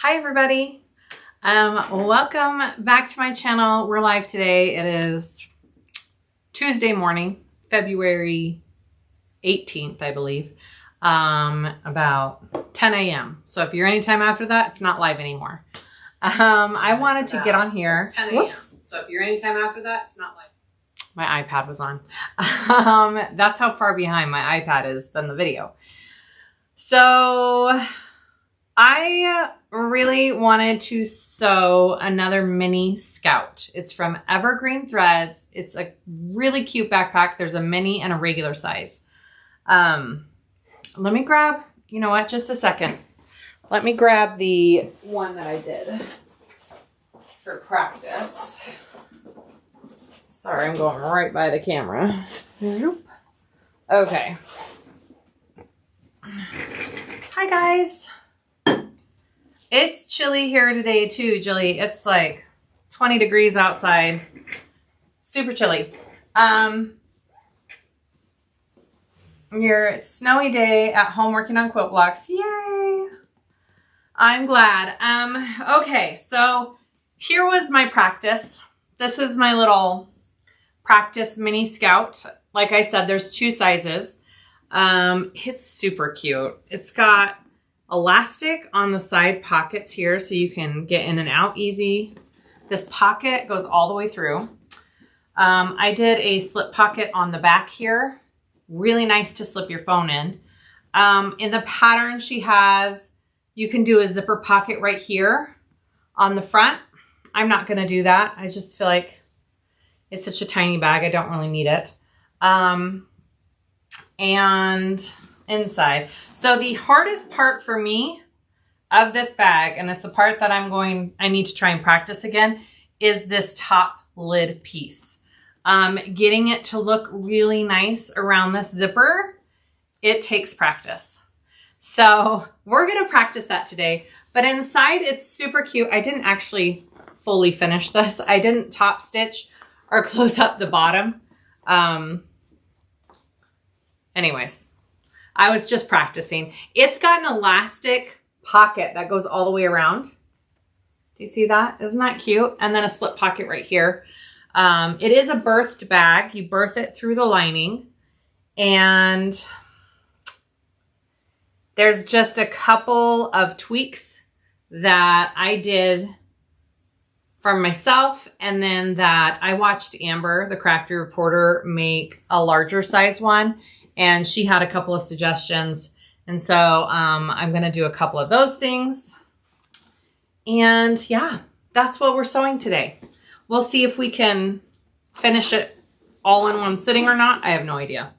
Hi everybody. Welcome back to my channel. We're live today. It is Tuesday morning, February 18th, I believe, about 10 a.m. So if you're anytime after that, it's not live anymore. I wanted to get on here. 10 a.m. Whoops. So if you're anytime after that, it's not live. My iPad was on. That's how far behind my iPad is than the video. So I really wanted to sew another mini scout. It's from Evergreen Threads. It's a really cute backpack. There's a mini and a regular size. Let me grab, you know what, just a second. Let me grab the one that I did for practice. Sorry, I'm going right by the camera. Okay. Hi guys. It's chilly here today too, Jilly. It's like 20 degrees outside. Super chilly. It's snowy day at home working on quilt blocks. Yay! I'm glad. Okay, so here was my practice. This is my little practice mini scout. Like I said, there's two sizes. It's super cute. It's got elastic on the side pockets here so you can get in and out easy. This pocket goes all the way through. I did a slip pocket on the back here. Really nice to slip your phone in. In the pattern she has, you can do a zipper pocket right here on the front. I'm not going to do that. I just feel like it's such a tiny bag. I don't really need it. And inside. So the hardest part for me of this bag, and it's the part that I need to try and practice again, is this top lid piece. Getting it to look really nice around this zipper, it takes practice. So we're going to practice that today, but inside it's super cute. I didn't actually fully finish this. I didn't top stitch or close up the bottom. Anyways, I was just practicing. It's got an elastic pocket that goes all the way around. Do you see that? Isn't that cute? And then a slip pocket right here. It is a birthed bag. You birth it through the lining. And there's just a couple of tweaks that I did for myself. And then that I watched Amber, the Crafty Reporter, make a larger size one. And she had a couple of suggestions. And so I'm going to do a couple of those things. And yeah, that's what we're sewing today. We'll see if we can finish it all in one sitting or not. I have no idea.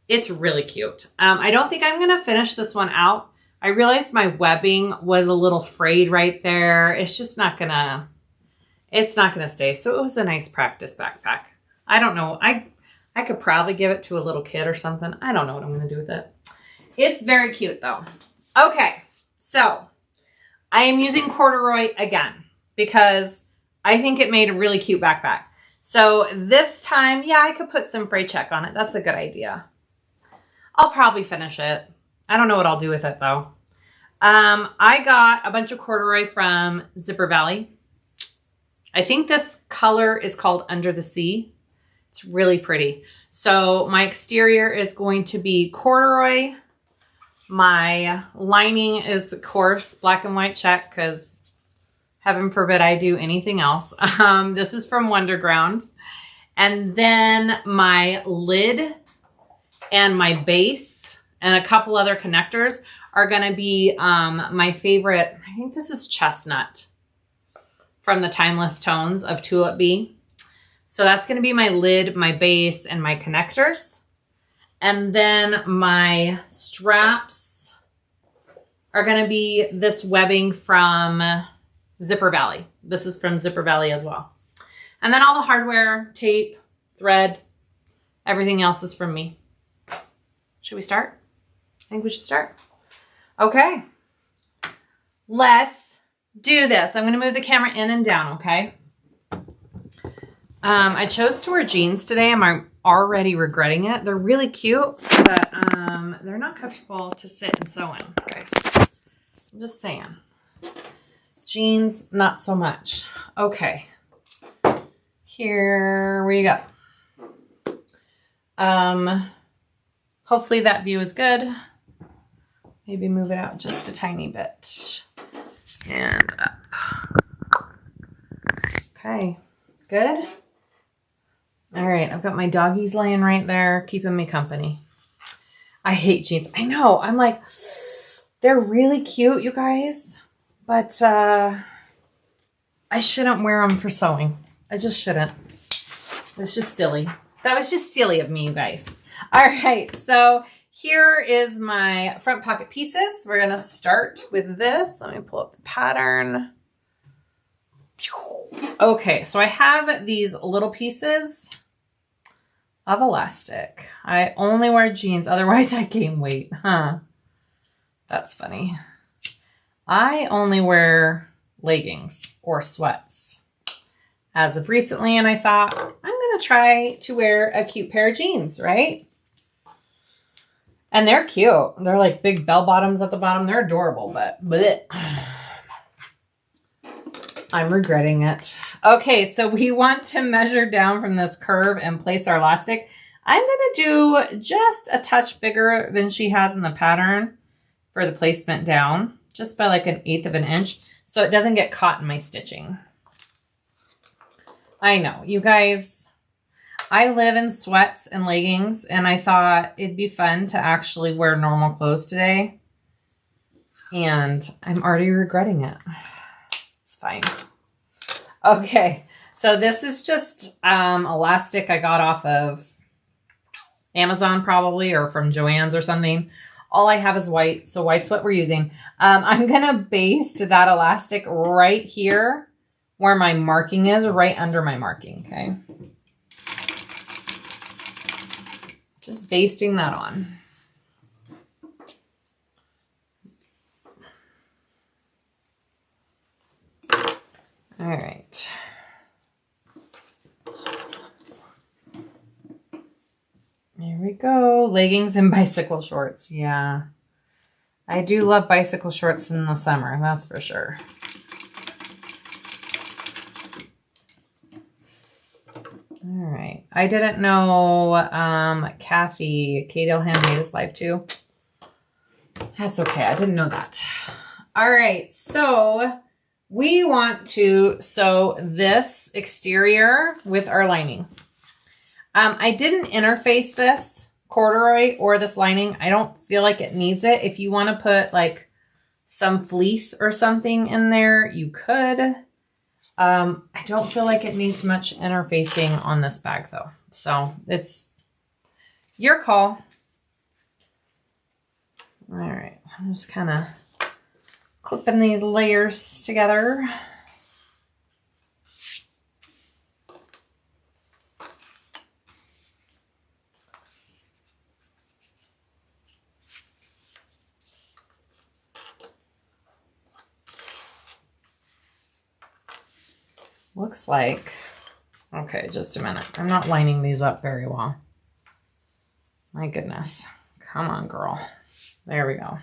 It's really cute. I don't think I'm going to finish this one out. I realized my webbing was a little frayed right there. It's just not going to, it's not going to stay. So it was a nice practice backpack. I don't know. I could probably give it to a little kid or something. I don't know what I'm going to do with it. It's very cute though. Okay, so I am using corduroy again because I think it made a really cute backpack. So this time, yeah, I could put some fray check on it. That's a good idea. I'll probably finish it. I don't know what I'll do with it though. I got a bunch of corduroy from Zipper Valley. I think this color is called Under the Sea. It's really pretty. So my exterior is going to be corduroy. My lining is, of course, black and white check because heaven forbid I do anything else. This is from Wonderground. And then my lid and my base and a couple other connectors are going to be my favorite. I think this is Chestnut from the Timeless Tones of Tulip Bee. So that's going to be my lid, my base, and my connectors. And then my straps are going to be this webbing from Zipper Valley. This is from Zipper Valley as well. And then all the hardware, tape, thread, everything else is from me. Should we start? I think we should start. Okay. Let's do this. I'm going to move the camera in and down, okay? I chose to wear jeans today. I'm already regretting it. They're really cute, but they're not comfortable to sit and sew in, guys. I'm just saying. Jeans, not so much. Okay. Here we go. Hopefully that view is good. Maybe move it out just a tiny bit. And up. Okay, good. All right, I've got my doggies laying right there, keeping me company. I hate jeans. I know, I'm like, they're really cute, you guys, but I shouldn't wear them for sewing. I just shouldn't. It's just silly. That was just silly of me, you guys. All right, so here is my front pocket pieces. We're gonna start with this. Let me pull up the pattern. Okay, so I have these little pieces of elastic. I only wear jeans, otherwise I gain weight, huh? That's funny. I only wear leggings or sweats as of recently, and I thought, I'm gonna try to wear a cute pair of jeans, right? And they're cute. They're like big bell bottoms at the bottom. They're adorable, but bleh. I'm regretting it. Okay, so we want to measure down from this curve and place our elastic. I'm gonna do just a touch bigger than she has in the pattern for the placement down, just by like 1/8 of an inch, so it doesn't get caught in my stitching. I know, you guys, I live in sweats and leggings, and I thought it'd be fun to actually wear normal clothes today, and I'm already regretting it. Fine. Okay, so this is just elastic I got off of Amazon probably, or from Joann's or something. All I have is white, so white's what we're using. I'm gonna baste that elastic right here where my marking is, right under my marking, okay? Just basting that on. All right. There we go. Leggings and bicycle shorts. Yeah. I do love bicycle shorts in the summer, that's for sure. All right. I didn't know Katie Handmade is live too. That's okay. I didn't know that. All right. So we want to sew this exterior with our lining. I didn't interface this corduroy or this lining. I don't feel like it needs it. If you want to put like some fleece or something in there, you could. I don't feel like it needs much interfacing on this bag though. So it's your call. All right, so I'm just kind of clipping these layers together. Looks like, okay, just a minute. I'm not lining these up very well. My goodness. Come on, girl. There we go.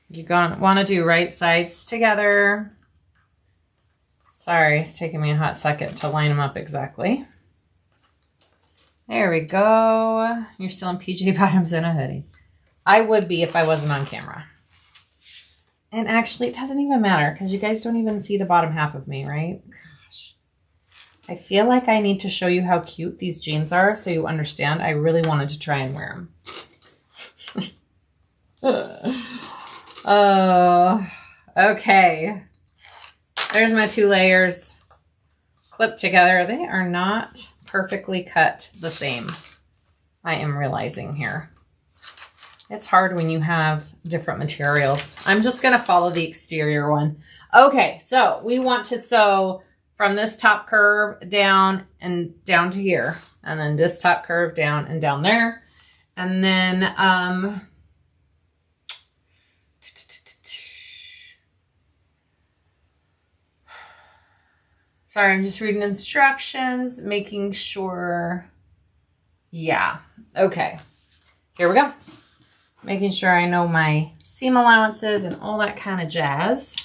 You're gonna want to do right sides together. Sorry, it's taking me a hot second to line them up exactly. There we go. You're still in PJ bottoms and a hoodie. I would be if I wasn't on camera. And actually, it doesn't even matter because you guys don't even see the bottom half of me, right? Gosh. I feel like I need to show you how cute these jeans are so you understand. I really wanted to try and wear them. Okay. There's my 2 layers clipped together. They are not perfectly cut the same. I am realizing here. It's hard when you have different materials. I'm just going to follow the exterior one. Okay, so we want to sew from this top curve down and down to here. And then this top curve down and down there. And then, sorry, I'm just reading instructions, making sure. Yeah, okay. here we go. Making sure I know my seam allowances and all that kind of jazz.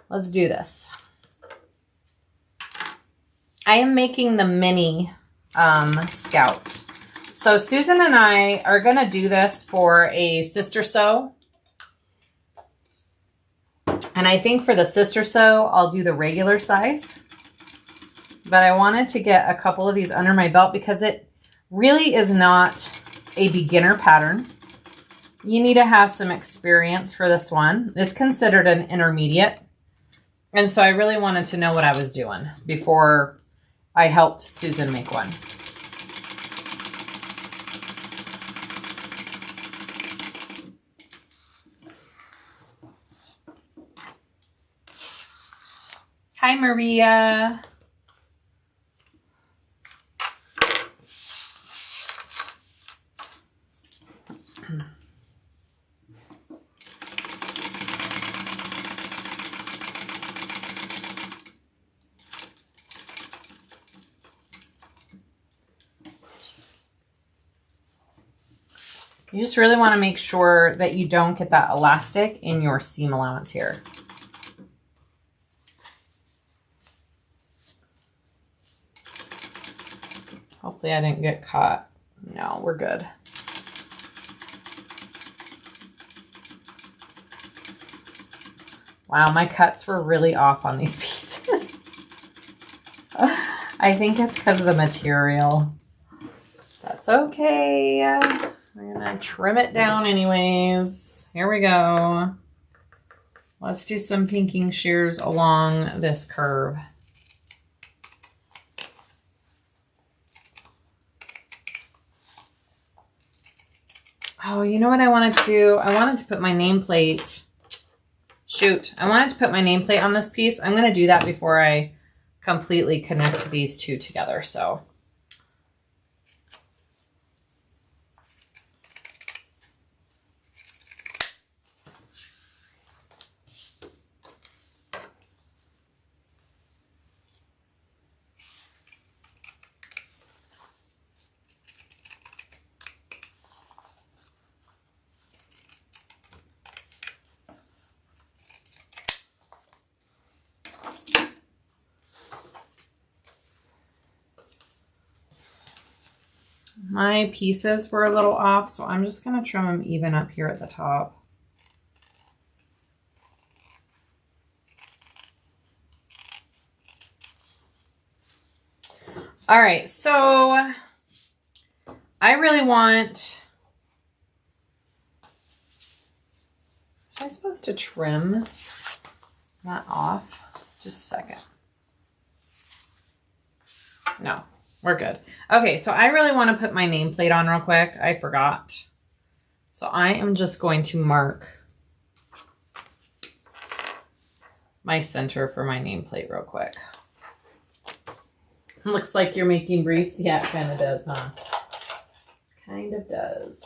Let's do this. I am making the mini scout. So Susan and I are going to do this for a sister sew. And I think for the sister sew, I'll do the regular size. But I wanted to get a couple of these under my belt because it really is not a beginner pattern. You need to have some experience for this one. It's considered an intermediate. And so I really wanted to know what I was doing before I helped Susan make one. Hi, Maria. You just really want to make sure that you don't get that elastic in your seam allowance here. Hopefully I didn't get caught. No, we're good. Wow, my cuts were really off on these pieces. I think it's because of the material. That's okay. We're gonna trim it down anyways. Here we go. Let's do some pinking shears along this curve. Oh, you know what I wanted to do? I wanted to put my nameplate. Shoot, I wanted to put my nameplate on this piece. I'm gonna do that before I completely connect these two together, so. My pieces were a little off, so I'm just going to trim them even up here at the top. All right, so I really want... Was I supposed to trim that off? Just a second. No. We're good. Okay, so I really want to put my nameplate on real quick. I forgot. So I am just going to mark my center for my nameplate real quick. Looks like you're making briefs. Yeah, it kind of does, huh? Kind of does.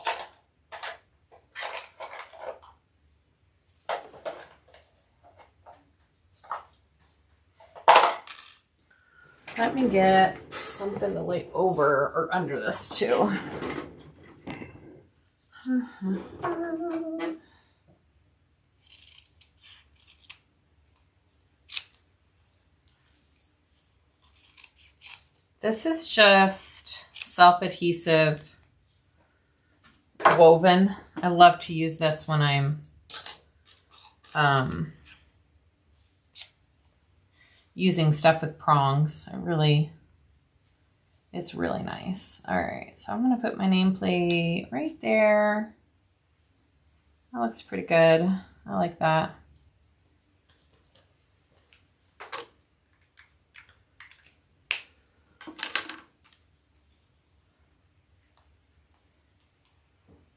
Let me get something to lay over or under this too. This is just self-adhesive woven. I love to use this when I'm using stuff with prongs. It's really nice. All right, so I'm gonna put my nameplate right there. That looks pretty good. I like that.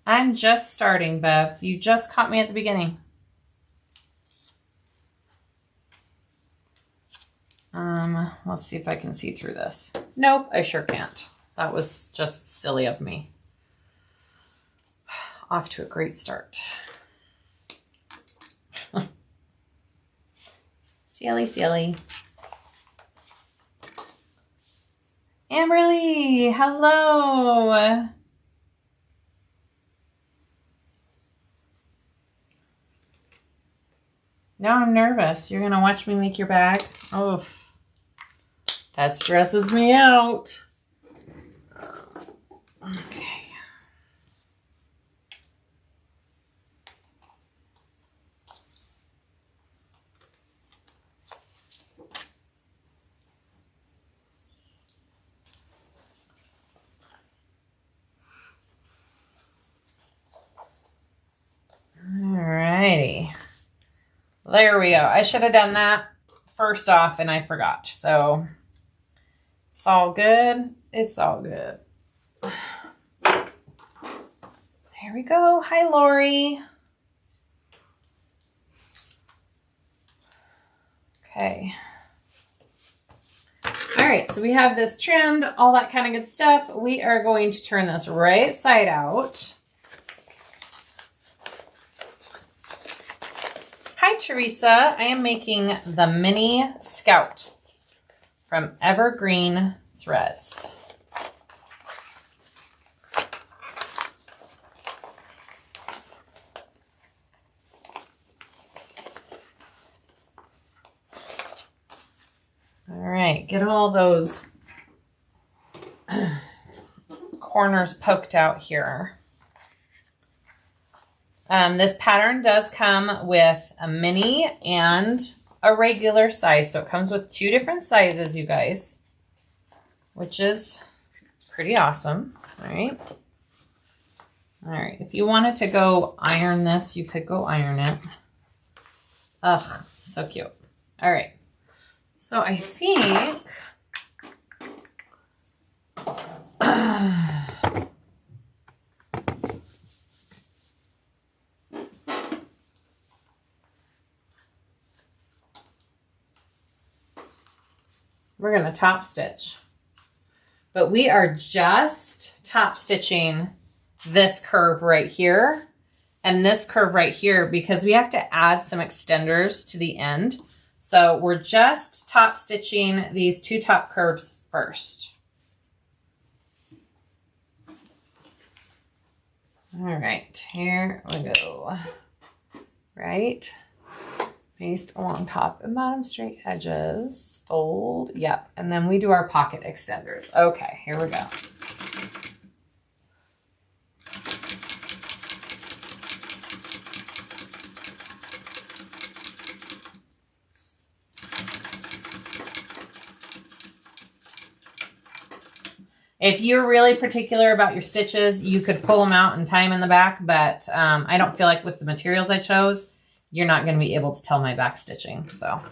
I'm just starting, Bev. You just caught me at the beginning. Let's see if I can see through this. Nope, I sure can't. That was just silly of me. Off to a great start. Silly, silly. Amberly, hello. Now I'm nervous. You're going to watch me make your bag? Oh, that stresses me out. Okay. Alrighty. There we go. I should have done that first off and I forgot. So it's all good. It's all good. Here we go. Hi, Lori. Okay. All right. So we have this trimmed, all that kind of good stuff. We are going to turn this right side out. Hi, Teresa. I am making the Mini Scout from Evergreen Threads. All right, get all those corners poked out here. This pattern does come with a mini and a regular size. So it comes with 2 different sizes, you guys, which is pretty awesome. All right. All right. If you wanted to go iron this, you could go iron it. Ugh, so cute. All right. So I think we're going to top stitch, but we are just top stitching this curve right here and this curve right here because we have to add some extenders to the end. So we're just top stitching these 2 top curves first. All right, here we go. Right. Baste along top and bottom straight edges, fold, yep. And then we do our pocket extenders. Okay, here we go. If you're really particular about your stitches, you could pull them out and tie them in the back, but I don't feel like with the materials I chose, you're not going to be able to tell my back stitching. So,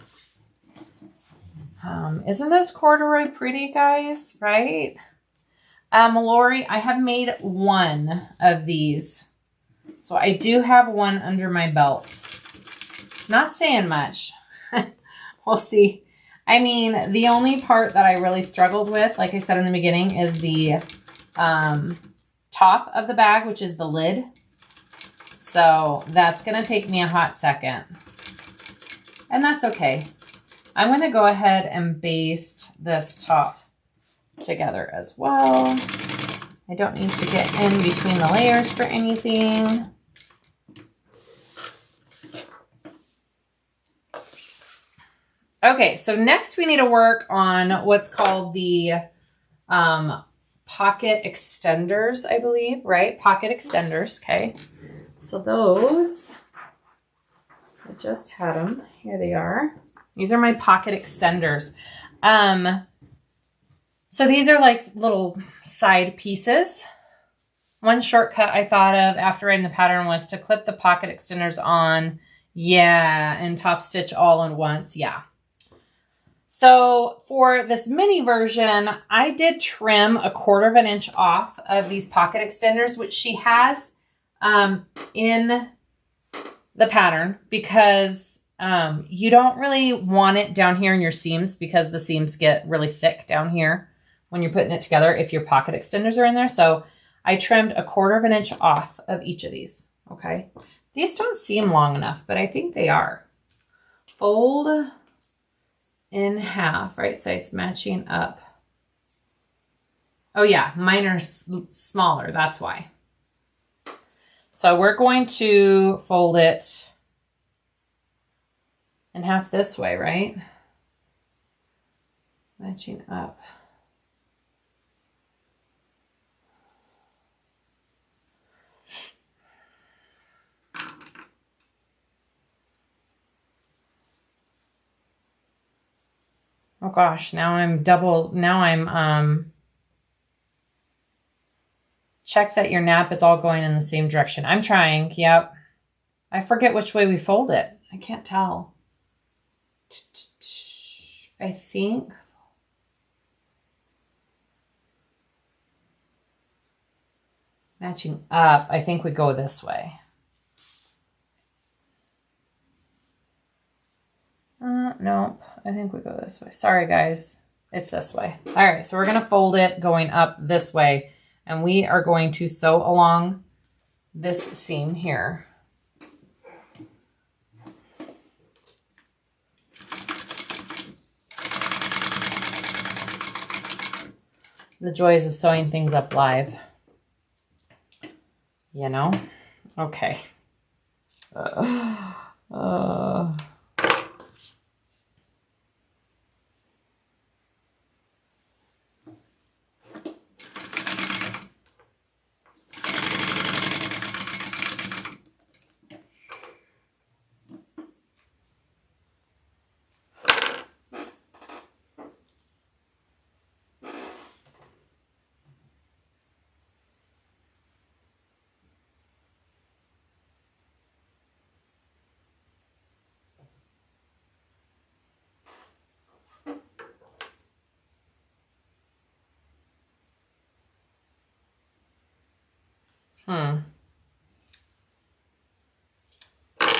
isn't this corduroy pretty, guys? Right? Lori, I have made 1 of these. So I do have 1 under my belt. It's not saying much. We'll see. I mean, the only part that I really struggled with, like I said in the beginning, is the top of the bag, which is the lid. So that's going to take me a hot second. And that's okay. I'm going to go ahead and baste this top together as well. I don't need to get in between the layers for anything. Okay, so next we need to work on what's called the pocket extenders, I believe, right? Pocket extenders, okay. So those, I just had them. Here they are. These are my pocket extenders. So these are like little side pieces. One shortcut I thought of after writing the pattern was to clip the pocket extenders on. Yeah, and top stitch all in once. Yeah. So for this mini version, I did trim 1/4 inch off of these pocket extenders, which she has in the pattern because you don't really want it down here in your seams because the seams get really thick down here when you're putting it together if your pocket extenders are in there. So I trimmed 1/4 inch off of each of these. Okay. These don't seem long enough, but I think they are. Fold in half, right sides matching up. Oh yeah, mine are smaller, that's why. So we're going to fold it and half this way, right? Matching up. Oh gosh, now I'm check that your nap is all going in the same direction. I'm trying, yep. I forget which way we fold it. I can't tell. I think. Matching up, I think we go this way. Nope, I think we go this way. Sorry, guys. It's this way. All right, so we're going to fold it going up this way, and we are going to sew along this seam here. The joys of sewing things up live. You know? Okay.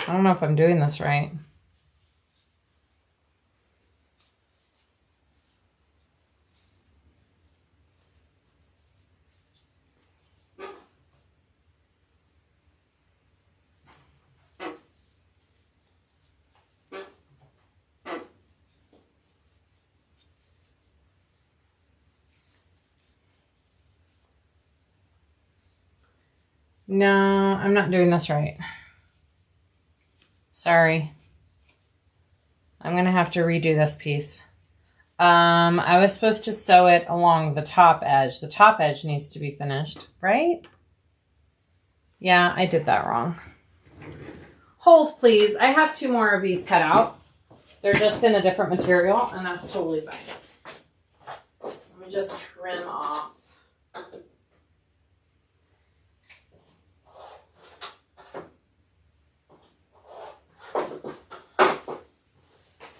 I don't know if I'm doing this right. No, I'm not doing this right. Sorry. I'm going to have to redo this piece. I was supposed to sew it along the top edge. The top edge needs to be finished, right? Yeah, I did that wrong. Hold, please. I have 2 more of these cut out. They're just in a different material, and that's totally fine. Let me just trim off.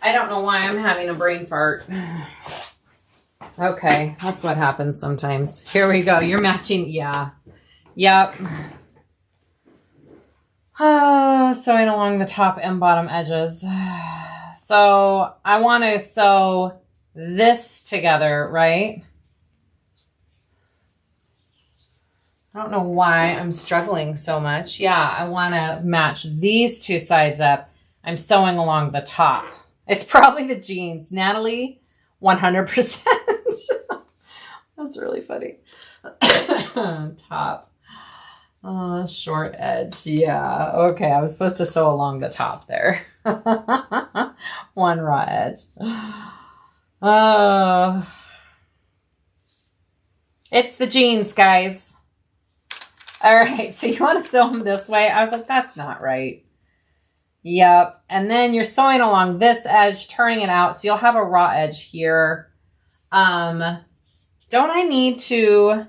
I don't know why I'm having a brain fart. Okay, that's what happens sometimes. Here we go. You're matching. Yeah. Yep. Sewing along the top and bottom edges. So I want to sew this together, right? I don't know why I'm struggling so much. Yeah, I want to match these 2 sides up. I'm sewing along the top. It's probably the jeans. Natalie, 100%. That's really funny. Top. Oh, short edge. Yeah. Okay. I was supposed to sew along the top there. 1 raw edge. It's the jeans, guys. All right. So you want to sew them this way? I was like, that's not right. Yep. And then you're sewing along this edge, turning it out. So you'll have a raw edge here. Don't I need to,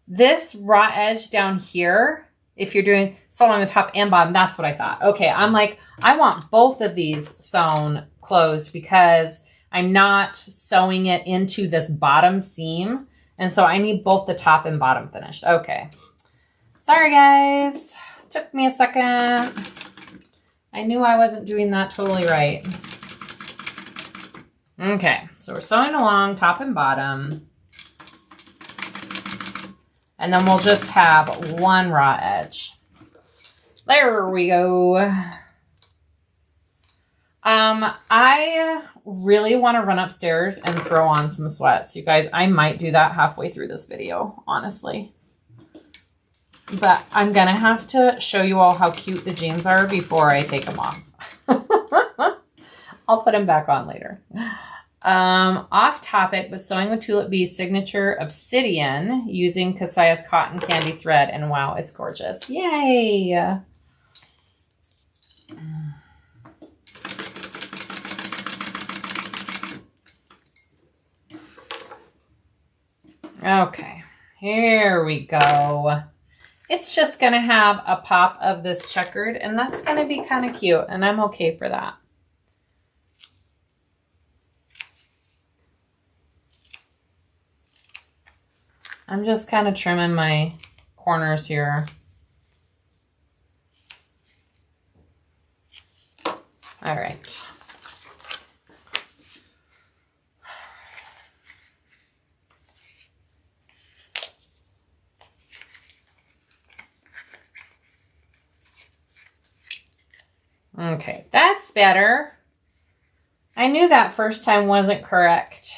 this raw edge down here, if you're doing sew along the top and bottom, that's what I thought. Okay. I'm like, I want both of these sewn closed because I'm not sewing it into this bottom seam. And so I need both the top and bottom finished. Okay. Sorry, guys. Took me a second. I knew I wasn't doing that totally right. Okay, so we're sewing along top and bottom. And then we'll just have 1 raw edge. There we go. I really want to run upstairs and throw on some sweats. You guys, I might do that halfway through this video, honestly. But I'm going to have to show you all how cute the jeans are before I take them off. I'll put them back on later. Off topic, but sewing with Tulip Bee's signature obsidian using Kassiah's cotton candy thread, and wow, it's gorgeous. Yay! Okay, here we go. It's just gonna have a pop of this checkered, and that's gonna be kind of cute, and I'm okay for that. I'm just kind of trimming my corners here. All right. Okay, that's better. I knew that first time wasn't correct.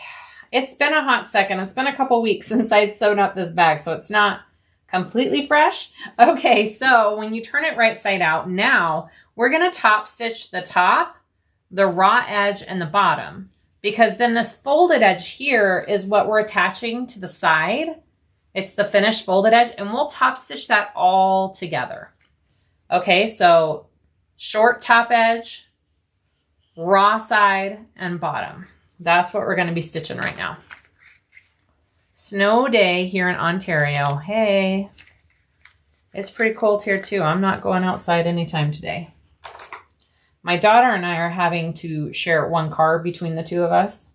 It's been a hot second. It's been a couple weeks since I sewed up this bag, so it's not completely fresh. Okay, so when you turn it right side out, now we're gonna top stitch the top, the raw edge, and the bottom, because then this folded edge here is what we're attaching to the side. It's the finished folded edge, and we'll top stitch that all together. Okay, so short top edge, raw side, and bottom. That's what we're going to be stitching right now. Snow day here in Ontario. Hey, it's pretty cold here too. I'm not going outside anytime today. My daughter and I are having to share one car between the two of us.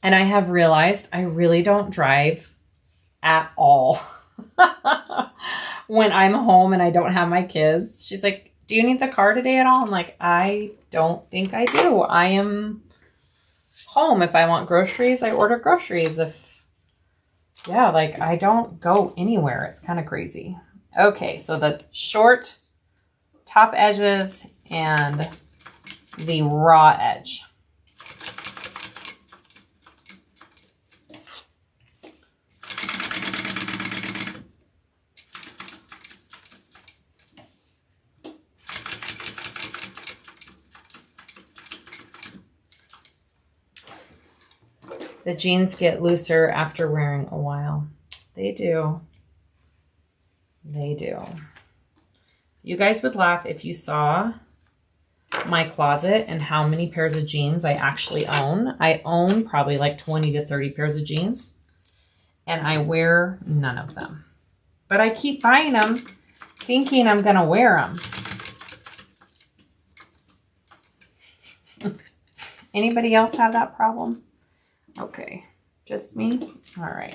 And I have realized I really don't drive at all. When I'm home and I don't have my kids. She's like, do you need the car today at all? I'm like, I don't think I do. I am home. If I want groceries, I order groceries. Yeah, like I don't go anywhere. It's kind of crazy. Okay, so the short top edges and the raw edge. The jeans get looser after wearing a while. They do. They do. You guys would laugh if you saw my closet and how many pairs of jeans I actually own. I own probably like 20 to 30 pairs of jeans, and I wear none of them. But I keep buying them thinking I'm going to wear them. Anybody else have that problem? Okay, just me? All right.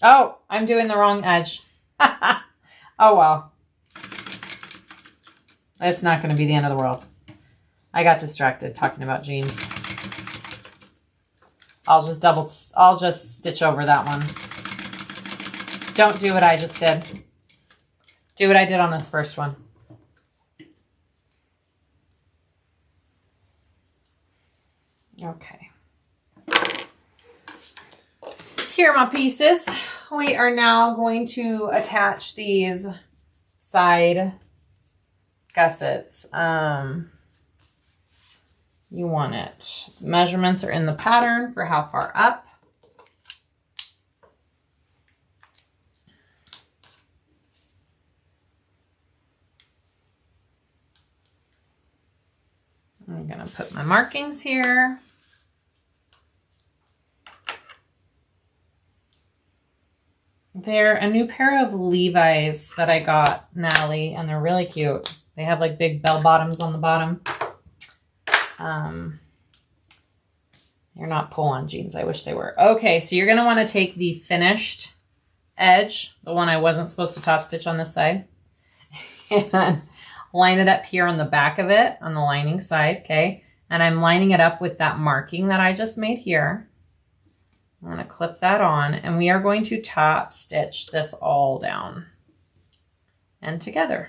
Oh, I'm doing the wrong edge. Oh, well. It's not going to be the end of the world. I got distracted talking about jeans. I'll just stitch over that one. Don't do what I just did. Do what I did on this first one. Okay. Here are my pieces. We are now going to attach these side gussets. You want it. Measurements are in the pattern for how far up. I'm going to put my markings here. They're a new pair of Levi's that I got, Natalie, and they're really cute. They have like big bell bottoms on the bottom. They're not pull-on jeans. I wish they were. Okay, so you're going to want to take the finished edge, the one I wasn't supposed to top stitch on this side, and line it up here on the back of it, on the lining side, okay? And I'm lining it up with that marking that I just made here. I'm going to clip that on, and we are going to top stitch this all down and together.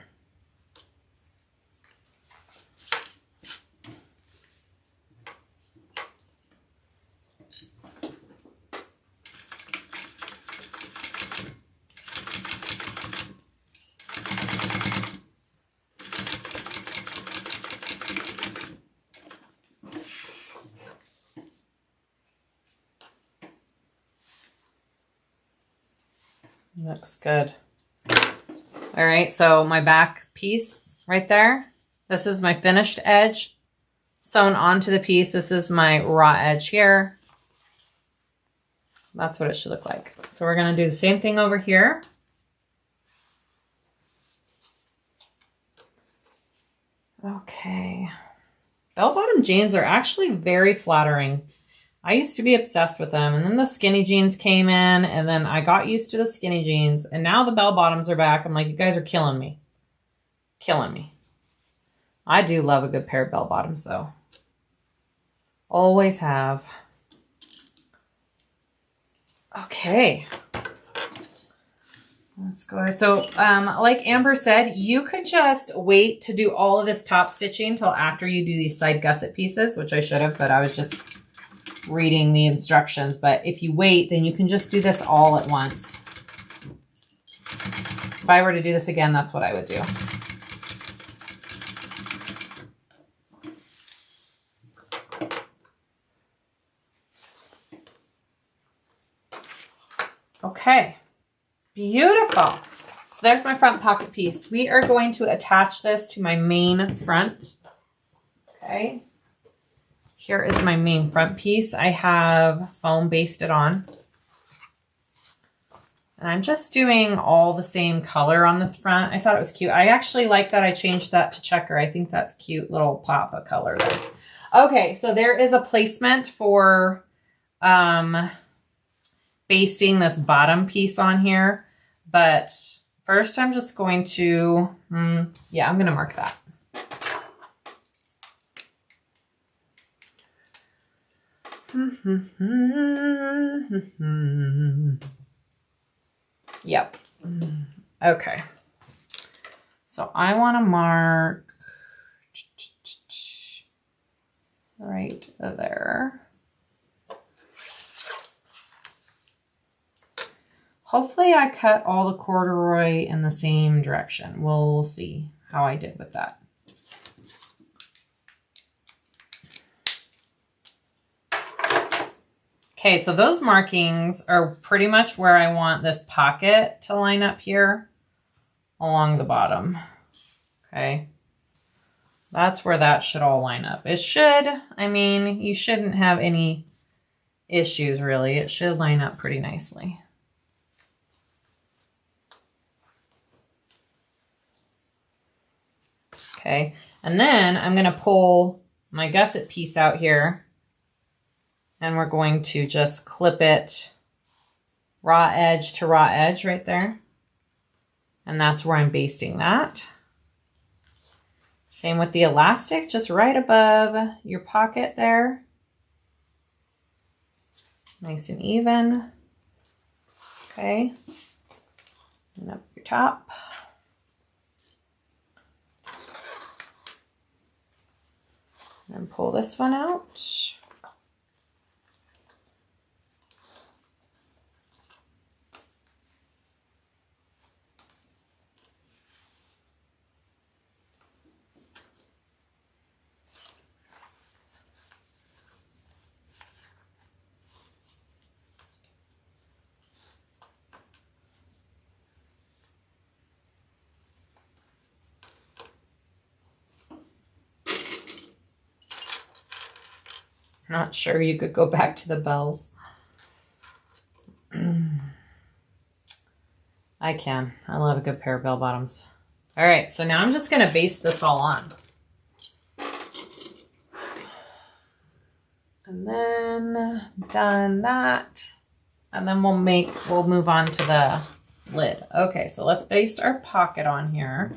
Looks good. All right, so my back piece right there, this is my finished edge sewn onto the piece. This is my raw edge here. That's what it should look like. So we're gonna do the same thing over here. Okay. Bell-bottom jeans are actually very flattering. I used to be obsessed with them, and then the skinny jeans came in, and then I got used to the skinny jeans, and now the bell-bottoms are back. I'm like, you guys are killing me. Killing me. I do love a good pair of bell-bottoms, though. Always have. Okay. Let's go. So, like Amber said, you could just wait to do all of this top stitching till after you do these side gusset pieces, which I should have, but I was just reading the instructions. But if you wait, then you can just do this all at once. If I were to do this again, that's what I would do. Okay. Beautiful. So there's my front pocket piece. We are going to attach this to my main front. Okay. Here is my main front piece. I have foam basted on. And I'm just doing all the same color on the front. I thought it was cute. I actually like that I changed that to checker. I think that's cute little pop of color there. Okay, so there is a placement for basting this bottom piece on here. But first I'm just going to, yeah, I'm going to mark that. Yep. Okay. So I want to mark right there. Hopefully I cut all the corduroy in the same direction. We'll see how I did with that. Okay, so those markings are pretty much where I want this pocket to line up here along the bottom. Okay, that's where that should all line up. It should, I mean, you shouldn't have any issues really. It should line up pretty nicely. Okay, and then I'm going to pull my gusset piece out here and we're going to just clip it raw edge to raw edge right there. And that's where I'm basting that. Same with the elastic, just right above your pocket there. Nice and even. Okay, and up your top. And pull this one out. Not sure you could go back to the bells. I can. I love a good pair of bell bottoms. All right, so now I'm just going to baste this all on. And then done that. And then we'll move on to the lid. Okay, so let's baste our pocket on here.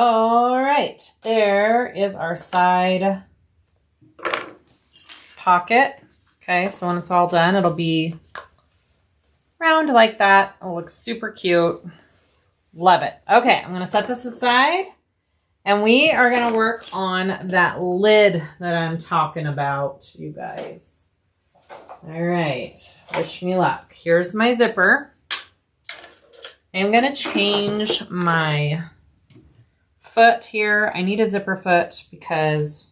All right, there is our side pocket. Okay, so when it's all done, it'll be round like that. It'll look super cute. Love it. Okay, I'm going to set this aside, and we are going to work on that lid that I'm talking about, you guys. All right, wish me luck. Here's my zipper. I'm going to change my foot here. I need a zipper foot because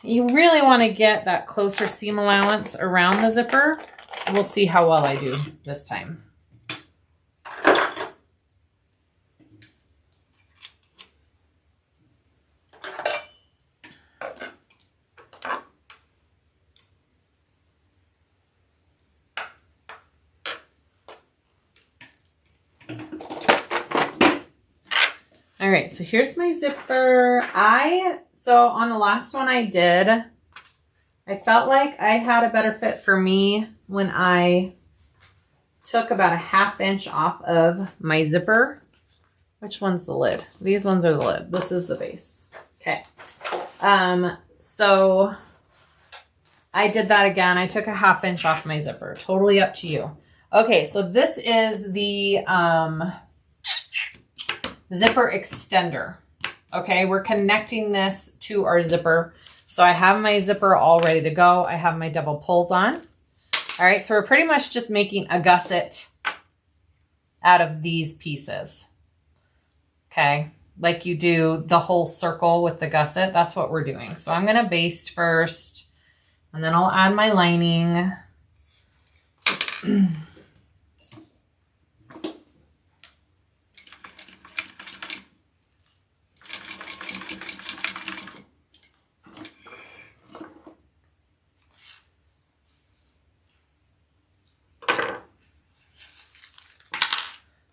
you really want to get that closer seam allowance around the zipper. We'll see how well I do this time. All right, so here's my zipper. So on the last one I did, I felt like I had a better fit for me when I took about a 1/2 inch off of my zipper. Which one's the lid? These ones are the lid. This is the base. Okay. So I did that again. I took a 1/2 inch off my zipper. Totally up to you. Okay, so this is the zipper extender. Okay, we're connecting this to our zipper. So I have my zipper all ready to go. I have my double pulls on. All right, so we're pretty much just making a gusset out of these pieces. Okay, like you do the whole circle with the gusset. That's what we're doing. So I'm gonna baste first, and then I'll add my lining.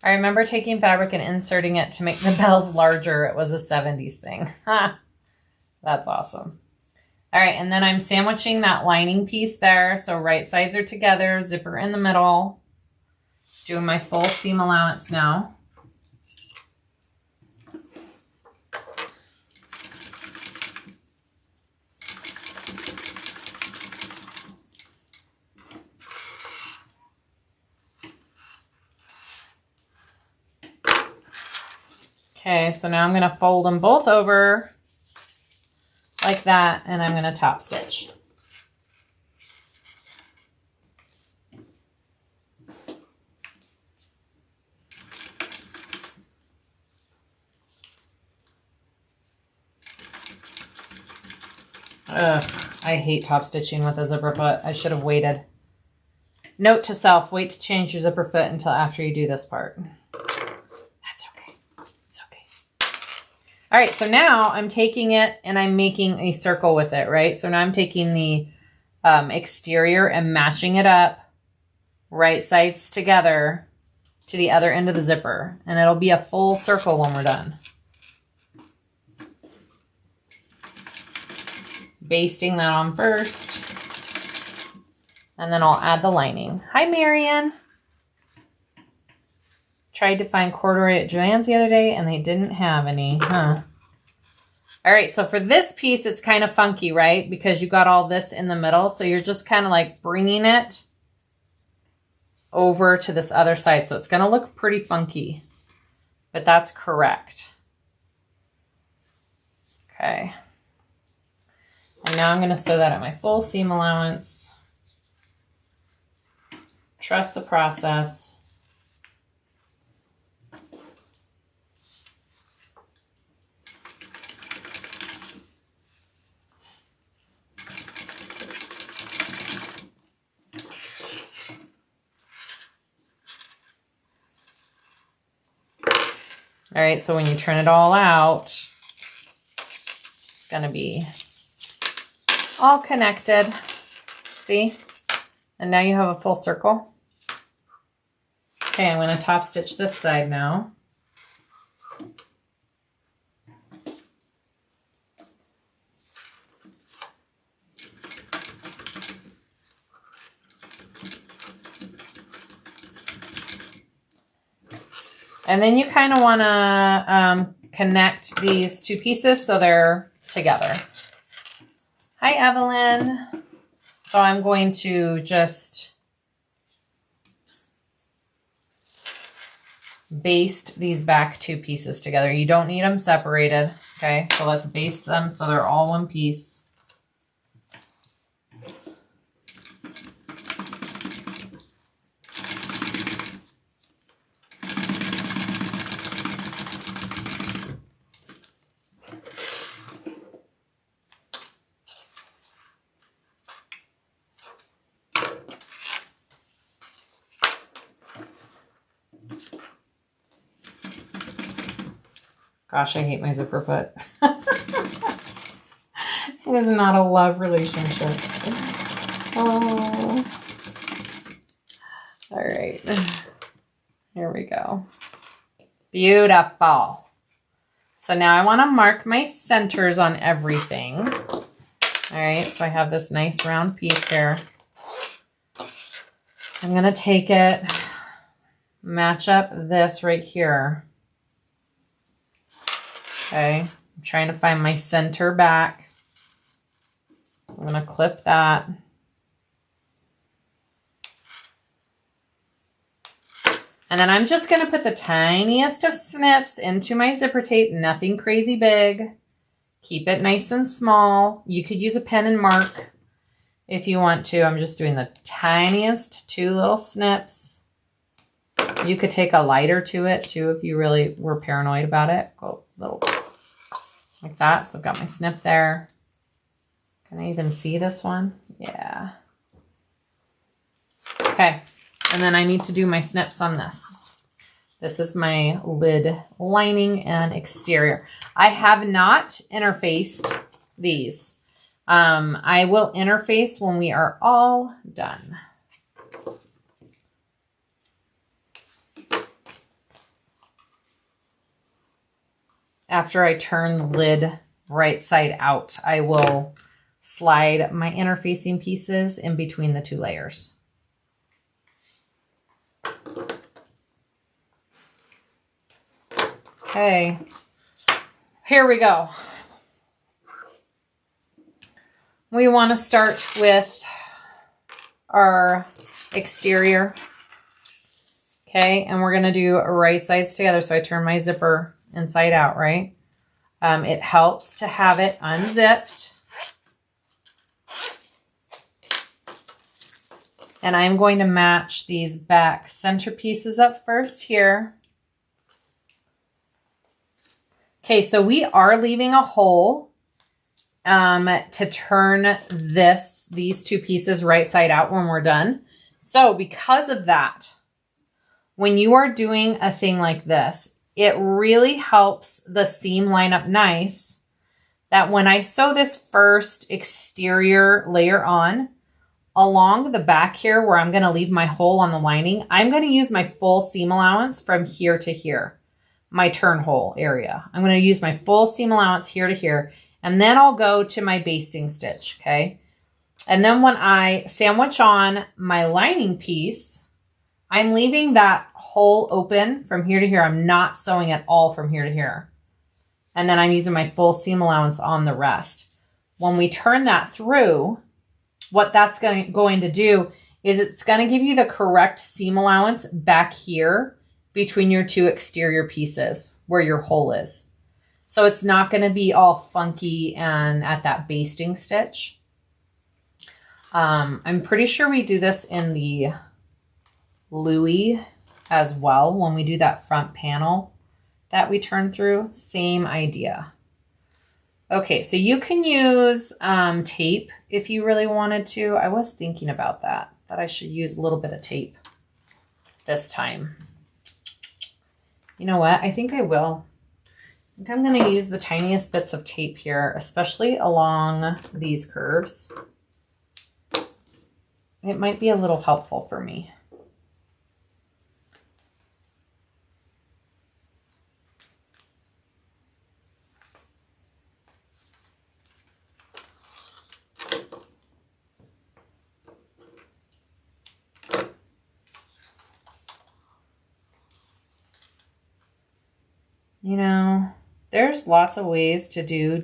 I remember taking fabric and inserting it to make the bells larger. It was a 70s thing. Ha! That's awesome. All right, and then I'm sandwiching that lining piece there. So right sides are together, zipper in the middle. Doing my full seam allowance now. Okay, so now I'm going to fold them both over like that, and I'm going to top stitch. Ugh, I hate top stitching with a zipper foot. I should have waited. Note to self, wait to change your zipper foot until after you do this part. All right, so now I'm taking it and I'm making a circle with it, right? So now I'm taking the exterior and matching it up, right sides together to the other end of the zipper. And it'll be a full circle when we're done. Basting that on first. And then I'll add the lining. Hi, Marion. Tried to find corduroy at Joann's the other day and they didn't have any, huh? All right, so for this piece, it's kind of funky, right? Because you got all this in the middle. So you're just kind of like bringing it over to this other side. So it's going to look pretty funky, but that's correct. Okay. And now I'm going to sew that at my full seam allowance. Trust the process. All right, so when you turn it all out, it's going to be all connected. See? And now you have a full circle. Okay, I'm going to top stitch this side now. And then you kind of want to connect these two pieces so they're together. Hi, Evelyn. So I'm going to just baste these back two pieces together. You don't need them separated. Okay, so let's baste them so they're all one piece. Gosh, I hate my zipper foot. It is not a love relationship. Oh. All right. Here we go. Beautiful. So now I want to mark my centers on everything. All right, so I have this nice round piece here. I'm going to take it, match up this right here. Okay, I'm trying to find my center back. I'm going to clip that. And then I'm just going to put the tiniest of snips into my zipper tape, nothing crazy big. Keep it nice and small. You could use a pen and mark if you want to. I'm just doing the tiniest two little snips. You could take a lighter to it too if you really were paranoid about it. Go a little like that. So I've got my snip there. Can I even see this one? Yeah. Okay. And then I need to do my snips on this. This is my lid lining and exterior. I have not interfaced these. I will interface when we are all done. After I turn the lid right side out, I will slide my interfacing pieces in between the two layers. Okay, here we go. We want to start with our exterior. Okay, and we're going to do right sides together. So I turn my zipper inside out, right? It helps to have it unzipped. And I'm going to match these back center pieces up first here. Okay, so we are leaving a hole to turn these two pieces right side out when we're done. So because of that, when you are doing a thing like this, it really helps the seam line up nice, that when I sew this first exterior layer on, along the back here where I'm going to leave my hole on the lining, I'm going to use my full seam allowance from here to here, my turn hole area. I'm going to use my full seam allowance here to here, and then I'll go to my basting stitch, okay? And then when I sandwich on my lining piece, I'm leaving that hole open from here to here. I'm not sewing at all from here to here. And then I'm using my full seam allowance on the rest. When we turn that through, what that's going to do is it's going to give you the correct seam allowance back here between your two exterior pieces where your hole is. So it's not going to be all funky and at that basting stitch. I'm pretty sure we do this in the Louis as well when we do that front panel that we turn through. Same idea. Okay, so you can use tape if you really wanted to. I was thinking about that I should use a little bit of tape this time. You know what? I think I will. I think I'm going to use the tiniest bits of tape here, especially along these curves. It might be a little helpful for me. you know, there's lots of ways to do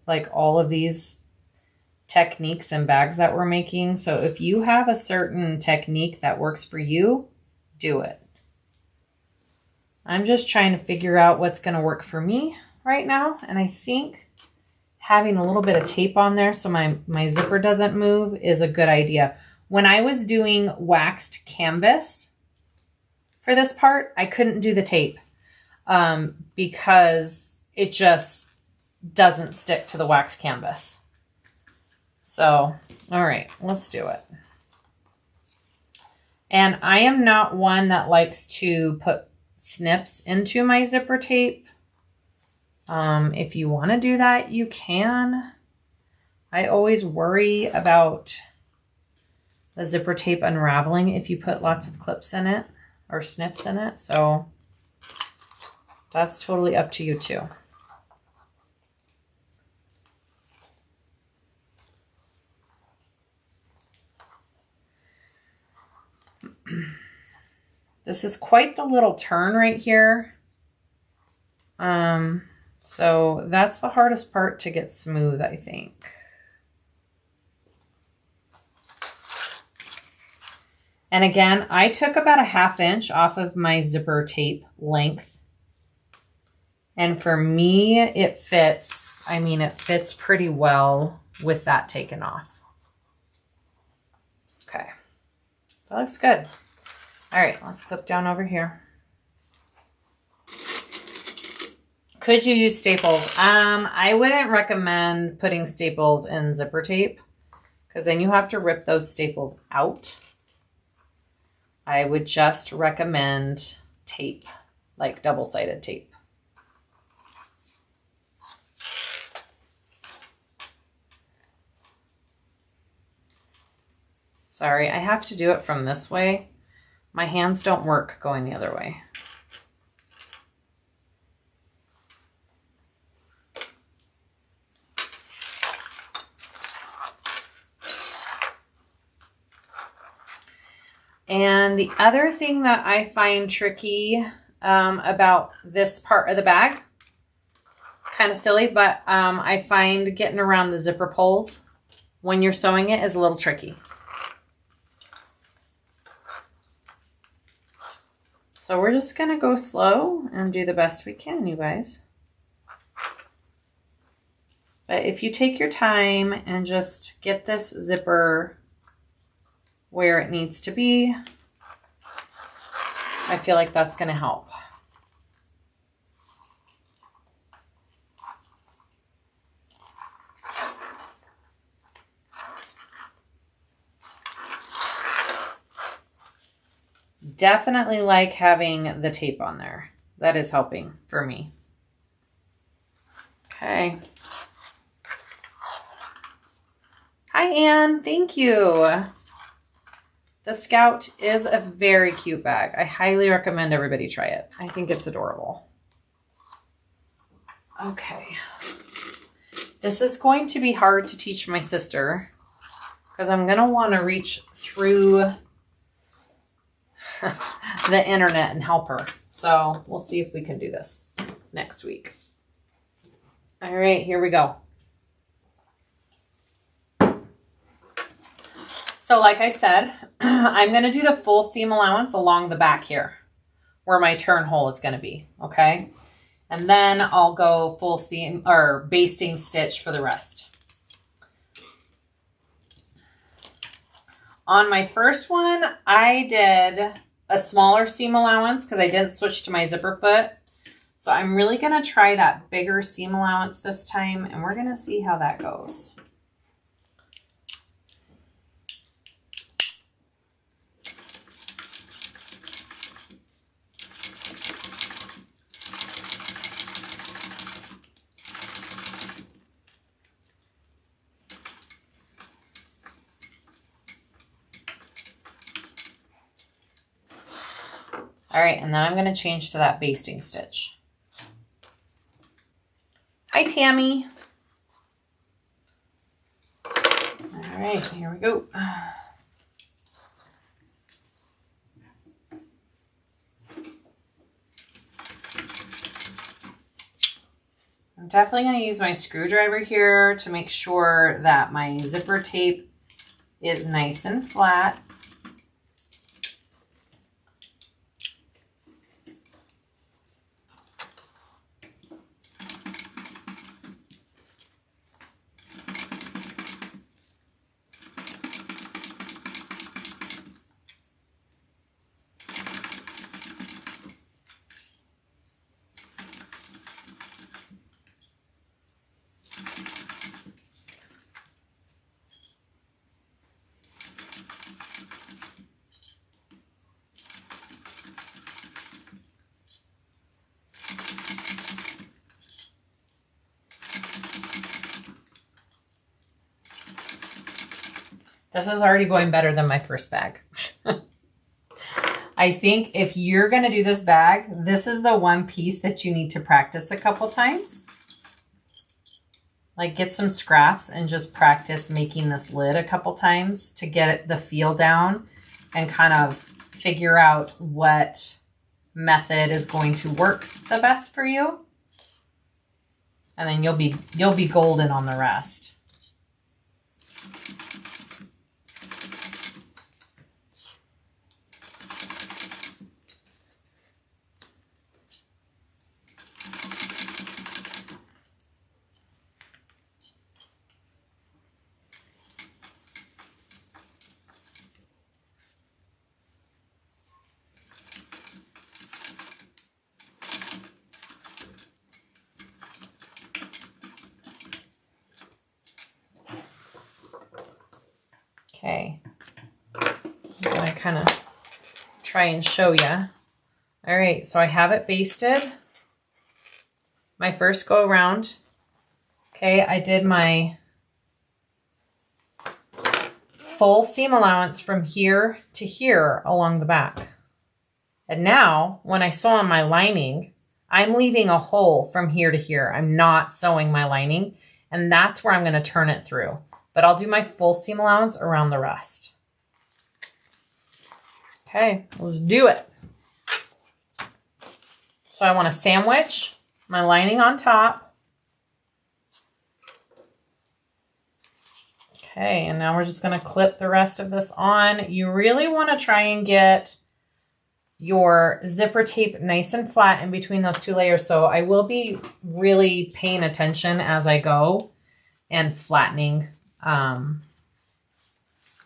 like all of these techniques and bags that we're making. So if you have a certain technique that works for you, do it. I'm just trying to figure out what's going to work for me right now. And I think having a little bit of tape on there so my zipper doesn't move is a good idea. When I was doing waxed canvas for this part, I couldn't do the tape because it just doesn't stick to the wax canvas. So, all right, let's do it. And I am not one that likes to put snips into my zipper tape. If you want to do that, you can. I always worry about the zipper tape unraveling if you put lots of clips in it or snips in it. So that's totally up to you too. This is quite the little turn right here. So that's the hardest part to get smooth, I think. And again, I took about a 1/2 inch off of my zipper tape length. And for me, it fits, I mean, it fits pretty well with that taken off. Okay, that looks good. All right, let's clip down over here. Could you use staples? I wouldn't recommend putting staples in zipper tape because then you have to rip those staples out. I would just recommend tape, like double-sided tape. Sorry, I have to do it from this way. My hands don't work going the other way. And the other thing that I find tricky about this part of the bag, kind of silly, but I find getting around the zipper pulls when you're sewing it is a little tricky. So we're just going to go slow and do the best we can, you guys. But if you take your time and just get this zipper where it needs to be, I feel like that's going to help. Definitely like having the tape on there. That is helping for me. Okay. Hi, Anne. Thank you. The Scout is a very cute bag. I highly recommend everybody try it. I think it's adorable. Okay. This is going to be hard to teach my sister because I'm going to want to reach through the internet and help her. So we'll see if we can do this next week. All right, here we go. So like I said, I'm going to do the full seam allowance along the back here where my turn hole is going to be, okay? And then I'll go full seam or basting stitch for the rest. On my first one, I did a smaller seam allowance because I didn't switch to my zipper foot. So I'm really going to try that bigger seam allowance this time, and we're going to see how that goes. All right, and then I'm going to change to that basting stitch. Hi, Tammy. All right, here we go. I'm definitely going to use my screwdriver here to make sure that my zipper tape is nice and flat. This is already going better than my first bag. I think if you're going to do this bag, this is the one piece that you need to practice a couple times. Like get some scraps and just practice making this lid a couple times to get the feel down and kind of figure out what method is going to work the best for you. And then you'll be golden on the rest. Okay, I'm gonna kind of try and show you. All right, so I have it basted. My first go around. Okay, I did my full seam allowance from here to here along the back. And now when I sew on my lining, I'm leaving a hole from here to here. I'm not sewing my lining, and that's where I'm gonna turn it through. But I'll do my full seam allowance around the rest. Okay, let's do it. So I want to sandwich my lining on top. Okay, and now we're just going to clip the rest of this on. You really want to try and get your zipper tape nice and flat in between those two layers. So I will be really paying attention as I go and flattening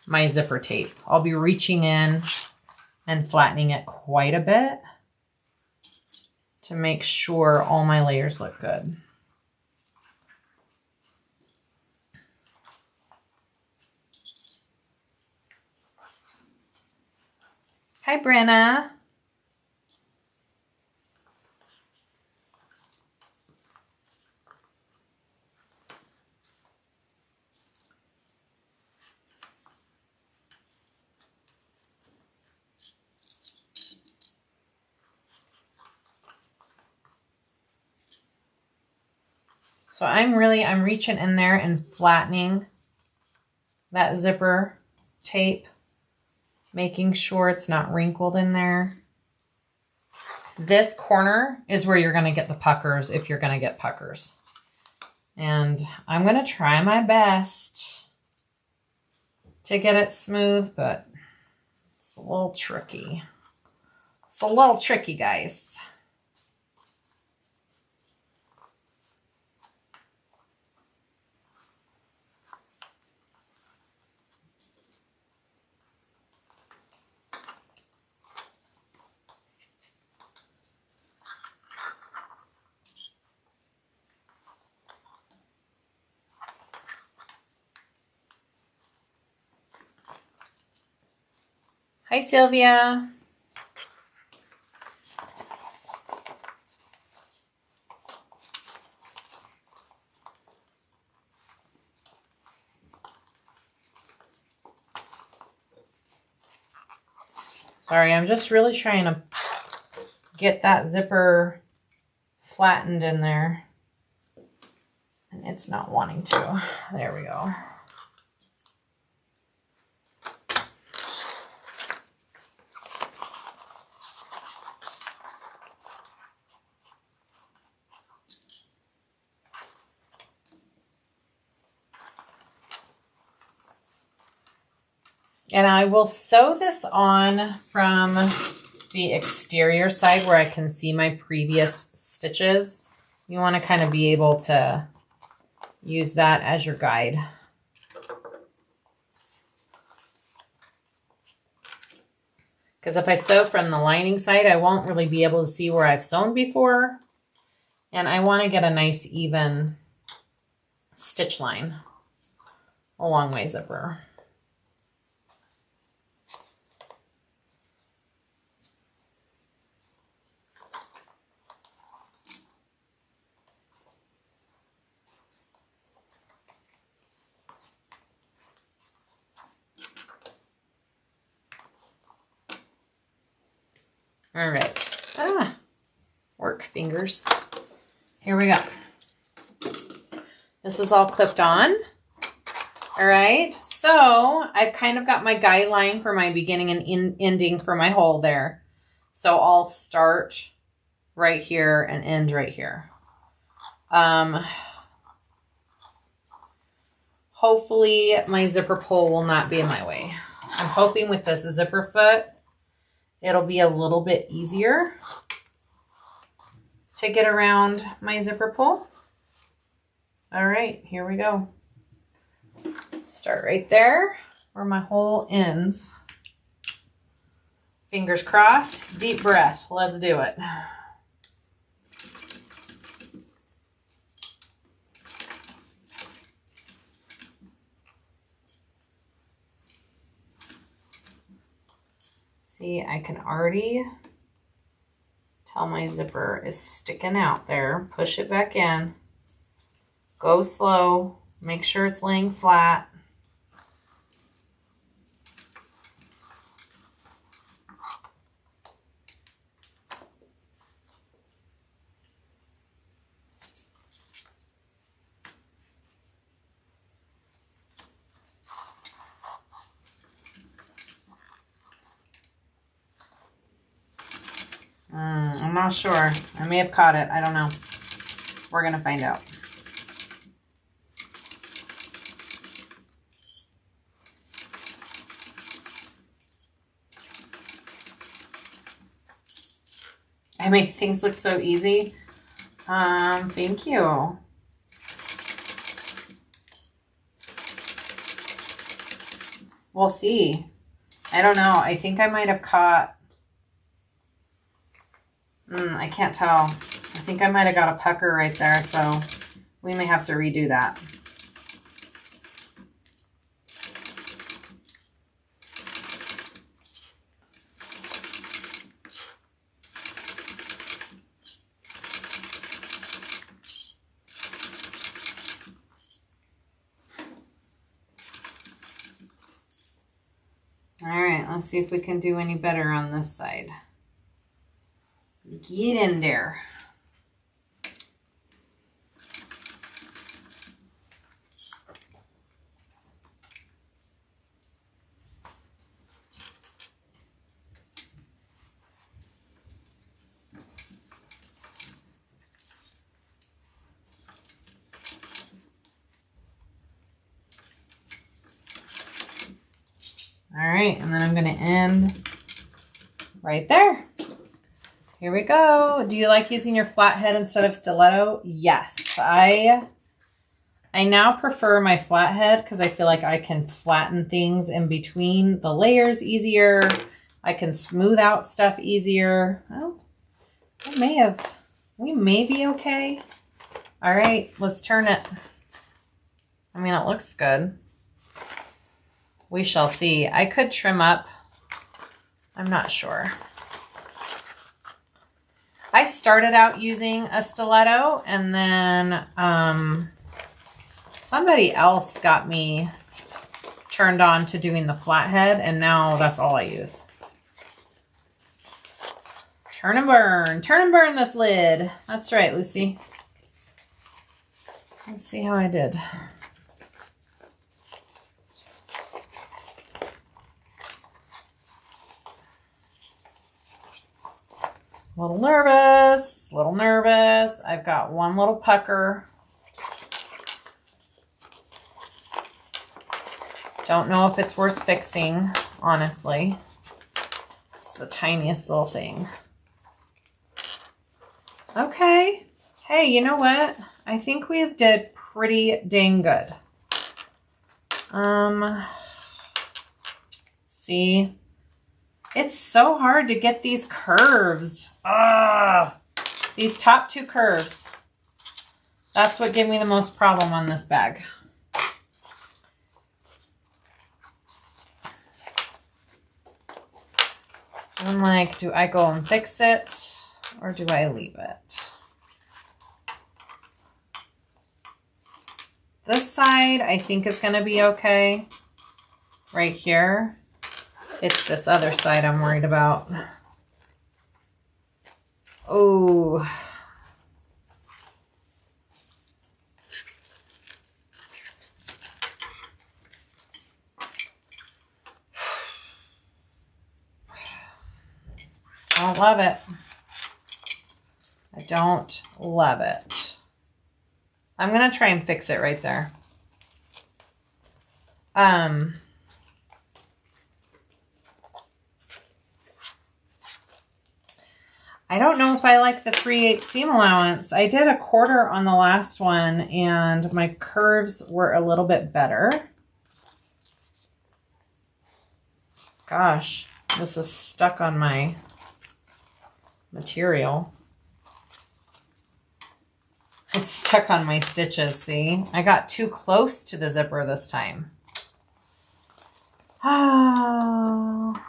my zipper tape. I'll be reaching in and flattening it quite a bit to make sure all my layers look good. Hi, Brenna. So I'm reaching in there and flattening that zipper tape, making sure it's not wrinkled in there. This corner is where you're going to get the puckers if you're going to get puckers. And I'm going to try my best to get it smooth, but it's a little tricky. It's a little tricky, guys. Hi, Sylvia. Sorry, I'm just really trying to get that zipper flattened in there. And it's not wanting to. There we go. And I will sew this on from the exterior side where I can see my previous stitches. You want to kind of be able to use that as your guide. Because if I sew from the lining side, I won't really be able to see where I've sewn before. And I want to get a nice even stitch line along my zipper. All right. Work fingers. Here we go. This is all clipped on. All right. So I've kind of got my guideline for my beginning and ending for my hole there. So I'll start right here and end right here. Hopefully my zipper pull will not be in my way. I'm hoping with this zipper foot, it'll be a little bit easier to get around my zipper pull. All right, here we go. Start right there where my hole ends. Fingers crossed, deep breath. Let's do it. See, I can already tell my zipper is sticking out there. Push it back in. Go slow. Make sure it's laying flat. I'm not sure. I may have caught it. I don't know. We're going to find out. I make things look so easy. Thank you. We'll see. I don't know. I think I might have caught... I can't tell. I think I might have got a pucker right there, so we may have to redo that. All right, let's see if we can do any better on this side. Get in there. All right, and then I'm going to end right there. Here we go. Do you like using your flathead instead of stiletto? Yes. I now prefer my flathead because I feel like I can flatten things in between the layers easier. I can smooth out stuff easier. Well, we may be okay. All right, let's turn it. I mean, it looks good. We shall see. I could trim up. I'm not sure. I started out using a stiletto and then somebody else got me turned on to doing the flathead, and now that's all I use. Turn and burn this lid. That's right, Lucy. Let's see how I did. A little nervous. I've got one little pucker. Don't know if it's worth fixing, honestly. It's the tiniest little thing. Okay. Hey, you know what? I think we did pretty dang good. See? It's so hard to get these curves. These top two curves. That's what gave me the most problem on this bag. I'm like, do I go and fix it or do I leave it? This side I think is going to be okay. Right here. It's this other side I'm worried about. Oh. I don't love it. I don't love it. I'm going to try and fix it right there. I don't know if I like the 3/8 seam allowance. I did 1/4 on the last one and my curves were a little bit better. Gosh, this is stuck on my material. It's stuck on my stitches, see? I got too close to the zipper this time. Oh,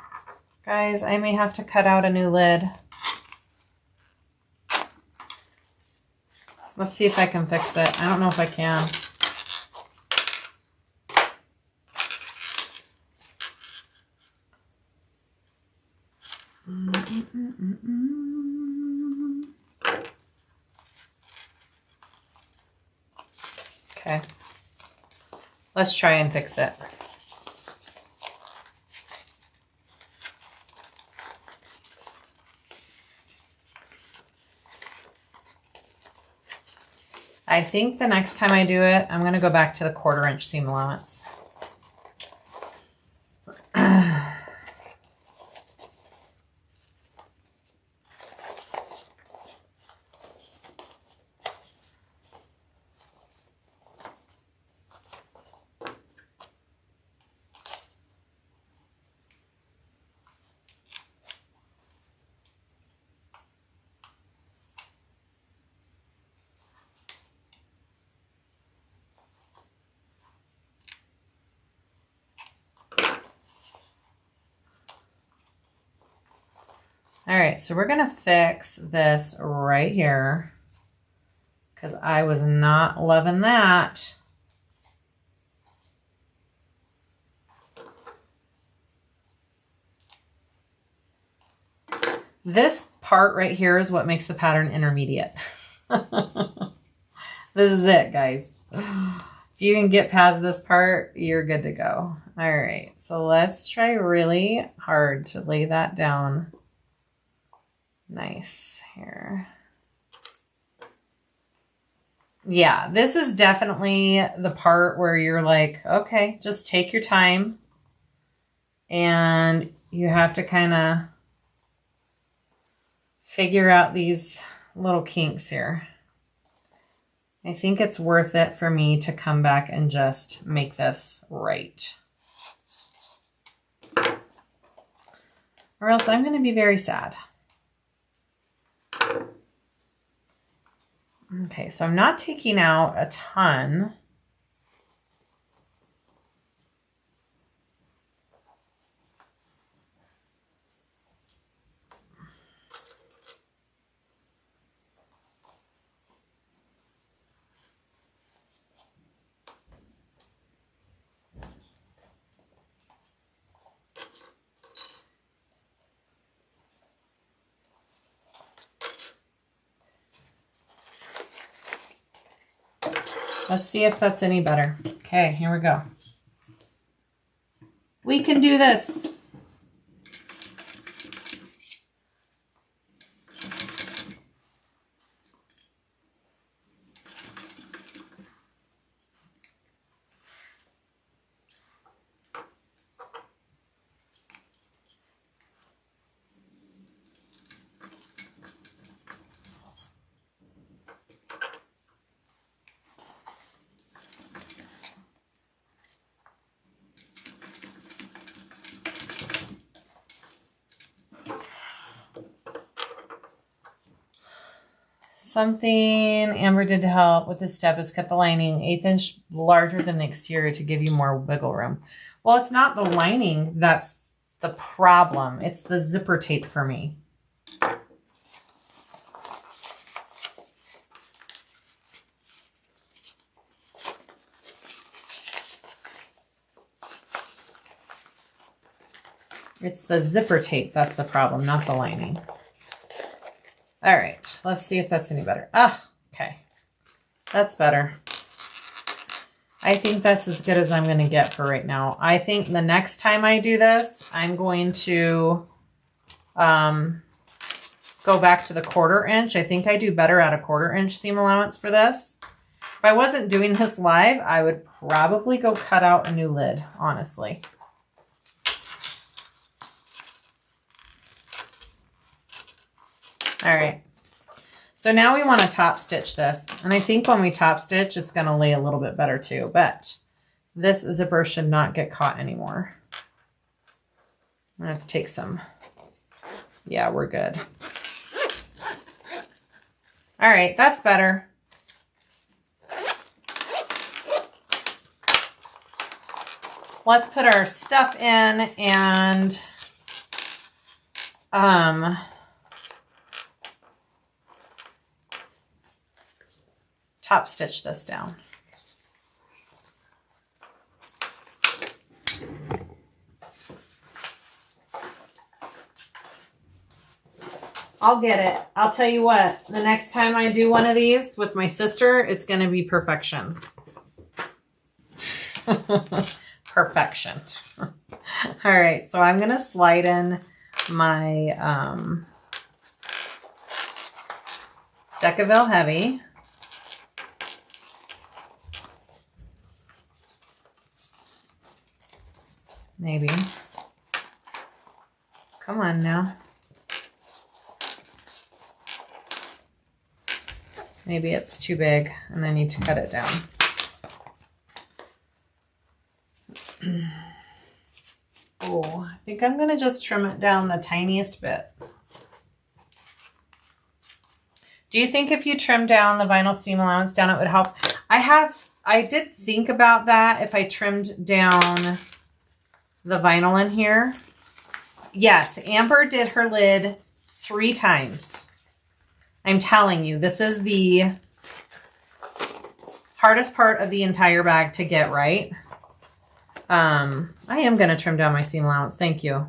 guys, I may have to cut out a new lid. Let's see if I can fix it. I don't know if I can. Okay. Let's try and fix it. I think the next time I do it, I'm going to go back to the 1/4 inch seam allowance. All right, so we're going to fix this right here because I was not loving that. This part right here is what makes the pattern intermediate. This is it, guys. If you can get past this part, you're good to go. All right, so let's try really hard to lay that down. Nice here. Yeah, this is definitely the part where you're like, okay, just take your time. And you have to kind of figure out these little kinks here. I think it's worth it for me to come back and just make this right. Or else I'm going to be very sad. Okay, so I'm not taking out a ton. Let's see if that's any better. Okay, here we go. We can do this. Something Amber did to help with this step is cut the lining 1/8 inch larger than the exterior to give you more wiggle room. Well, it's not the lining that's the problem. It's the zipper tape for me. It's the zipper tape that's the problem, not the lining. All right, let's see if that's any better. Ah, okay. That's better. I think that's as good as I'm going to get for right now. I think the next time I do this, I'm going to go back to the 1/4 inch. I think I do better at a 1/4 inch seam allowance for this. If I wasn't doing this live, I would probably go cut out a new lid, honestly. All right, so now we want to top stitch this. And I think when we top stitch, it's going to lay a little bit better too, but this zipper should not get caught anymore. I have to take some. Yeah, we're good. All right, that's better. Let's put our stuff in and top stitch this down. I'll get it. I'll tell you what, the next time I do one of these with my sister, it's going to be perfection. Perfection. All right, so I'm going to slide in my Decaville Heavy. Maybe. Come on now. Maybe it's too big and I need to cut it down. Oh, I think I'm going to just trim it down the tiniest bit. Do you think if you trim down the vinyl seam allowance down, it would help? I did think about that if I trimmed down the vinyl in here. Yes, Amber did her lid 3 times. I'm telling you, this is the hardest part of the entire bag to get right. I am going to trim down my seam allowance. Thank you.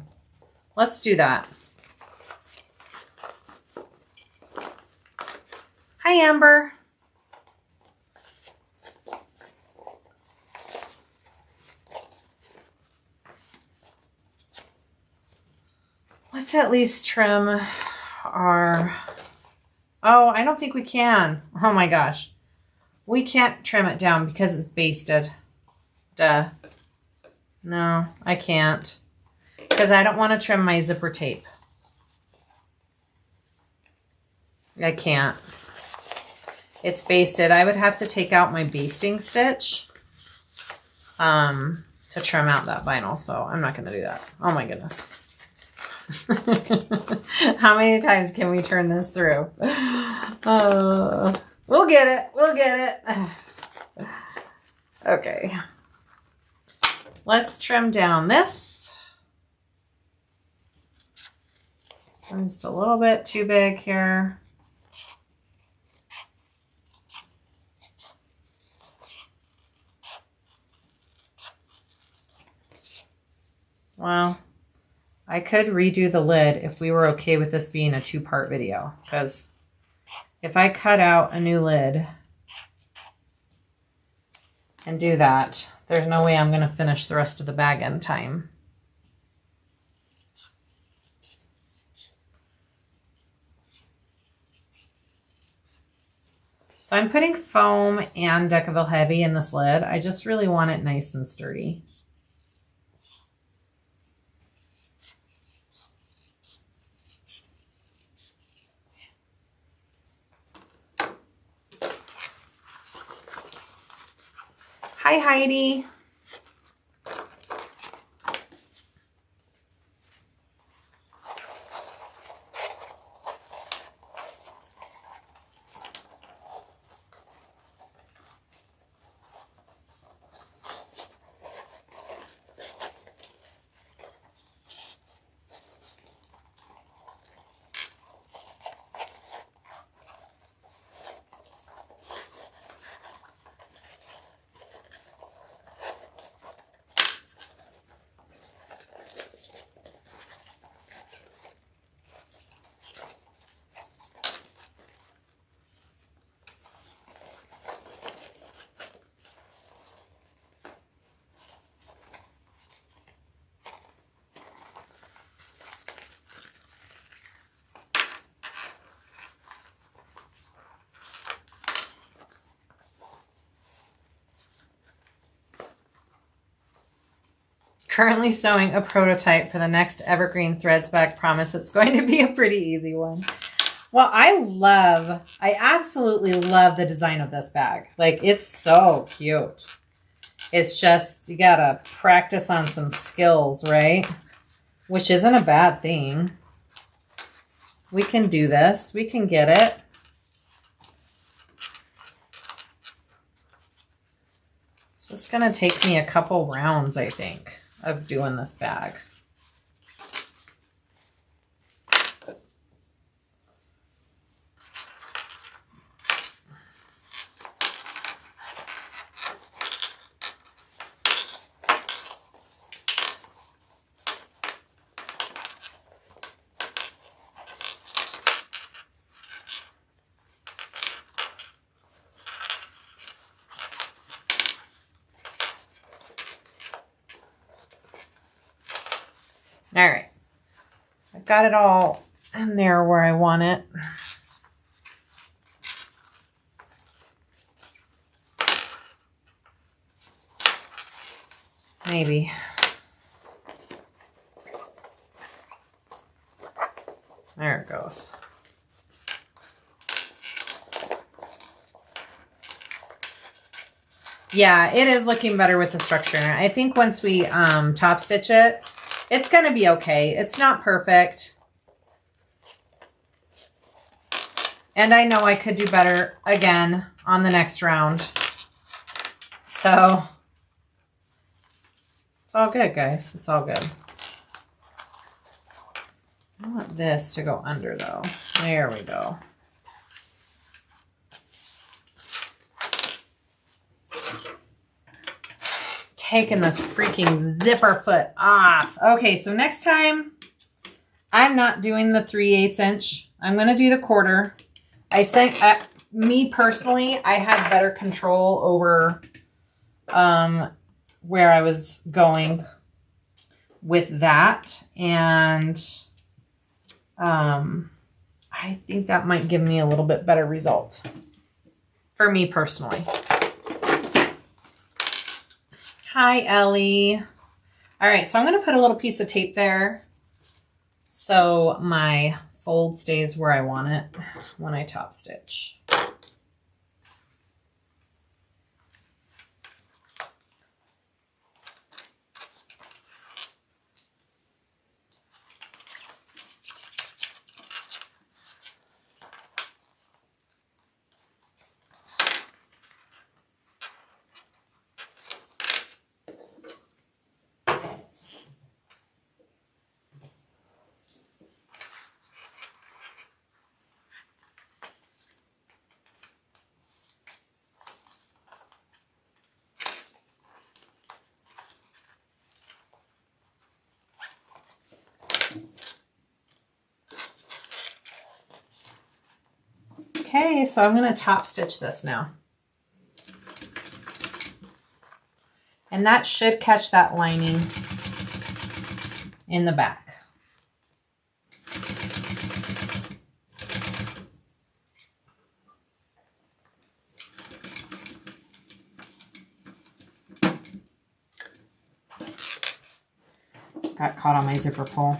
Let's do that. Hi, Amber. Let's at least trim our... Oh, I don't think we can. Oh my gosh. We can't trim it down because it's basted. Duh. No, I can't. Because I don't want to trim my zipper tape. I can't. It's basted. I would have to take out my basting stitch to trim out that vinyl. So I'm not going to do that. Oh my goodness. How many times can we turn this through? We'll get it. We'll get it. Okay. Let's trim down this. I'm just a little bit too big here. Well, I could redo the lid if we were okay with this being a 2-part video, because if I cut out a new lid and do that, there's no way I'm going to finish the rest of the bag in time. So I'm putting foam and Decaville Heavy in this lid. I just really want it nice and sturdy. Hi, Heidi. Currently sewing a prototype for the next Evergreen Threads bag. Promise it's going to be a pretty easy one. Well, I absolutely love the design of this bag. Like, it's so cute. It's just, you gotta practice on some skills, right? Which isn't a bad thing. We can do this. We can get it. It's just gonna take me a couple rounds, I think, of doing this bag. All right, I've got it all in there where I want it. Maybe. There it goes. Yeah, it is looking better with the structure. I think once we top stitch it, it's going to be okay. It's not perfect. And I know I could do better again on the next round. So it's all good, guys. It's all good. I want this to go under though. There we go. Taking this freaking zipper foot off. Okay, so next time I'm not doing the 3/8 inch. I'm going to do the 1/4. I think me personally, I had better control over where I was going with that. And I think that might give me a little bit better result for me personally. Hi, Ellie. All right, so I'm going to put a little piece of tape there so my fold stays where I want it when I top stitch. Okay, so I'm going to top stitch this now. And that should catch that lining in the back. Got caught on my zipper pull.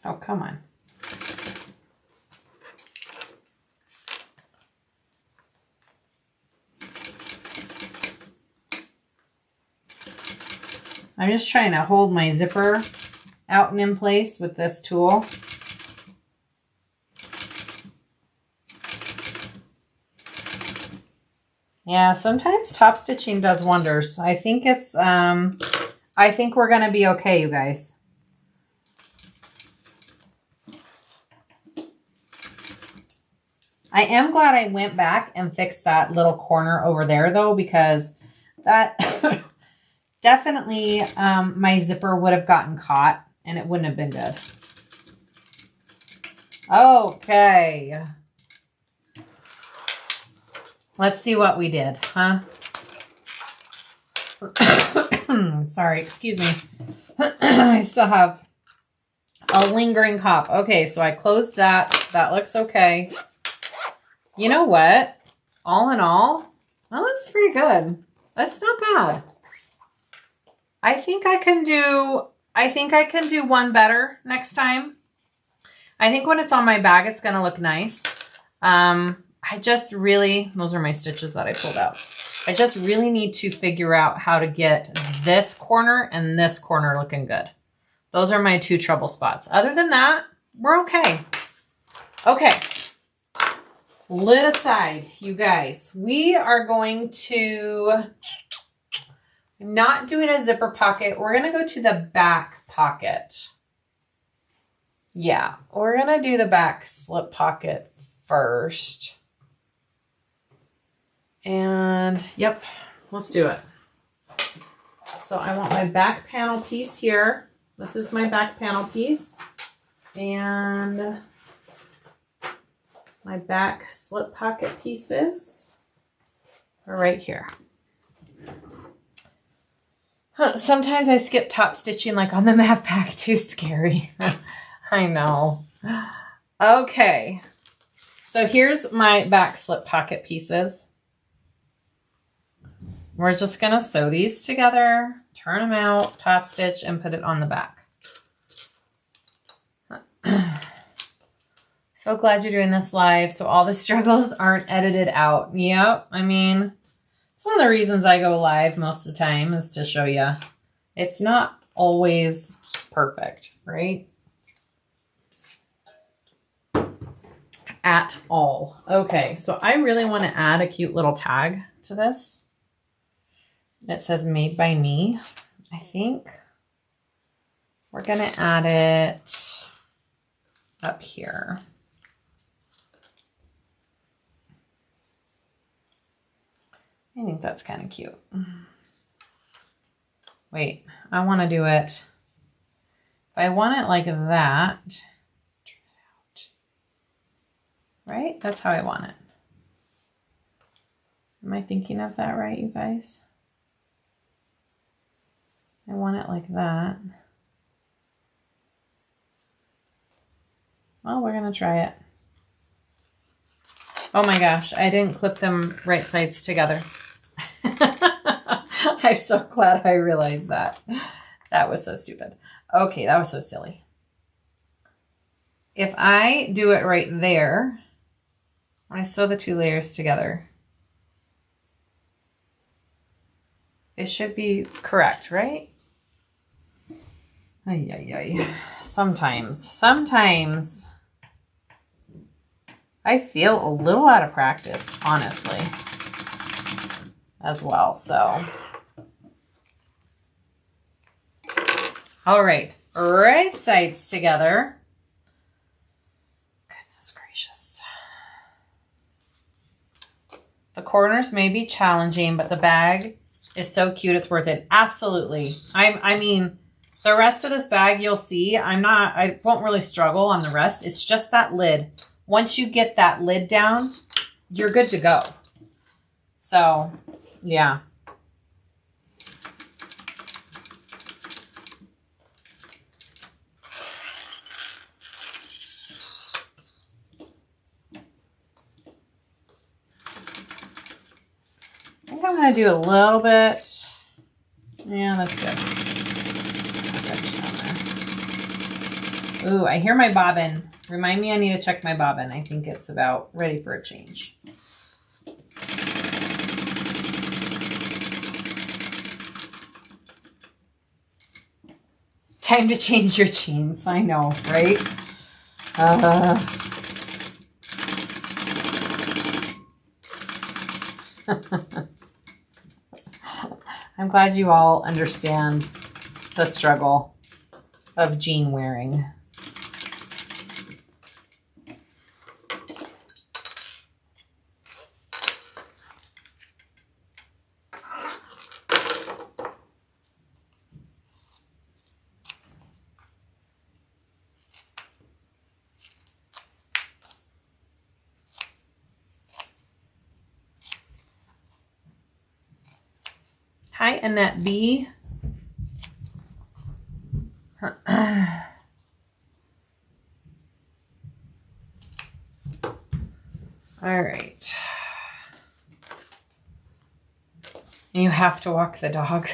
Oh, come on. I'm just trying to hold my zipper out and in place with this tool. Yeah, sometimes top stitching does wonders. I think it's, I think we're going to be okay, you guys. I am glad I went back and fixed that little corner over there though, because that definitely my zipper would have gotten caught and it wouldn't have been good. Okay. Let's see what we did, huh? Sorry, excuse me. I still have a lingering cough. Okay, so I closed that. That looks okay. You know what? All in all, well, that's pretty good. That's not bad. I think I can do one better next time. I think when it's on my bag, it's going to look nice. I just really, those are my stitches that I pulled out. I just really need to figure out how to get this corner and this corner looking good. Those are my two trouble spots. Other than that, we're okay. Okay. Lid aside, you guys. We are going to, I'm not doing a zipper pocket. We're going to go to the back pocket. Yeah, we're going to do the back slip pocket first. And yep, let's do it. So I want my back panel piece here. This is my back panel piece. And my back slip pocket pieces are right here. Sometimes I skip top stitching like on the map pack. Too scary. I know. Okay. So here's my back slip pocket pieces. We're just going to sew these together, turn them out, top stitch, and put it on the back. So glad you're doing this live so all the struggles aren't edited out. Yep, I mean, it's one of the reasons I go live most of the time is to show you. It's not always perfect, right? At all. Okay, so I really want to add a cute little tag to this. It says made by me. I think we're going to add it up here. I think that's kind of cute. Wait, I want to do it. If I want it like that, turn it out. Right? That's how I want it. Am I thinking of that right, you guys? I want it like that. Well, we're going to try it. Oh my gosh, I didn't clip them right sides together. I'm so glad I realized that. That was so stupid. Okay, that was so silly. If I do it right there, when I sew the two layers together, it should be correct, right? Ay, ay, ay. Sometimes I feel a little out of practice, honestly, as well. So, all right, right sides together. Goodness gracious. The corners may be challenging, but the bag is so cute. It's worth it. Absolutely. I mean, the rest of this bag, you'll see, I won't really struggle on the rest. It's just that lid. Once you get that lid down, you're good to go. So, yeah. I think I'm going to do a little bit. Yeah, that's good. Ooh, I hear my bobbin. Remind me I need to check my bobbin. I think it's about ready for a change. Time to change your jeans. I know, right? I'm glad you all understand the struggle of jean wearing. Hi, Annette B. All right. You have to walk the dog.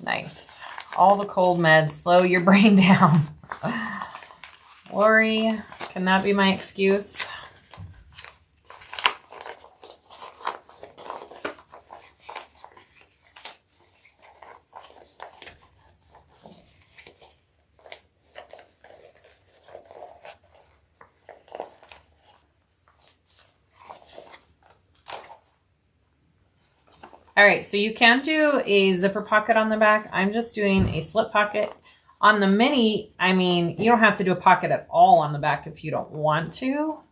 Nice. All the cold meds slow your brain down. Lori, can that be my excuse? All right, so you can do a zipper pocket on the back. I'm just doing a slip pocket. On the mini, I mean, you don't have to do a pocket at all on the back if you don't want to.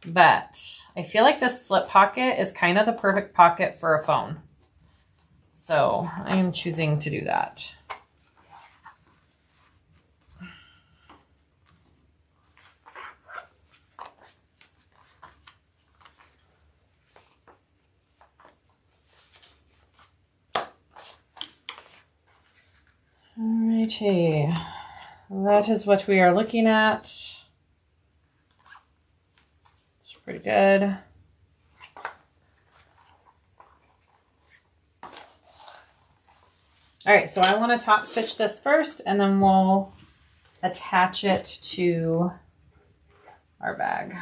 But I feel like this slip pocket is kind of the perfect pocket for a phone. So I am choosing to do that. Alrighty, that is what we are looking at. It's pretty good. All right, so I want to top stitch this first, and then we'll attach it to our bag.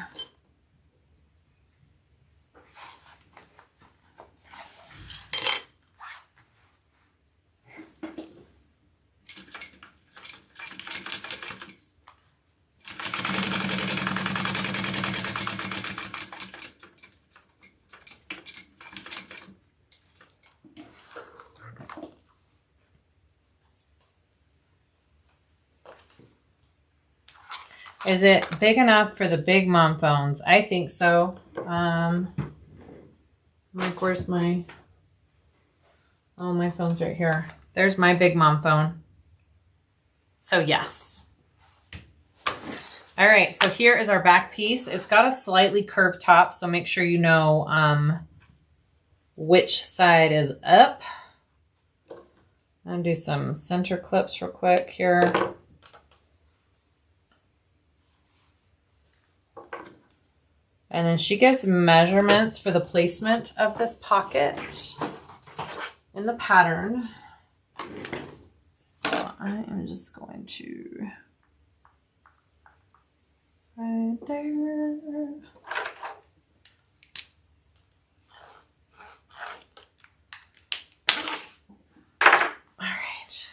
Is it big enough for the big mom phones? I think so. Like, where's my... Oh, my phone's right here. There's my big mom phone. So yes. All right, so here is our back piece. It's got a slightly curved top, so make sure you know which side is up. I'm gonna do some center clips real quick here. And then she gives measurements for the placement of this pocket in the pattern. So I am just going to right there. All right.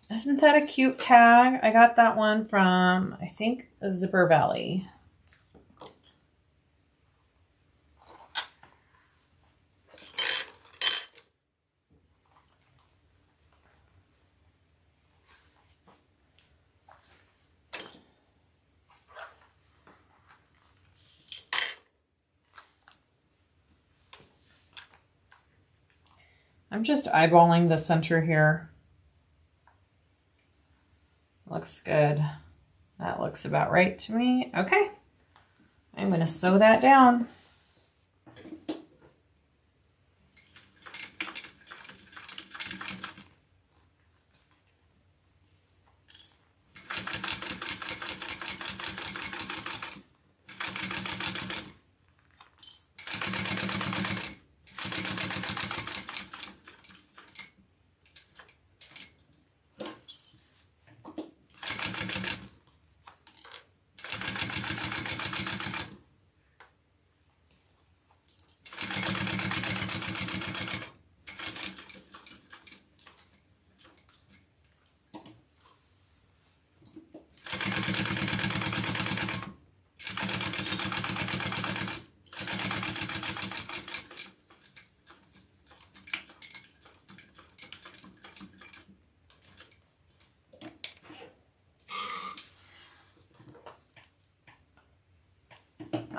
Isn't that a cute tag? I got that one from, I think, Zipper Valley. I'm just eyeballing the center here. Looks good. That looks about right to me. Okay. I'm going to sew that down.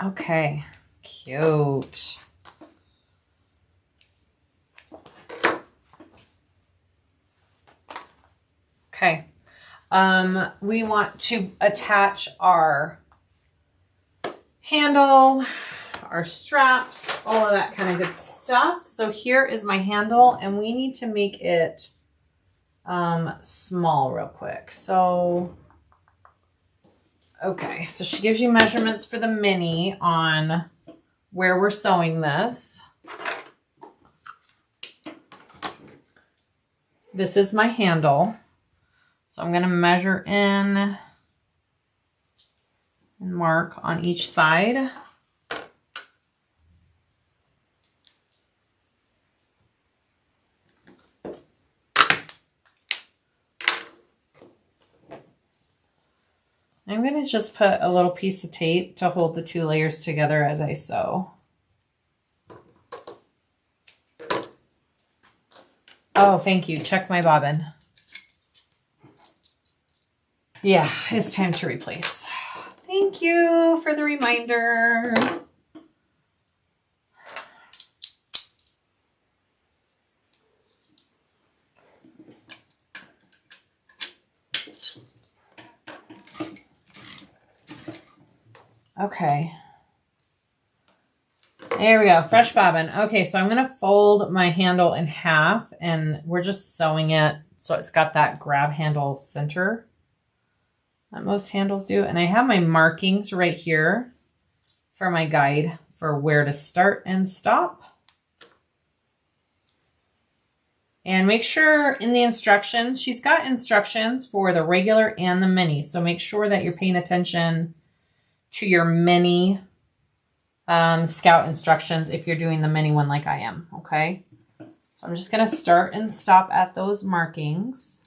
Okay, cute. Okay, we want to attach our handle, our straps, all of that kind of good stuff. So here is my handle, and we need to make it small real quick. So, okay, so she gives you measurements for the mini on where we're sewing this. This is my handle. So I'm going to measure in and mark on each side. I'm going to just put a little piece of tape to hold the two layers together as I sew. Oh, thank you. Check my bobbin. Yeah, it's time to replace. Thank you for the reminder. Okay. There we go. Fresh bobbin. Okay, so I'm going to fold my handle in half, and we're just sewing it so it's got that grab handle center that most handles do. And I have my markings right here for my guide for where to start and stop. And make sure in the instructions, she's got instructions for the regular and the mini. So make sure that you're paying attention to your mini scout instructions if you're doing the mini one like I am, okay? So I'm just going to start and stop at those markings.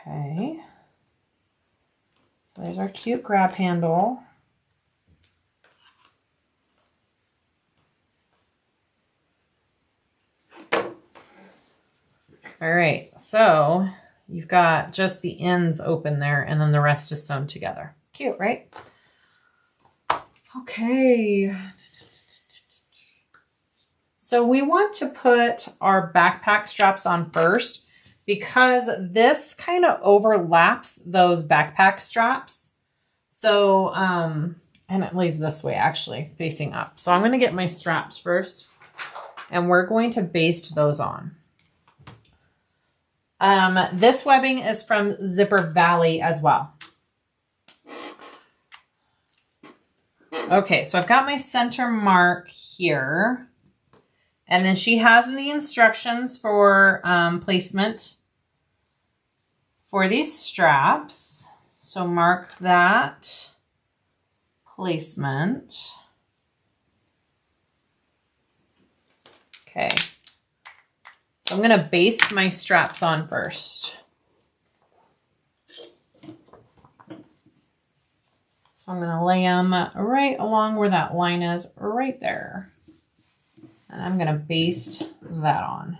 Okay. So there's our cute grab handle. All right, so you've got just the ends open there, and then the rest is sewn together. Cute, right? Okay. So we want to put our backpack straps on first, because this kind of overlaps those backpack straps. So, and it lays this way actually, facing up. So I'm going to get my straps first, and we're going to baste those on. This webbing is from Zipper Valley as well. Okay, so I've got my center mark here. And then she has the instructions for placement for these straps. So mark that placement. Okay. So I'm going to baste my straps on first. So I'm going to lay them right along where that line is, right there. And I'm going to baste that on.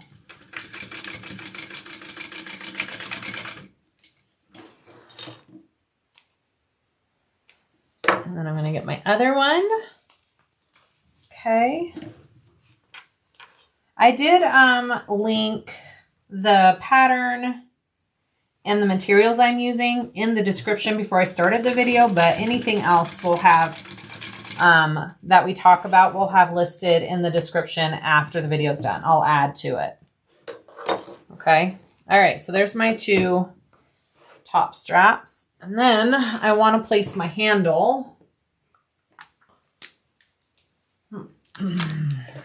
And then I'm going to get my other one. Okay. I did link the pattern and the materials I'm using in the description before I started the video, but anything else we'll have that we talk about, we'll have listed in the description after the video's done. I'll add to it. Okay. All right. So there's my two top straps. And then I want to place my handle.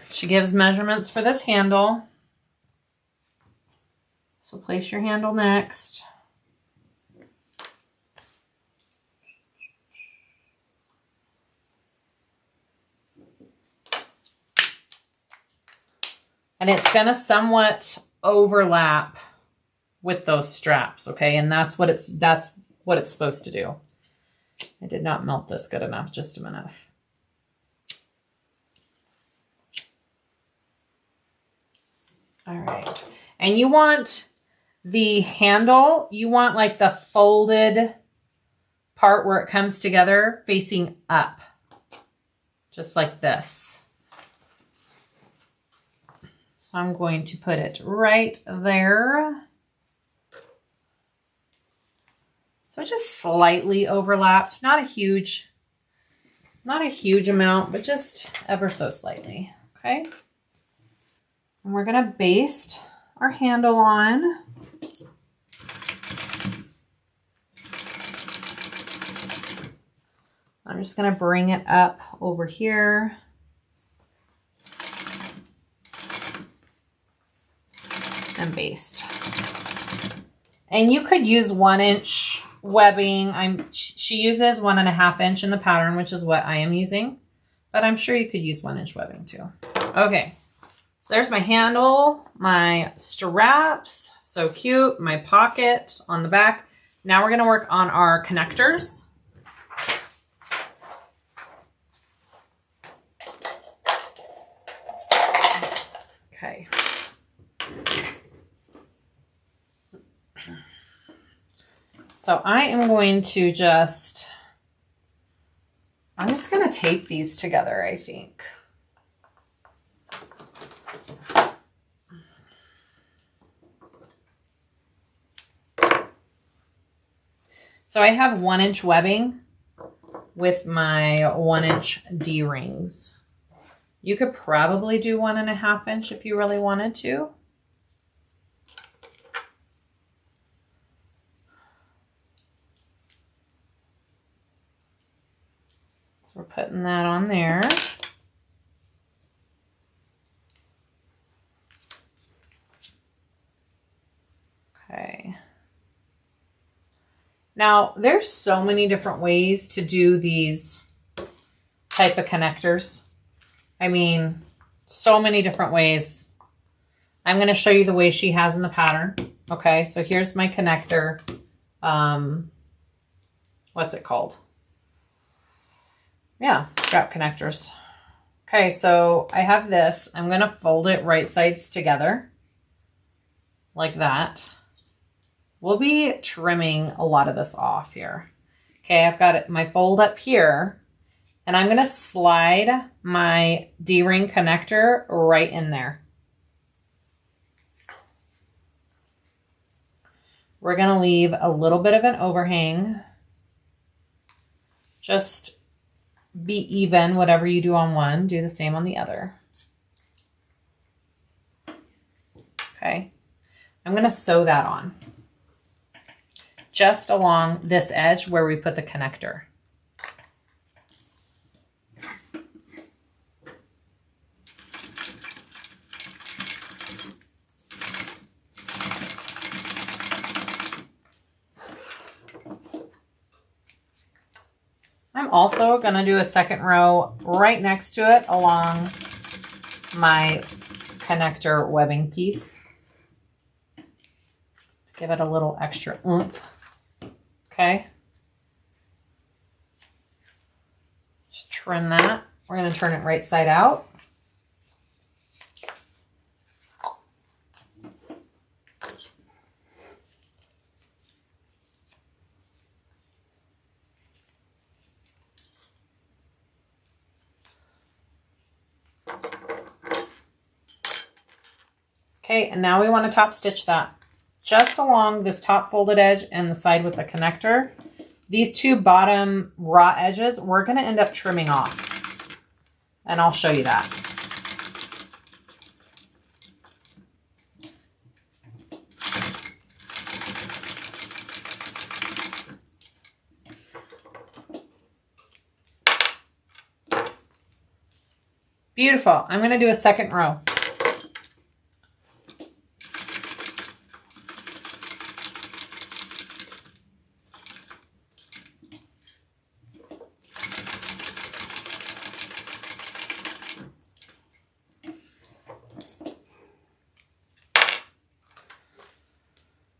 She gives measurements for this handle. So place your handle next. And it's going to somewhat overlap with those straps, okay? And that's what it's supposed to do. I did not melt this good enough, just a minute. All right. And you want The handle, you want like the folded part where it comes together facing up, just like this. So I'm going to put it right there. So it just slightly overlaps, not a huge amount, but just ever so slightly, okay? And we're gonna baste our handle on. I'm just gonna bring it up over here. And baste. And you could use 1-inch webbing. She uses 1.5 inch in the pattern, which is what I am using, but I'm sure you could use 1-inch webbing too. Okay, so there's my handle, my straps, so cute, my pocket on the back. Now we're gonna work on our connectors. Okay. So I am going to I'm just going to tape these together, I think. So I have 1-inch webbing with my 1-inch D-rings. You could probably do 1.5 inch if you really wanted to. We're putting that on there. Okay. Now, there's so many different ways to do these type of connectors. I mean, so many different ways. I'm going to show you the way she has in the pattern. Okay, so here's my connector. What's it called? Yeah, strap connectors. Okay, so I have this. I'm going to fold it right sides together like that. We'll be trimming a lot of this off here. Okay, I've got my fold up here, and I'm going to slide my D-ring connector right in there. We're going to leave a little bit of an overhang. Just be even, whatever you do on one, do the same on the other. Okay, I'm going to sew that on just along this edge where we put the connector. I'm also going to do a second row right next to it along my connector webbing piece. Give it a little extra oomph. Okay. Just trim that. We're going to turn it right side out. Okay, and now we want to top stitch that just along this top folded edge and the side with the connector. These two bottom raw edges, we're going to end up trimming off, and I'll show you that. Beautiful. I'm going to do a second row.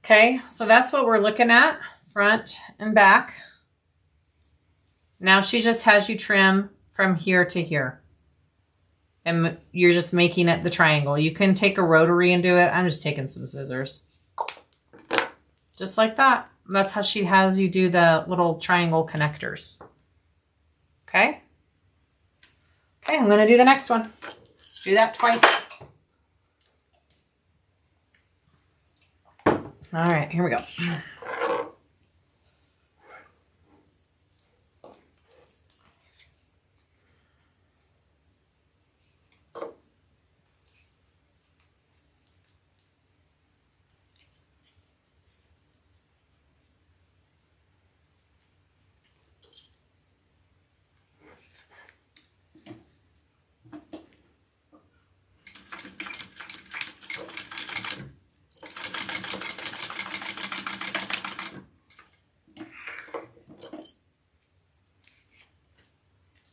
Okay, so that's what we're looking at, front and back. Now she just has you trim from here to here. And you're just making it the triangle. You can take a rotary and do it. I'm just taking some scissors. Just like that. That's how she has you do the little triangle connectors. Okay. Okay, I'm going to do the next one. Do that twice. All right, here we go.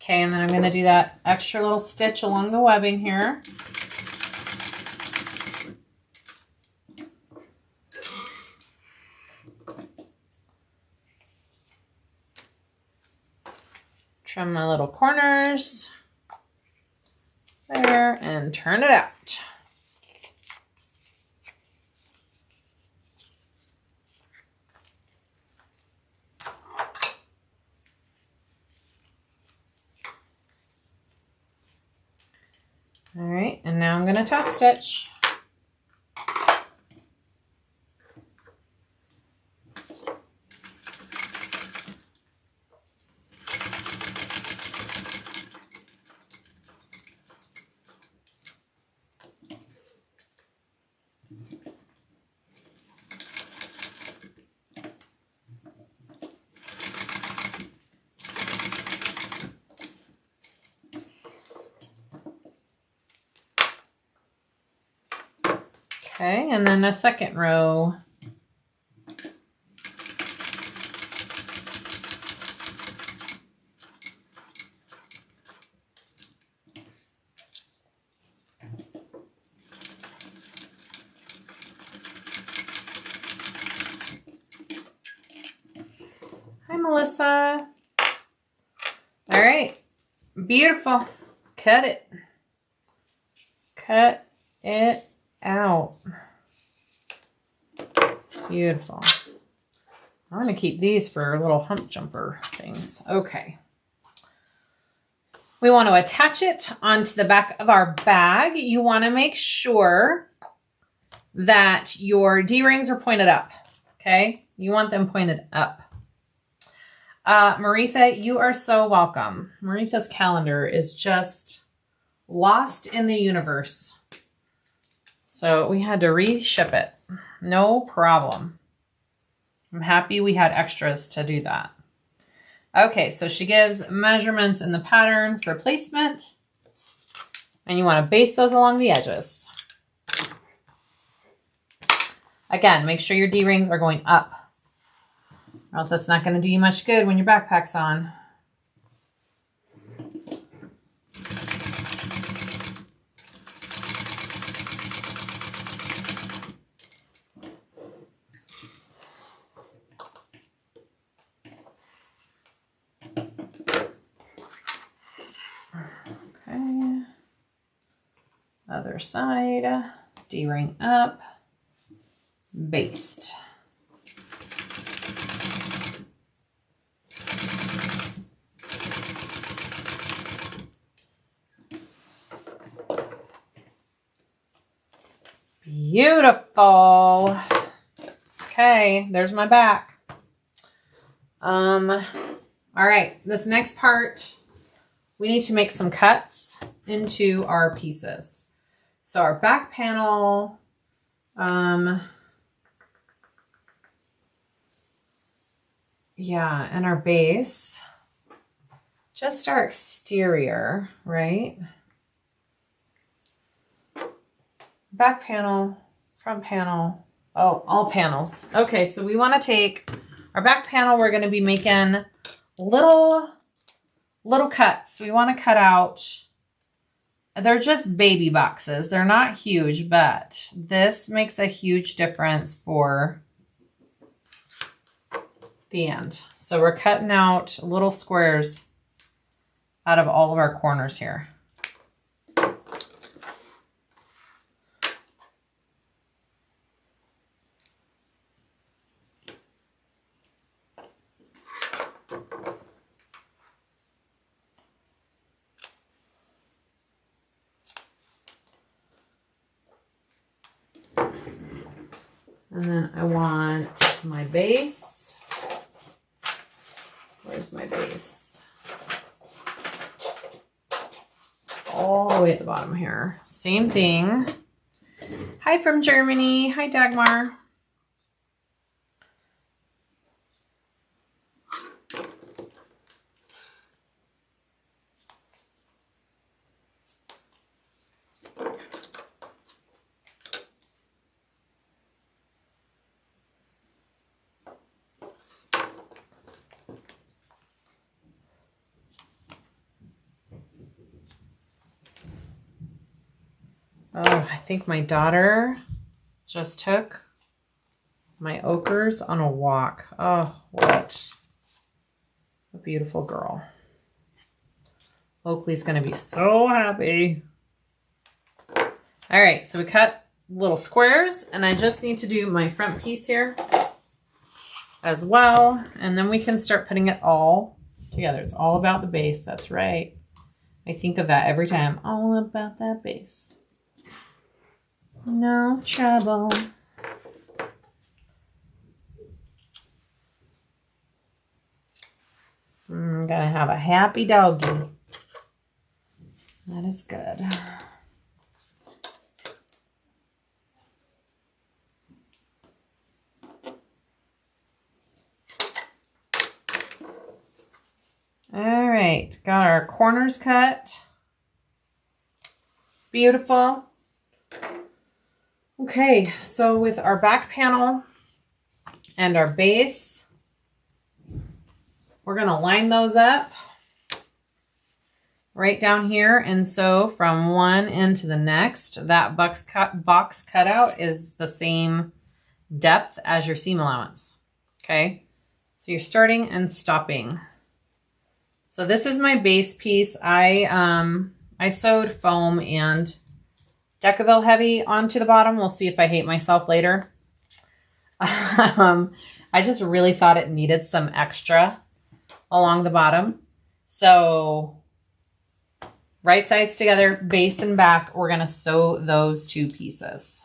Okay, and then I'm going to do that extra little stitch along the webbing here. Trim my little corners there and turn it out. All right, and now I'm going to top stitch. Okay, and then a second row. Hi, Melissa. All right, beautiful. Cut it. Cut it out. Beautiful. I'm going to keep these for little hump jumper things. Okay. We want to attach it onto the back of our bag. You want to make sure that your D-rings are pointed up. Okay? You want them pointed up. Maritha, you are so welcome. Maritha's calendar is just lost in the universe. So we had to reship it. No problem. I'm happy we had extras to do that. Okay, so she gives measurements in the pattern for placement. And you want to base those along the edges. Again, make sure your D-rings are going up, or else that's not going to do you much good when your backpack's on. Okay. Other side, D-ring up, based. Beautiful. Okay, there's my back. All right, this next part, we need to make some cuts into our pieces. So our back panel, yeah, and our base, just our exterior, right? Back panel, front panel, oh, all panels. Okay, so we want to take our back panel, we're going to be making little cuts. We want to cut out, they're just baby boxes. They're not huge, but this makes a huge difference for the end. So we're cutting out little squares out of all of our corners here. And then I want my base. Where's my base? All the way at the bottom here. Same thing. Hi from Germany. Hi, Dagmar. Oh, I think my daughter just took my ochres on a walk. Oh, what a beautiful girl. Oakley's going to be so happy. All right, so we cut little squares, and I just need to do my front piece here as well, and then we can start putting it all together. It's all about the base. That's right. I think of that every time. All about that base. No trouble. I'm gonna have a happy doggy. That is good. All right, got our corners cut. Beautiful. Okay, so with our back panel and our base, we're gonna line those up right down here. And so from one end to the next, that box cutout is the same depth as your seam allowance. Okay, so you're starting and stopping. So this is my base piece. I sewed foam and Decaville heavy onto the bottom. We'll see if I hate myself later. I just really thought it needed some extra along the bottom. So right sides together, base and back, we're gonna sew those two pieces.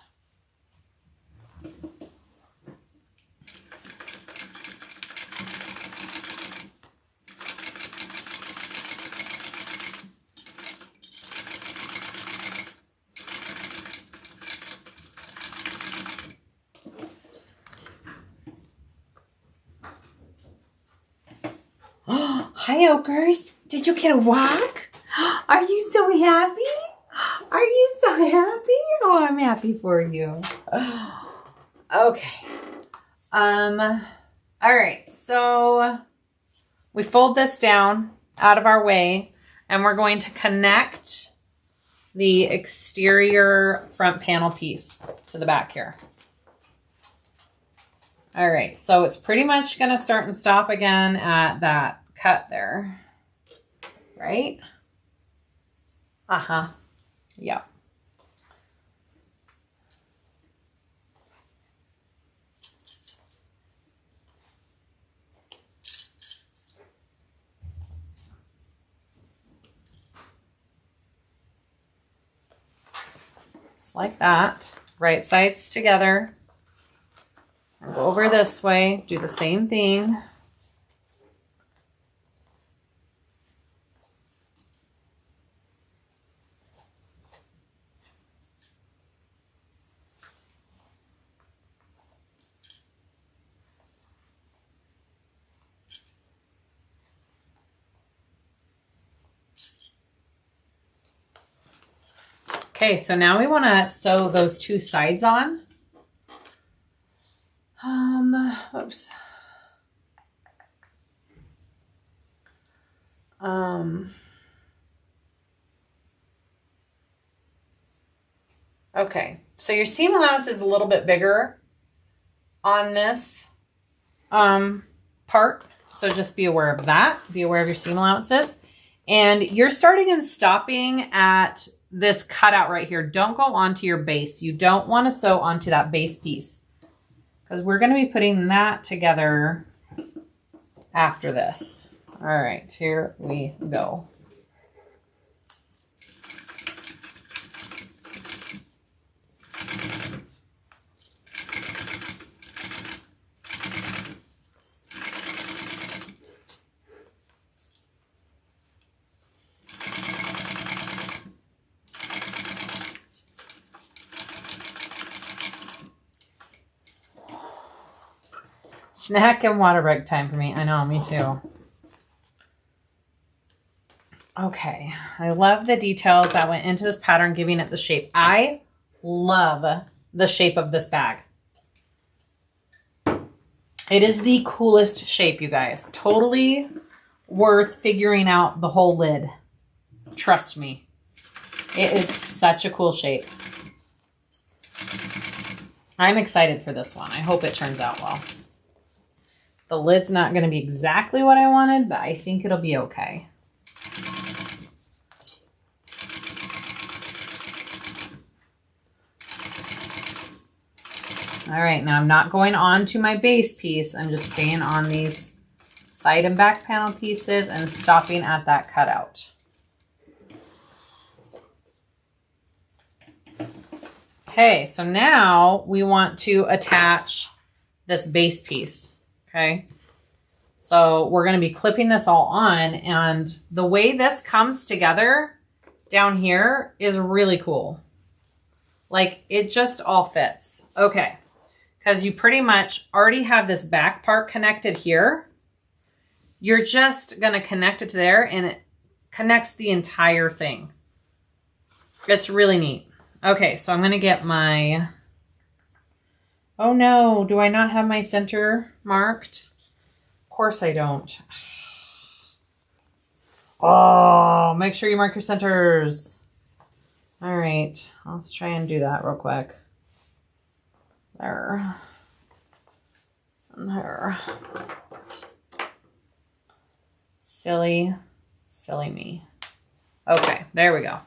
Hi, Okers. Did you get a walk? Are you so happy? Are you so happy? Oh, I'm happy for you. Okay. All right. So we fold this down out of our way, and we're going to connect the exterior front panel piece to the back here. All right. So it's pretty much going to start and stop again at that cut there, right? Uh-huh. Yeah. Just like that. Right sides together. Go over this way. Do the same thing. Okay, so now we want to sew those two sides on. Oops. Okay, so your seam allowance is a little bit bigger on this part, so just be aware of that. Be aware of your seam allowances. And you're starting and stopping at this cutout right here. Don't go onto your base. You don't want to sew onto that base piece because we're going to be putting that together after this. All right, here we go. Snack and water break time for me. I know, me too. Okay, I love the details that went into this pattern, giving it the shape. I love the shape of this bag. It is the coolest shape, you guys. Totally worth figuring out the whole lid. Trust me. It is such a cool shape. I'm excited for this one. I hope it turns out well. The lid's not going to be exactly what I wanted, but I think it'll be okay. All right, now I'm not going on to my base piece. I'm just staying on these side and back panel pieces and stopping at that cutout. Okay, so now we want to attach this base piece, okay? So we're gonna be clipping this all on, and the way this comes together down here is really cool. Like, it just all fits. Okay, because you pretty much already have this back part connected here. You're just gonna connect it to there, and it connects the entire thing. It's really neat. Okay, so I'm gonna get my, oh no, do I not have my center marked? Of course I don't. Oh, make sure you mark your centers. All right, let's try and do that real quick. There. And there. Silly, silly me. Okay, there we go.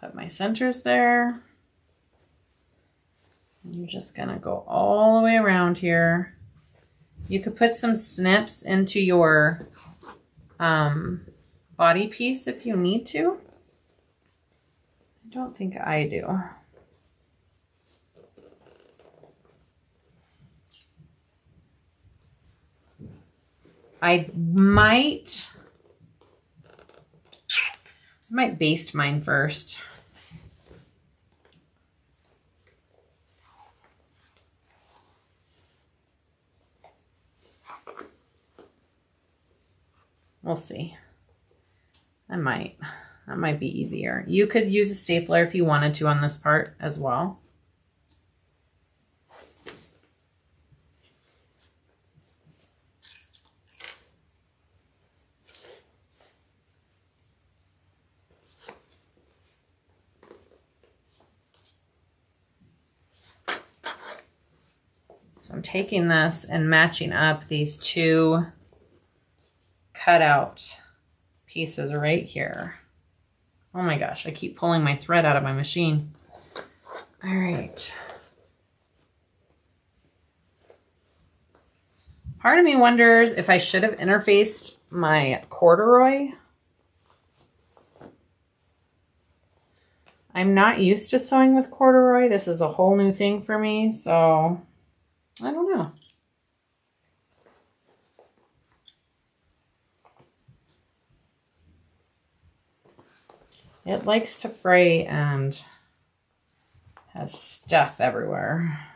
Put my centers there. I'm just gonna go all the way around here. You could put some snips into your body piece if you need to. I don't think I do. I might baste mine first. We'll see. That might be easier. You could use a stapler if you wanted to on this part as well. So I'm taking this and matching up these two cutout pieces right here. Oh my gosh, I keep pulling my thread out of my machine. All right. Part of me wonders if I should have interfaced my corduroy. I'm not used to sewing with corduroy. This is a whole new thing for me, so I don't know. It likes to fray and has stuff everywhere.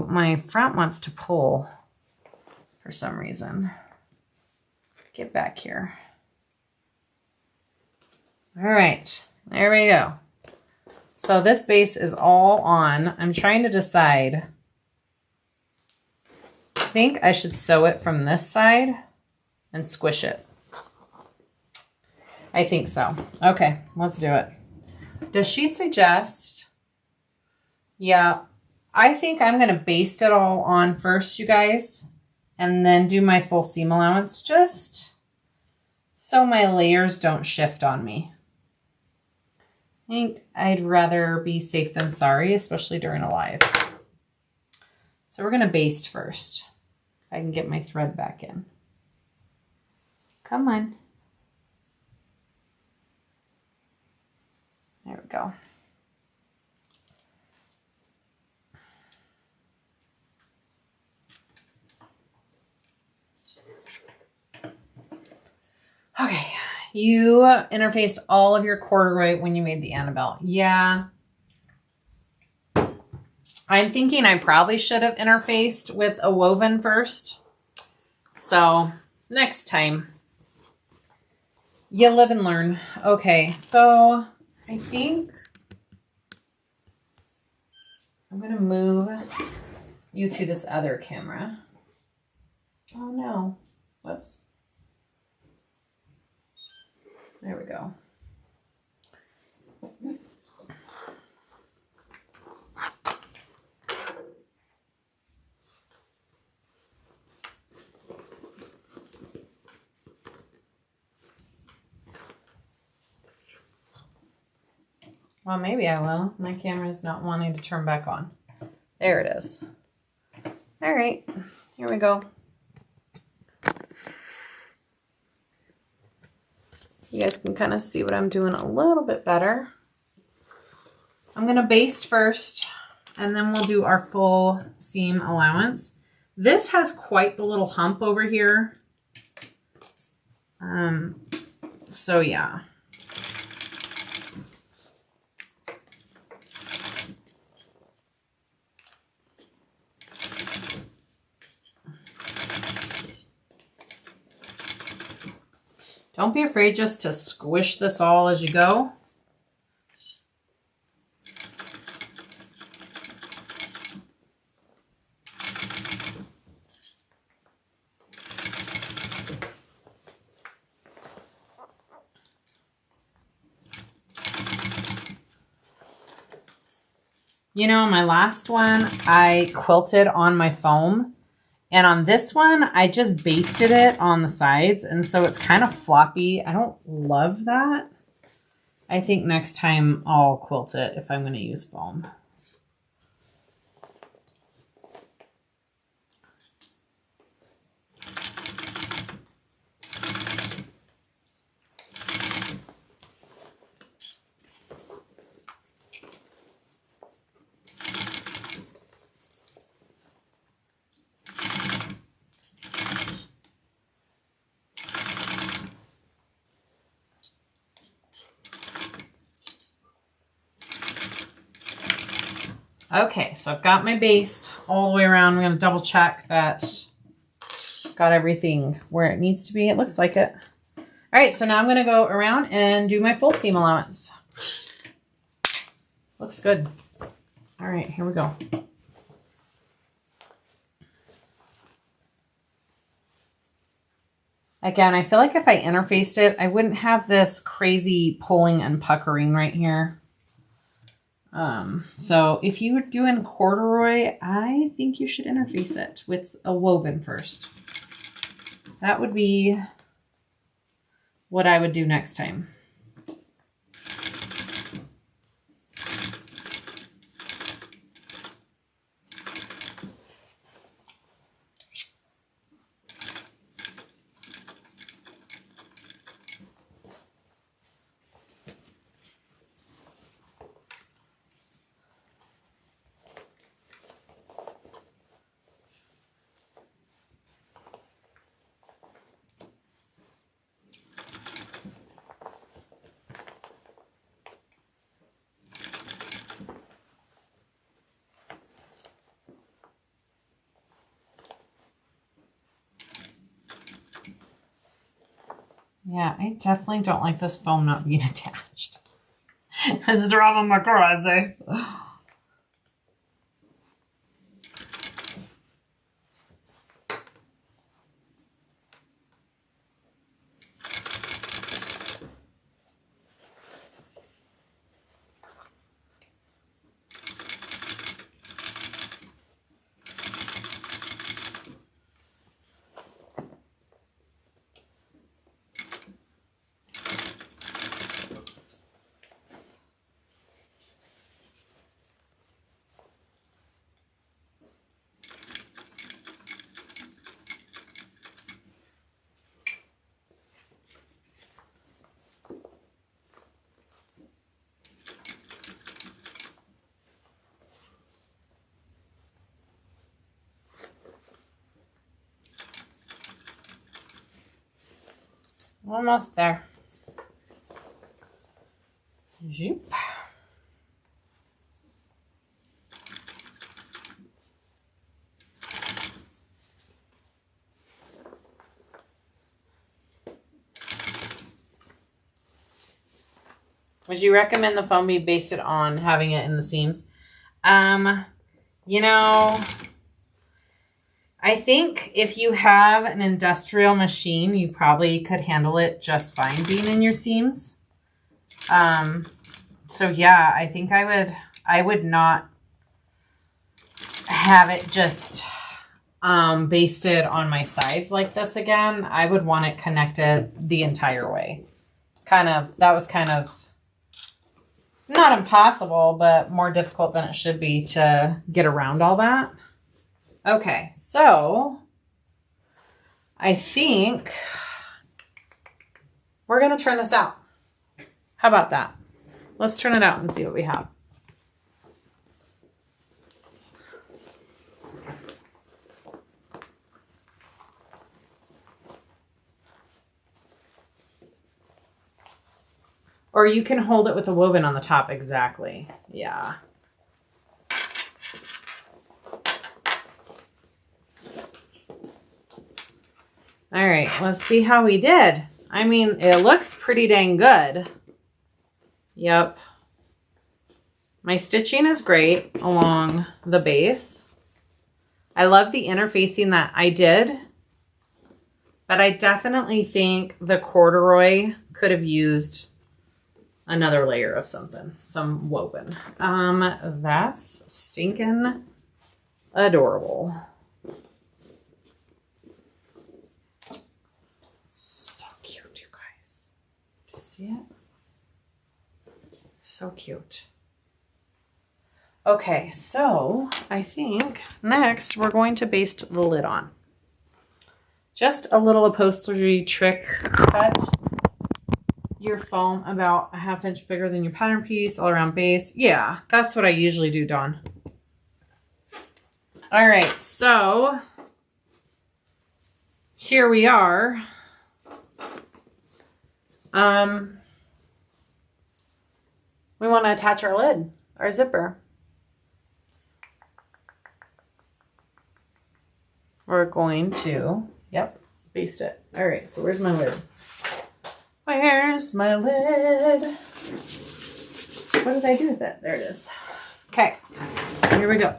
My front wants to pull for some reason. Get back here. All right, there we go. So this base is all on. I'm trying to decide. I think I should sew it from this side and squish it. I think so. Okay, let's do it. Does she suggest? Yeah, I think I'm going to baste it all on first, you guys, and then do my full seam allowance just so my layers don't shift on me. I think I'd rather be safe than sorry, especially during a live. So we're going to baste first. If I can get my thread back in. Come on. There we go. Okay, you interfaced all of your corduroy when you made the Annabelle. Yeah. I'm thinking I probably should have interfaced with a woven first. So next time. You live and learn. Okay, so I think I'm going to move you to this other camera. Oh no. Whoops. There we go. Well, maybe I will. My camera's not wanting to turn back on. There it is. All right, here we go. So you guys can kind of see what I'm doing a little bit better. I'm going to baste first, and then we'll do our full seam allowance. This has quite the little hump over here. So yeah. Don't be afraid just to squish this all as you go. You know, my last one, I quilted on my foam. And on this one, I just basted it on the sides. And so it's kind of floppy. I don't love that. I think next time I'll quilt it if I'm going to use foam. Okay, so I've got my baste all the way around. I'm going to double check that I've got everything where it needs to be. It looks like it. All right, so now I'm going to go around and do my full seam allowance. Looks good. All right, here we go. Again, I feel like if I interfaced it, I wouldn't have this crazy pulling and puckering right here. So if you were doing corduroy, I think you should interface it with a woven first. That would be what I would do next time. Yeah, I definitely don't like this foam not being attached. It's driving me crazy. Almost there. Zoop. Would you recommend the foam be basted on having it in the seams? You know, I think if you have an industrial machine, you probably could handle it just fine being in your seams. So yeah, I think I would not have it just basted on my sides like this again. I would want it connected the entire way. That was kind of not impossible, but more difficult than it should be to get around all that. Okay, so I think we're going to turn this out. How about that? Let's turn it out and see what we have. Or you can hold it with the woven on the top. Exactly. Yeah. All right, let's see how we did. I mean, it looks pretty dang good. Yep. My stitching is great along the base. I love the interfacing that I did, but I definitely think the corduroy could have used another layer of something, some woven. That's stinking adorable. So cute, you guys. Do you see it? So cute. Okay, so I think next we're going to baste the lid on. Just a little upholstery trick. Cut your foam about a 1/2 inch bigger than your pattern piece all around base. Yeah, that's what I usually do, Dawn. All right, so here we are. We want to attach our lid, our zipper. We're going to, baste it. All right, so where's my lid? Where's my lid? What did I do with it? There it is. Okay, here we go.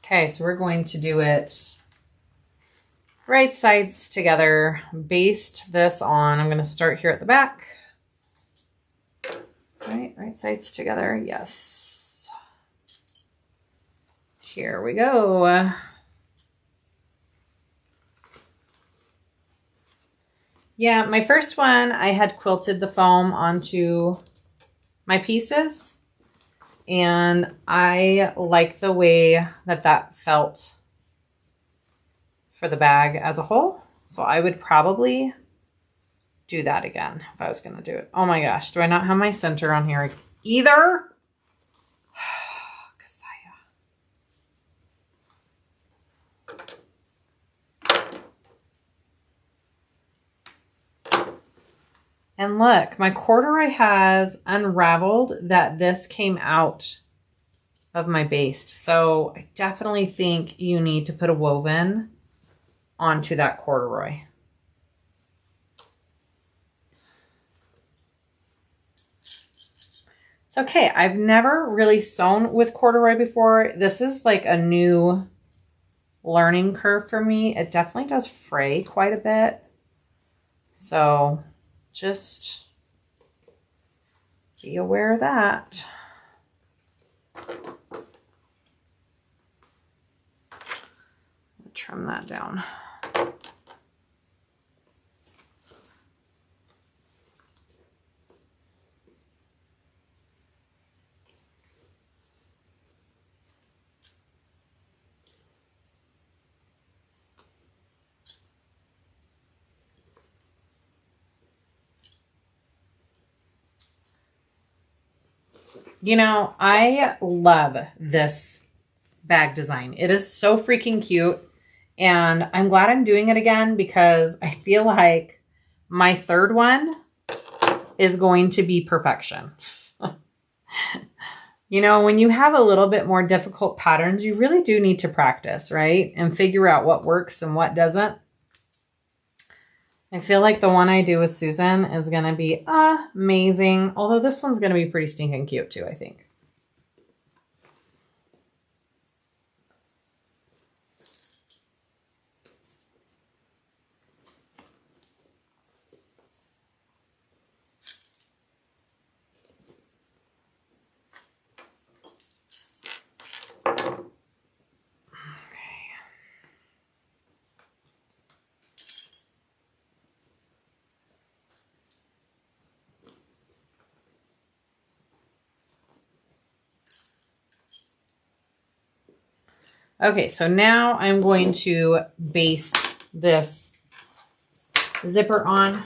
Okay, so we're going to do it right sides together, baste this on. I'm going to start here at the back. Right sides together. Yes. Here we go. Yeah, my first one, I had quilted the foam onto my pieces. And I like the way that that felt for the bag as a whole. So I would probably do that again if I was going to do it. Oh my gosh. Do I not have my center on here either? Kassiah. And look, my corduroy has unraveled that this came out of my baste. So I definitely think you need to put a woven onto that corduroy. It's okay. I've never really sewn with corduroy before. This is like a new learning curve for me. It definitely does fray quite a bit. So just be aware of that. Trim that down. You know, I love this bag design. It is so freaking cute. And I'm glad I'm doing it again because I feel like my third one is going to be perfection. You know, when you have a little bit more difficult patterns, you really do need to practice, right? And figure out what works and what doesn't. I feel like the one I do with Susan is going to be amazing. Although this one's going to be pretty stinking cute too, I think. Okay, so now I'm going to baste this zipper on.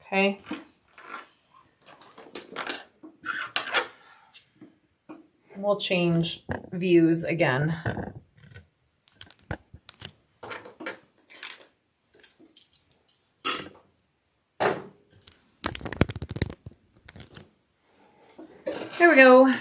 Okay. We'll change views again. There we go.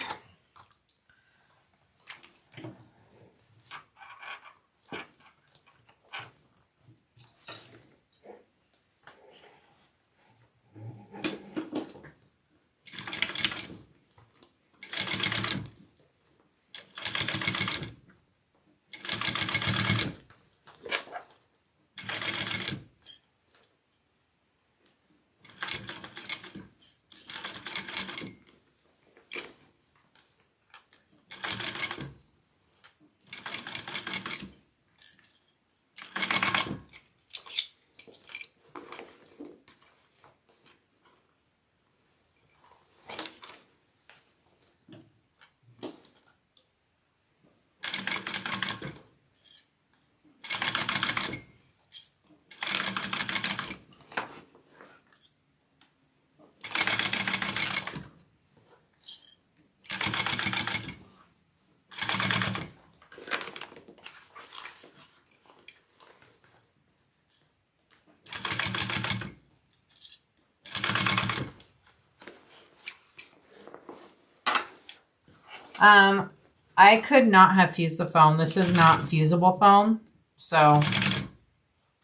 I could not have fused the foam. This is not fusible foam. So,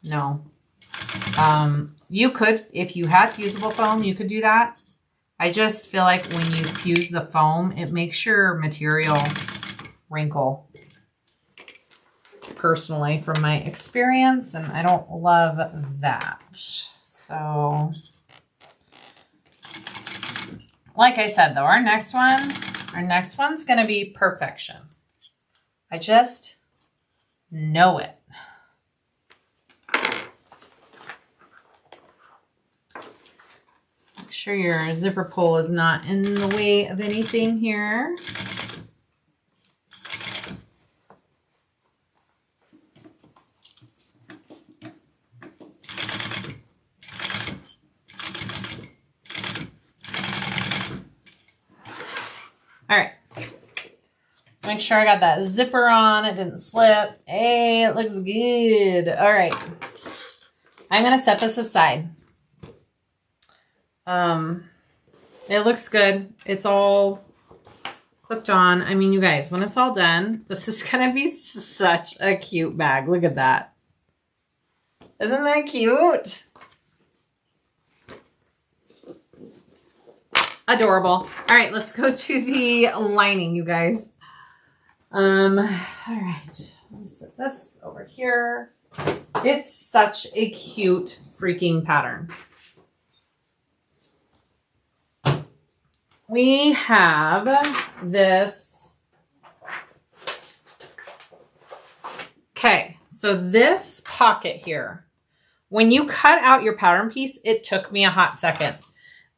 no. You could, if you had fusible foam, you could do that. I just feel like when you fuse the foam, it makes your material wrinkle. Personally, from my experience, and I don't love that. So, like I said, though, our next one's going to be perfection. I just know it. Make sure your zipper pull is not in the way of anything here. All right. Let's make sure I got that zipper on. It didn't slip. Hey, it looks good. All right. I'm going to set this aside. It looks good. It's all clipped on. I mean, you guys, when it's all done, this is going to be such a cute bag. Look at that. Isn't that cute? Adorable. All right, let's go to the lining, you guys. All right, let me set this over here. It's such a cute freaking pattern. We have this. Okay, so this pocket here, when you cut out your pattern piece, it took me a hot second.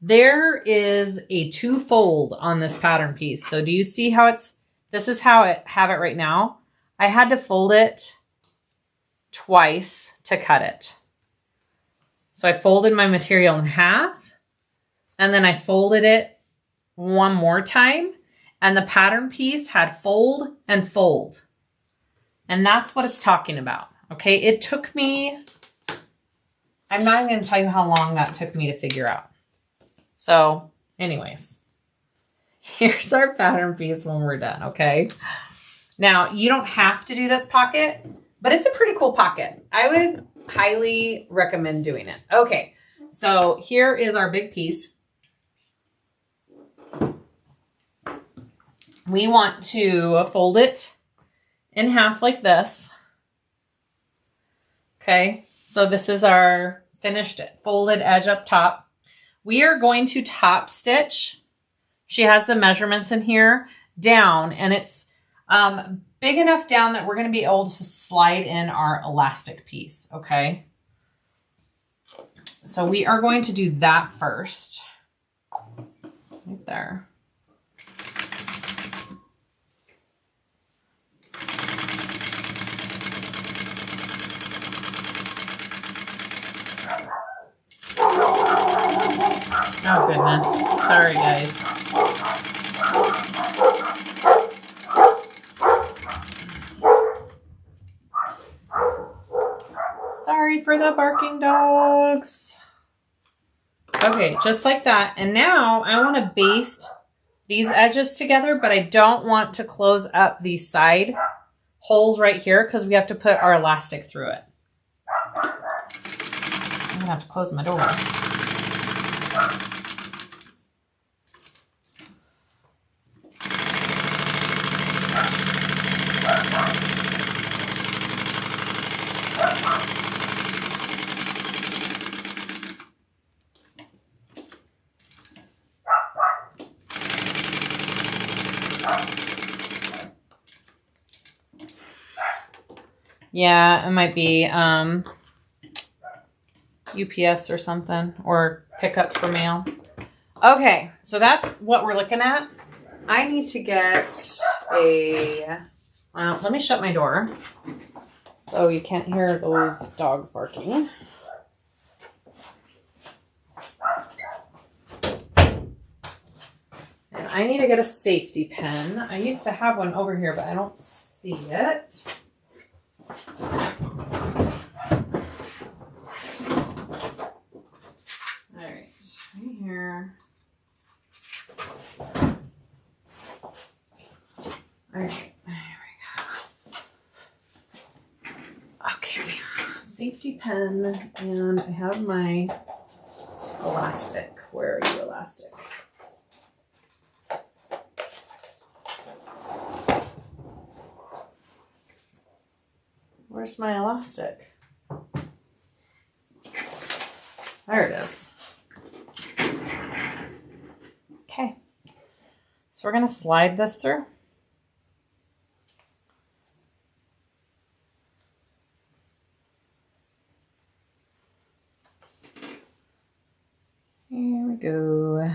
There is a two-fold on this pattern piece. So do you see how this is how I have it right now. I had to fold it twice to cut it. So I folded my material in half, and then I folded it one more time, and the pattern piece had fold and fold. And that's what it's talking about. Okay, it took me, I'm not even going to tell you how long that took me to figure out. So anyways, here's our pattern piece when we're done, okay? Now, you don't have to do this pocket, but it's a pretty cool pocket. I would highly recommend doing it. Okay, so here is our big piece. We want to fold it in half like this. Okay, so this is our finished folded edge up top. We are going to top stitch. She has the measurements in here down, and it's big enough down that we're going to be able to slide in our elastic piece. Okay, so we are going to do that first. Right there. Oh goodness, sorry guys. Sorry for the barking dogs. Okay, just like that. And now I want to baste these edges together, but I don't want to close up these side holes right here because we have to put our elastic through it. I'm gonna have to close my door. Yeah, it might be UPS or something, or pick up for mail. Okay, so that's what we're looking at. I need to get a, well, let me shut my door so you can't hear those dogs barking. And I need to get a safety pin. I used to have one over here, but I don't see it. Alright, right here. Alright, there we go. Okay, safety pin, and I have my elastic. Where are you, elastic? Where's my elastic? There it is. Okay. So we're going to slide this through. Here we go.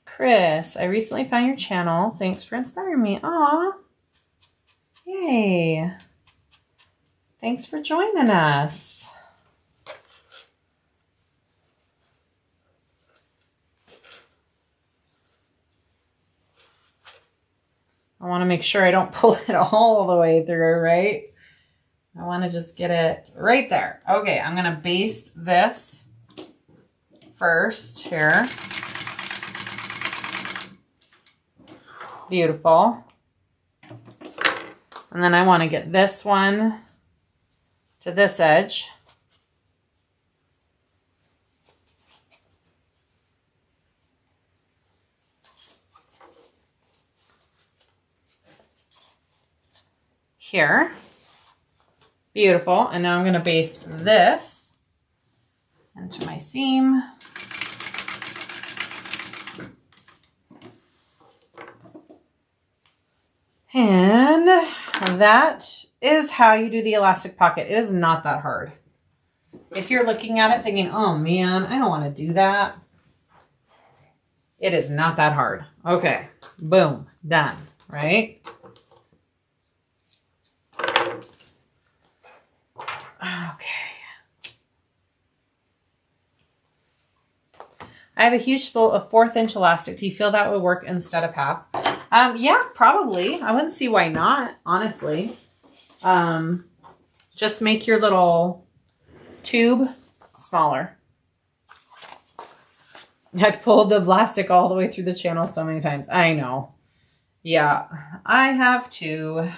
Chris, I recently found your channel. Thanks for inspiring me. Aw. Yay. Thanks for joining us. I want to make sure I don't pull it all the way through, right? I want to just get it right there. Okay, I'm going to baste this first here. Beautiful. And then I want to get this one to this edge. Here. Beautiful. And now I'm going to baste this into my seam. And that is how you do the elastic pocket. It is not that hard. If you're looking at it thinking, oh man, I don't want to do that. It is not that hard. Okay, boom, done, right? Okay. I have a huge spool of 1/4 inch elastic. Do you feel that would work instead of half? Yeah, probably. I wouldn't see why not, honestly. Just make your little tube smaller. I've pulled the elastic all the way through the channel so many times. I know. Yeah, I have to.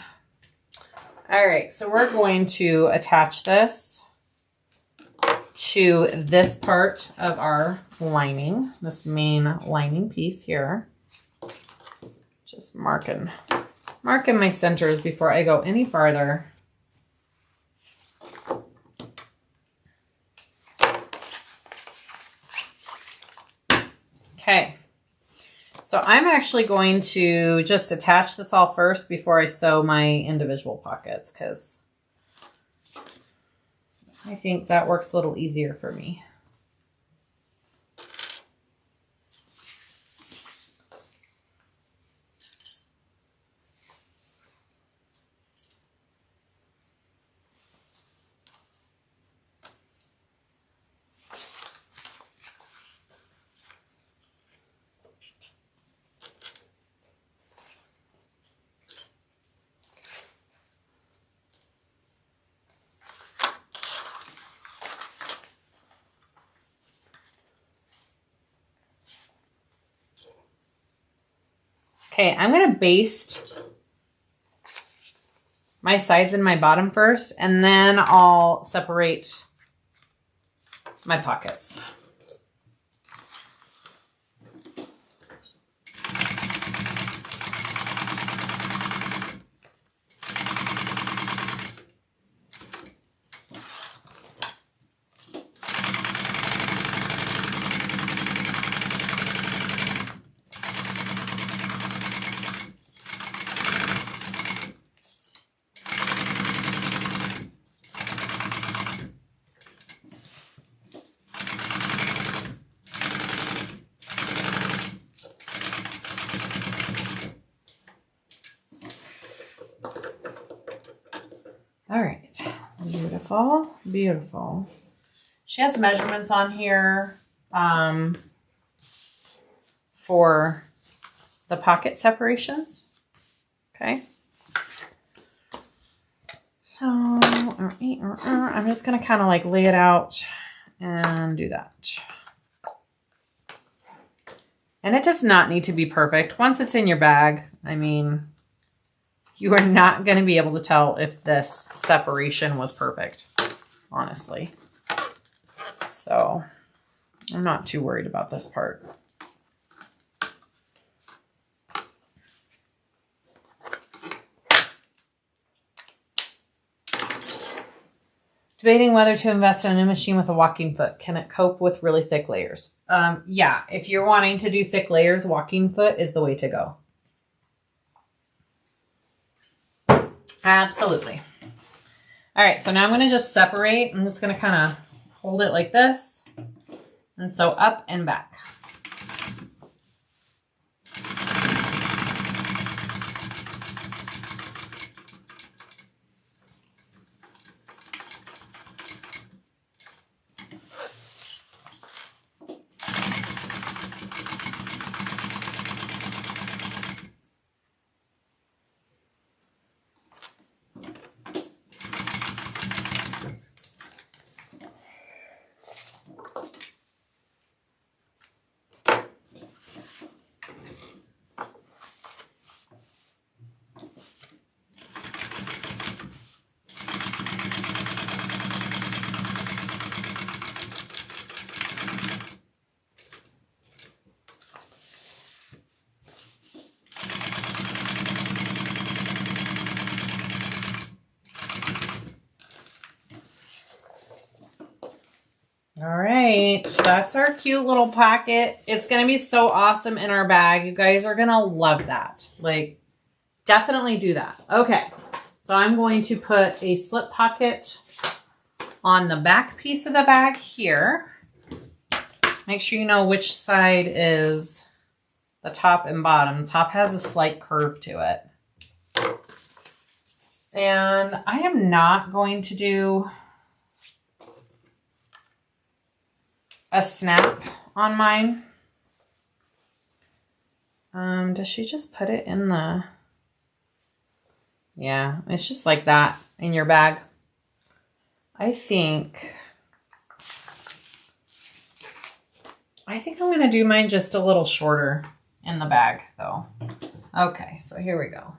All right, so we're going to attach this to this part of our lining, this main lining piece here. Just marking my centers before I go any farther. Okay, so I'm actually going to just attach this all first before I sew my individual pockets, because I think that works a little easier for me. Okay, I'm going to baste my sides and my bottom first, and then I'll separate my pockets. All right, beautiful, beautiful. She has measurements on here for the pocket separations. Okay. So I'm just going to kind of like lay it out and do that. And it does not need to be perfect. Once it's in your bag, I mean, you are not going to be able to tell if this separation was perfect, honestly. So I'm not too worried about this part. Debating whether to invest in a new machine with a walking foot. Can it cope with really thick layers? Yeah, if you're wanting to do thick layers, walking foot is the way to go. Absolutely. All right, so now I'm going to just separate. I'm just going to kind of hold it like this and sew up and back. All right, that's our cute little pocket. It's going to be so awesome in our bag. You guys are going to love that. Like, definitely do that. Okay, so I'm going to put a slip pocket on the back piece of the bag here. Make sure you know which side is the top and bottom. Top has a slight curve to it. And I am not going to do a snap on mine. Does she just put it in the... Yeah, it's just like that in your bag. I think I'm going to do mine just a little shorter in the bag though. Okay, so here we go.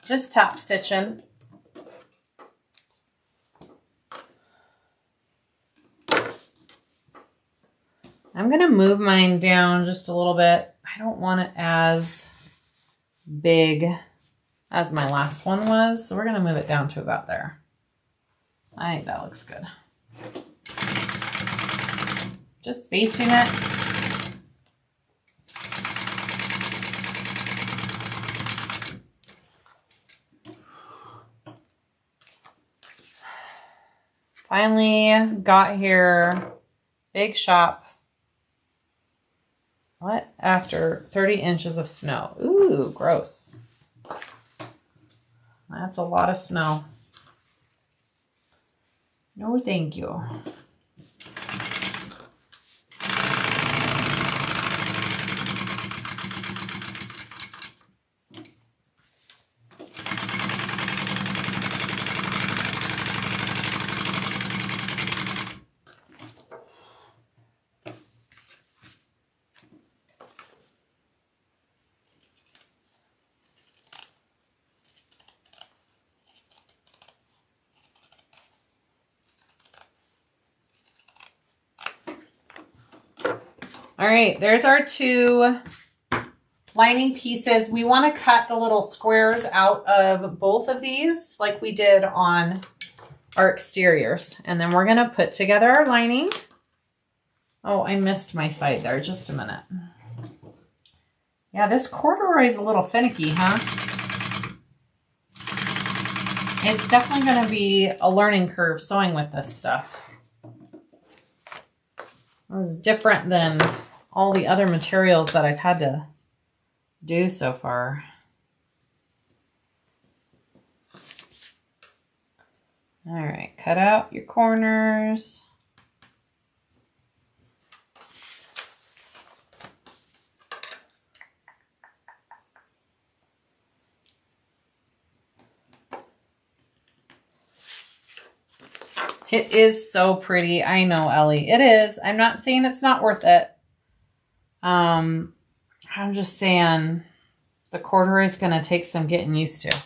Just top stitching. I'm going to move mine down just a little bit. I don't want it as big as my last one was, so we're going to move it down to about there. I think that looks good. Just basting it. Finally got here. Big shop. What? After 30 inches of snow. Ooh, gross. That's a lot of snow. No, thank you. All right, there's our two lining pieces. We want to cut the little squares out of both of these like we did on our exteriors. And then we're going to put together our lining. Oh, I missed my side there. Just a minute. Yeah, this corduroy is a little finicky, huh? It's definitely going to be a learning curve sewing with this stuff. It's different than all the other materials that I've had to do so far. All right, cut out your corners. It is so pretty. I know, Ellie. It is. I'm not saying it's not worth it. I'm just saying the corduroy is going to take some getting used to.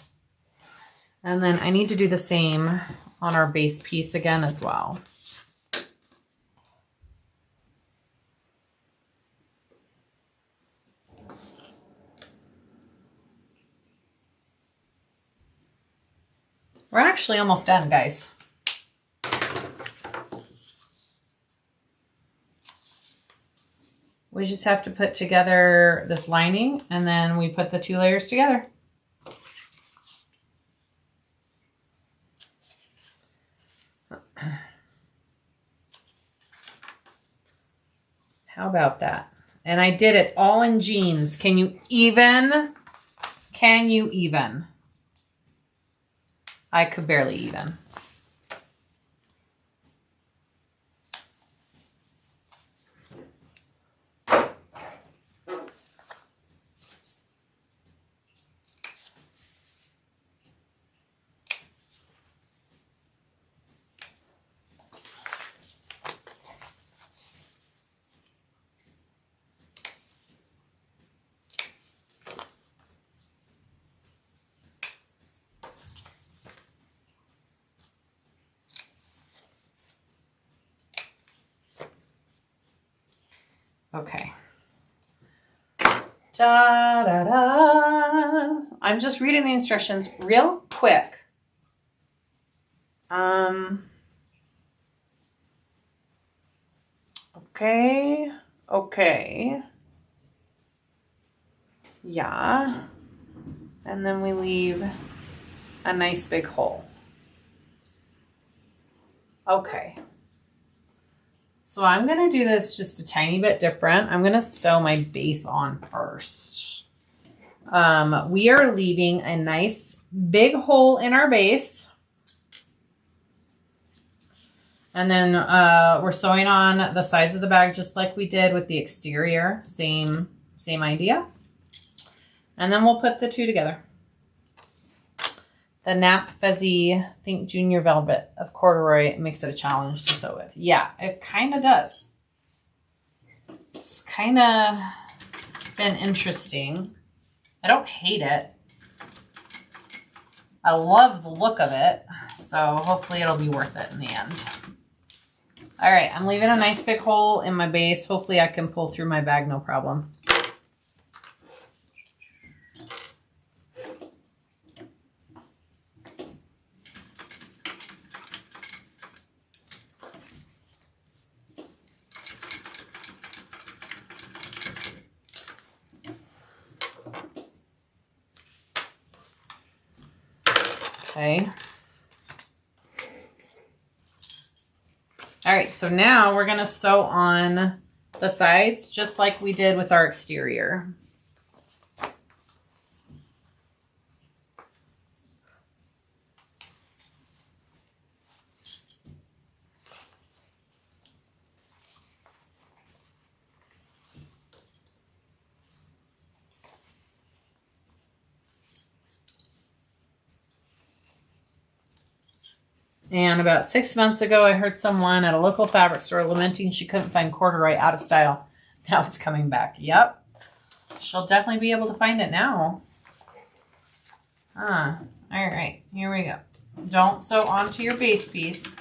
And then I need to do the same on our base piece again as well. We're actually almost done, guys. We just have to put together this lining and then we put the two layers together. How about that? And I did it all in jeans. Can you even? Can you even? I could barely even. Okay. Da, da, da. I'm just reading the instructions real quick. Okay. Okay. Yeah. And then we leave a nice big hole. Okay. So I'm going to do this just a tiny bit different. I'm going to sew my base on first. we are leaving a nice big hole in our base. And then we're sewing on the sides of the bag just like we did with the exterior. Same idea. And then we'll put the two together. The Nap Fuzzy Think Junior Velvet of corduroy makes it a challenge to sew with. Yeah, it kind of does. It's kind of been interesting. I don't hate it. I love the look of it. So hopefully it'll be worth it in the end. All right, I'm leaving a nice big hole in my base. Hopefully I can pull through my bag no problem. Okay. All right, so now we're gonna sew on the sides just like we did with our exterior. And about 6 months ago, I heard someone at a local fabric store lamenting she couldn't find corduroy, out of style. Now it's coming back. Yep. She'll definitely be able to find it now. All right, here we go. Don't sew onto your base piece.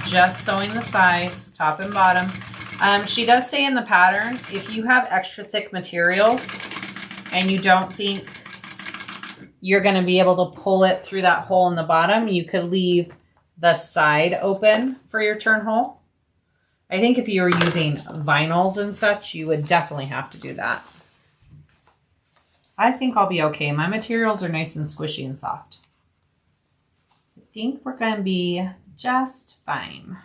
Just sewing the sides, top and bottom. She does say in the pattern, if you have extra thick materials and you don't think you're going to be able to pull it through that hole in the bottom, you could leave the side open for your turn hole. I think if you were using vinyls and such, you would definitely have to do that. I think I'll be okay. My materials are nice and squishy and soft. I think we're going to be just fine.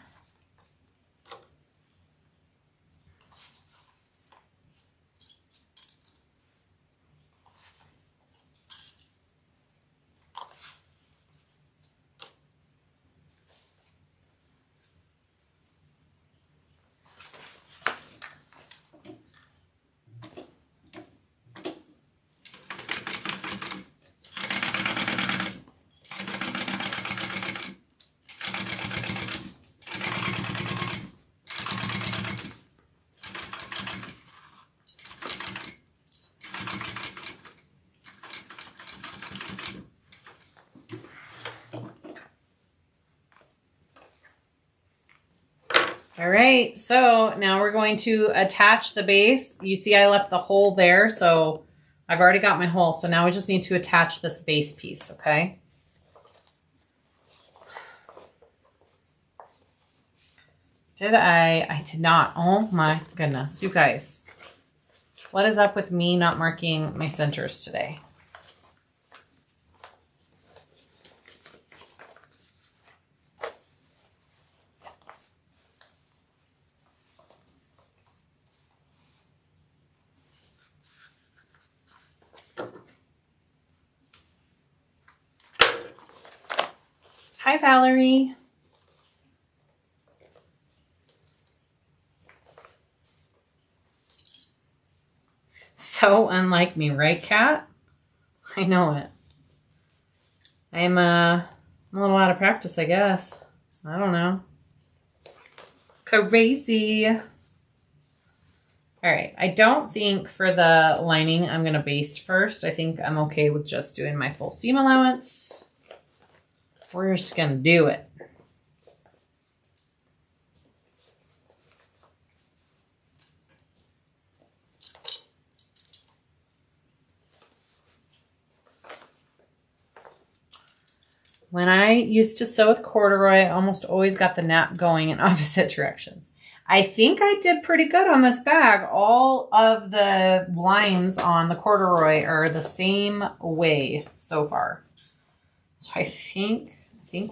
All right, so now we're going to attach the base. You see I left the hole there, so I've already got my hole. So now we just need to attach this base piece, okay? Did I did not. Oh my goodness, you guys. What is up with me not marking my centers today? Hi, Valerie. So unlike me, right, Kat? I know it. I'm a little out of practice, I guess. I don't know. Crazy. All right, I don't think for the lining I'm going to baste first. I think I'm okay with just doing my full seam allowance. We're just going to do it. When I used to sew with corduroy, I almost always got the nap going in opposite directions. I think I did pretty good on this bag. All of the lines on the corduroy are the same way so far. So I think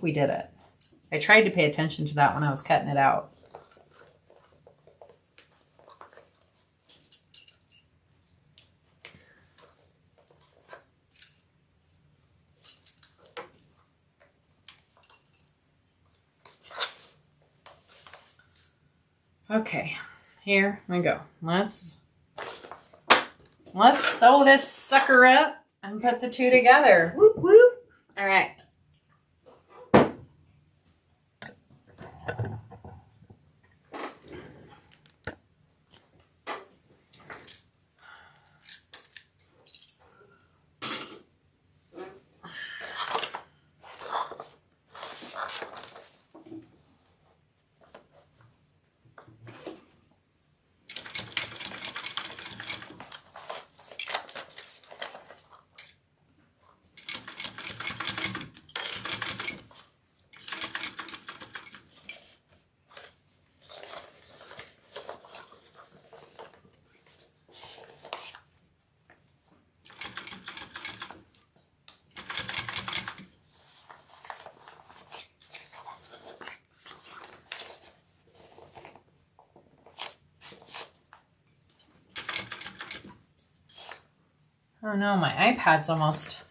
we did it. I tried to pay attention to that when I was cutting it out. Okay, here we go. Let's sew this sucker up and put the two together. Whoop, whoop. All right. Oh no, my iPad's almost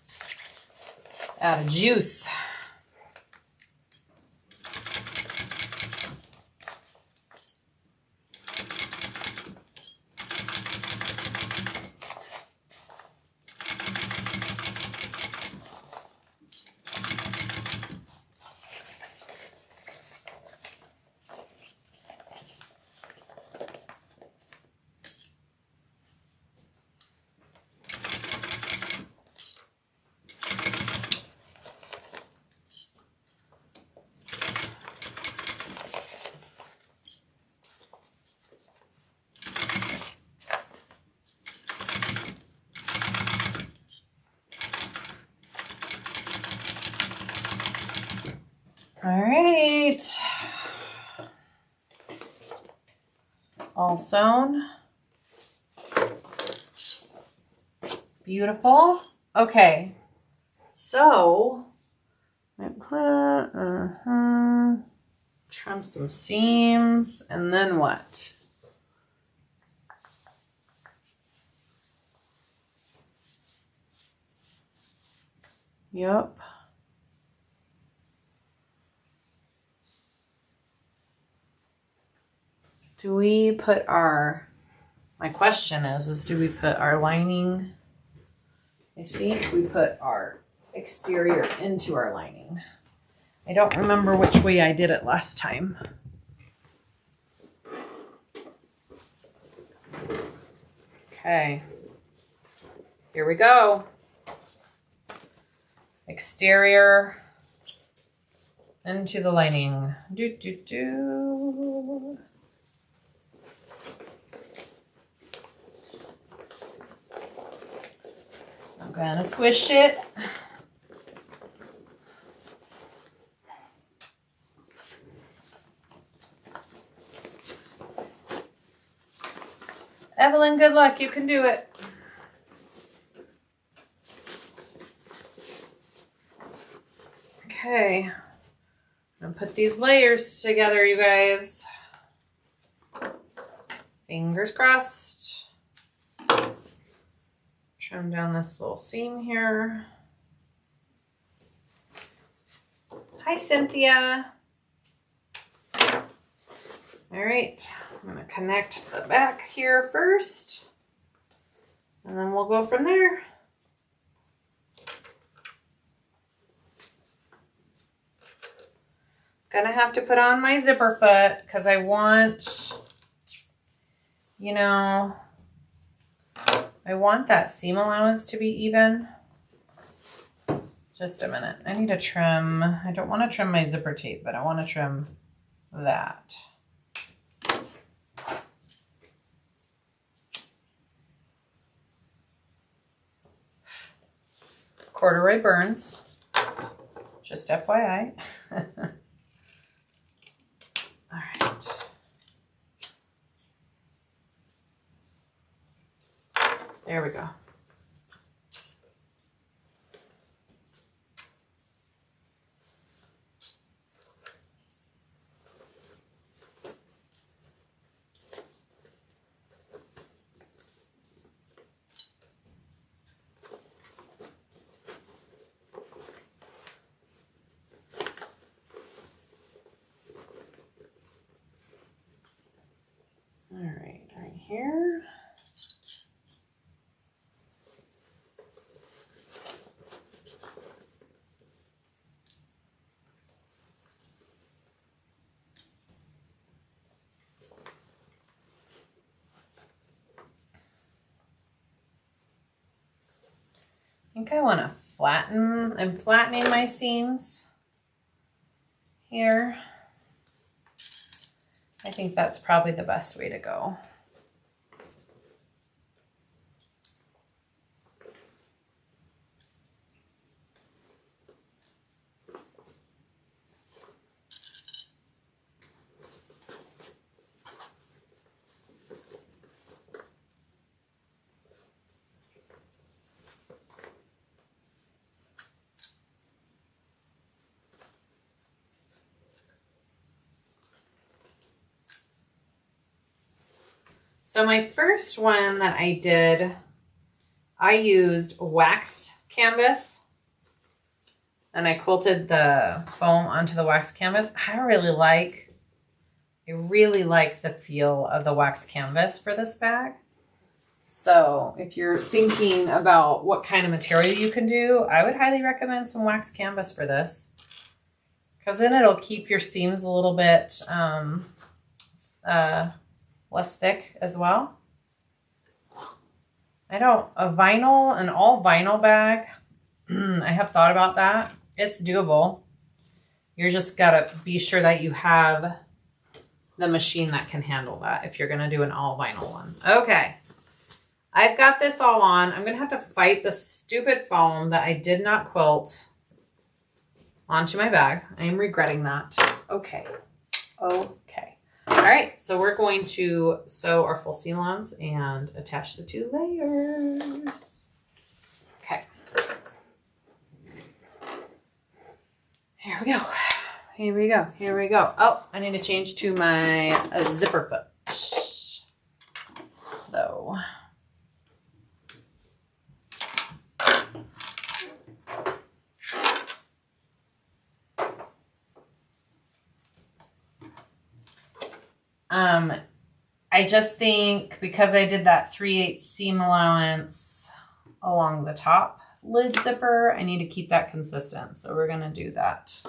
out of juice. All right. All sewn. Beautiful. Okay. So, trim some seams, and then what? Yep. Do we put our, my question is do we put our lining? I think we put our exterior into our lining. I don't remember which way I did it last time. Okay. Here we go. Exterior into the lining. Do, do, do. I'm gonna squish it. Evelyn, good luck. You can do it. Okay. I'm gonna put these layers together, you guys. Fingers crossed. Trim down this little seam here. Hi, Cynthia. All right, I'm gonna connect the back here first, and then we'll go from there. Gonna have to put on my zipper foot because I want, you know, I want that seam allowance to be even. Just a minute. I need to trim. I don't want to trim my zipper tape, but I want to trim that. Corduroy burns. Just FYI. All right. There we go. think I want to flatten. I'm flattening my seams here. I think that's probably the best way to go. So my first one that I did, I used waxed canvas and I quilted the foam onto the waxed canvas. I really like the feel of the waxed canvas for this bag. So if you're thinking about what kind of material you can do, I would highly recommend some waxed canvas for this, because then it'll keep your seams a little bit less thick as well. An all vinyl bag, I have thought about that. It's doable. You're just gotta be sure that you have the machine that can handle that if you're gonna do an all vinyl one. Okay, I've got this all on. I'm gonna have to fight the stupid foam that I did not quilt onto my bag. I am regretting that. It's okay. It's okay. All right, so we're going to sew our full seam allowance and attach the 2 layers. Okay. Here we go. Here we go. Here we go. Oh, I need to change to my zipper foot, though. I just think because I did that 3/8 seam allowance along the top lid zipper, I need to keep that consistent. So we're going to do that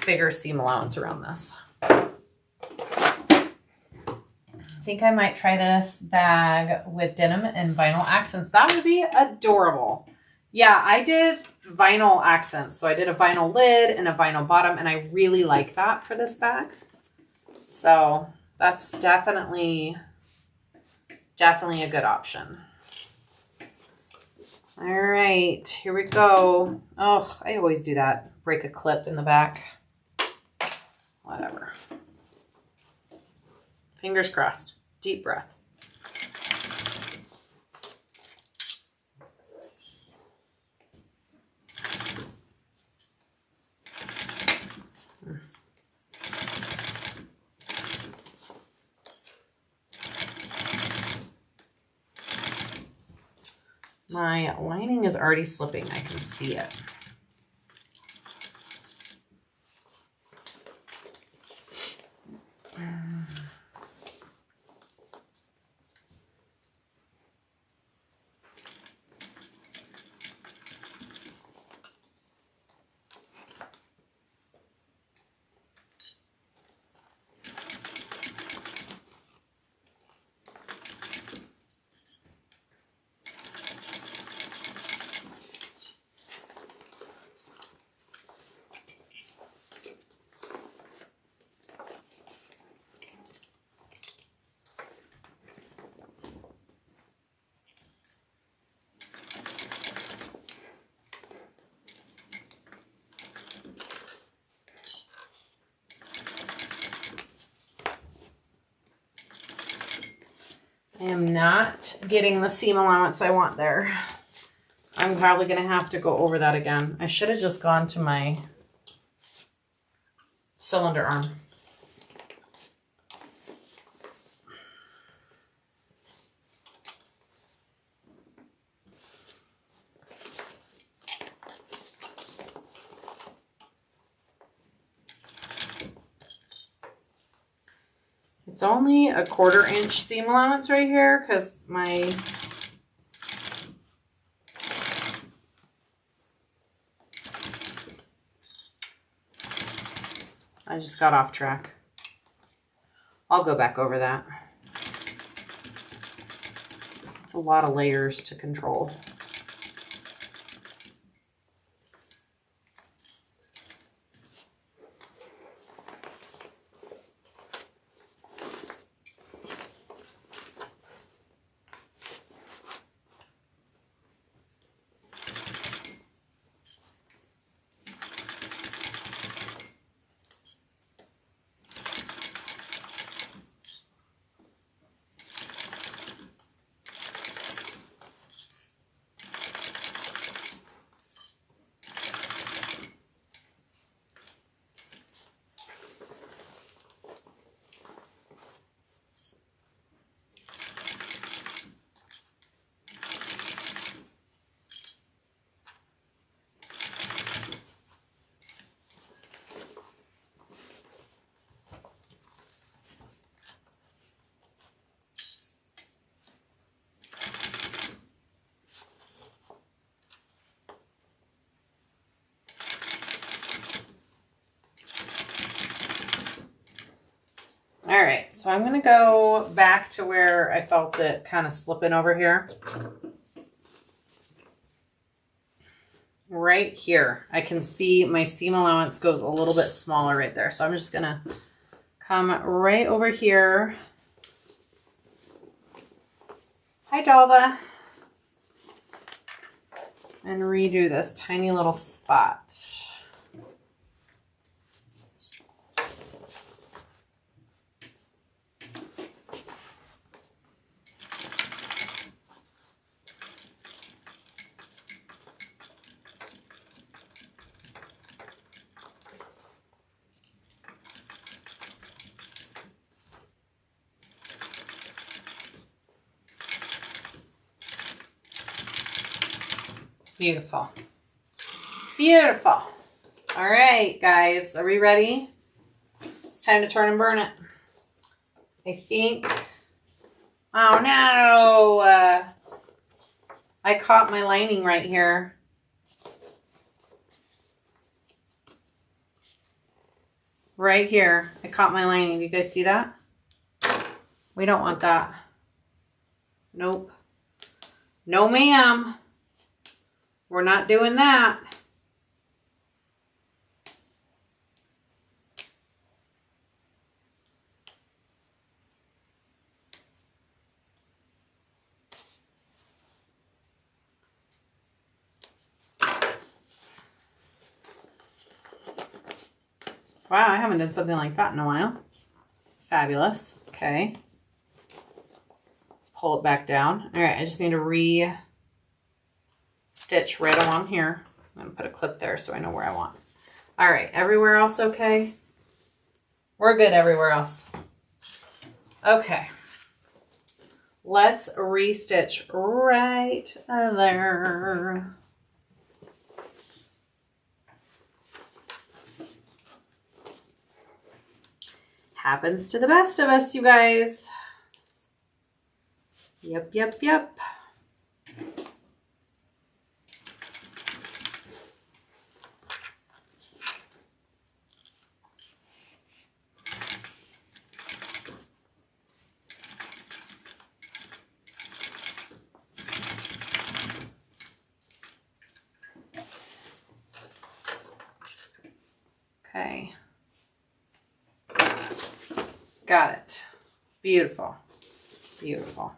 bigger seam allowance around this. I think I might try this bag with denim and vinyl accents. That would be adorable. Yeah, I did vinyl accents. So I did a vinyl lid and a vinyl bottom, and I really like that for this bag. So that's definitely a good option. All right, here we go. Oh, I always do that. Break a clip in the back. Whatever. Fingers crossed. Deep breath. My lining is already slipping. I can see it. I am not getting the seam allowance I want there. I'm probably going to have to go over that again. I should have just gone to my cylinder arm. It's only a 1/4 inch seam allowance right here because I just got off track. I'll go back over that. It's a lot of layers to control. so I'm going to go back to where I felt it kind of slipping over here. Right here, I can see my seam allowance goes a little bit smaller right there. So I'm just going to come right over here. Hi, Dalva. And redo this tiny little spot. Beautiful. Beautiful. All right, guys, are we ready? It's time to turn and burn it. I think, oh no, I caught my lining right here. Right here, I caught my lining. Do you guys see that? We don't want that. Nope. No, ma'am. We're not doing that. Wow, I haven't done something like that in a while. Fabulous. Okay. Pull it back down. All right, I just need to re-stitch right along here. I'm going to put a clip there so I know where I want. All right, everywhere else okay? We're good everywhere else. Okay. Let's re-stitch right there. Happens to the best of us, you guys. Yep, yep, yep. Okay. Got it. Beautiful. Beautiful.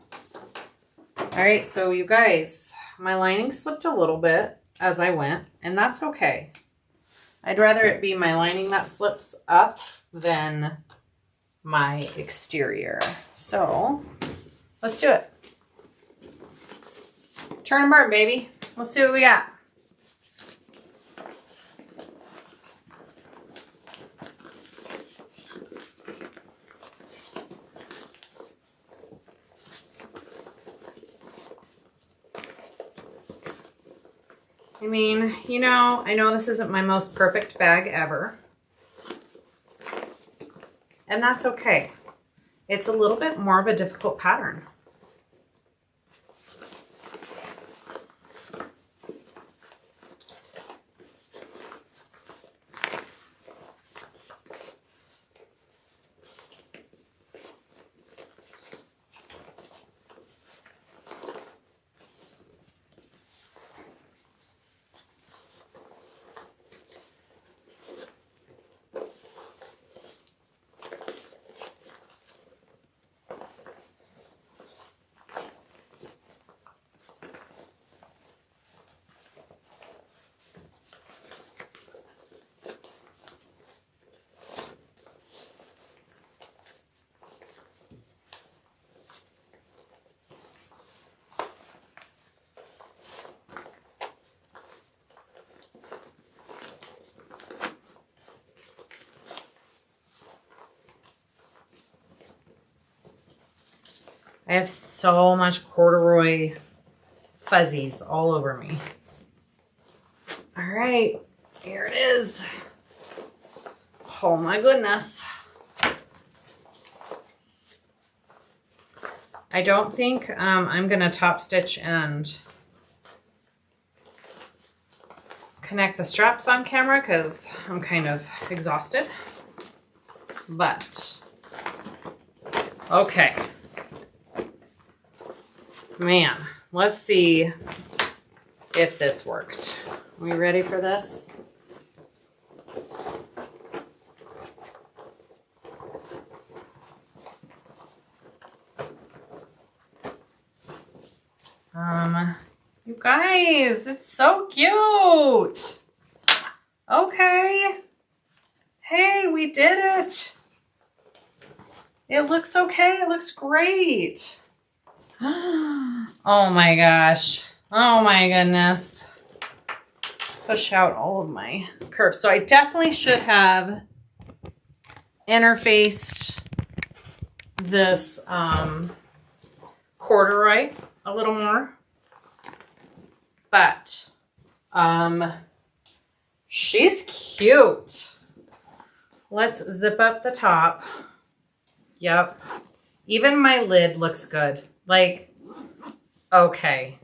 All right, so you guys, my lining slipped a little bit as I went, and that's okay. I'd rather it be my lining that slips up than my exterior. So let's do it. Turn and burn, baby. Let's see what we got. I mean, you know, I know this isn't my most perfect bag ever. And that's okay. It's a little bit more of a difficult pattern. I have so much corduroy fuzzies all over me. All right, here it is. Oh my goodness. I don't think I'm gonna top stitch and connect the straps on camera because I'm kind of exhausted. But Okay. Man, let's see if this worked. Are we ready for this? You guys, it's so cute. Okay. Hey, we did it. It looks okay. It looks great. Oh my gosh. Oh my goodness. Push out all of my curves. So I definitely should have interfaced this corduroy a little more. But she's cute. Let's zip up the top. Yep. Even my lid looks good. Like, okay.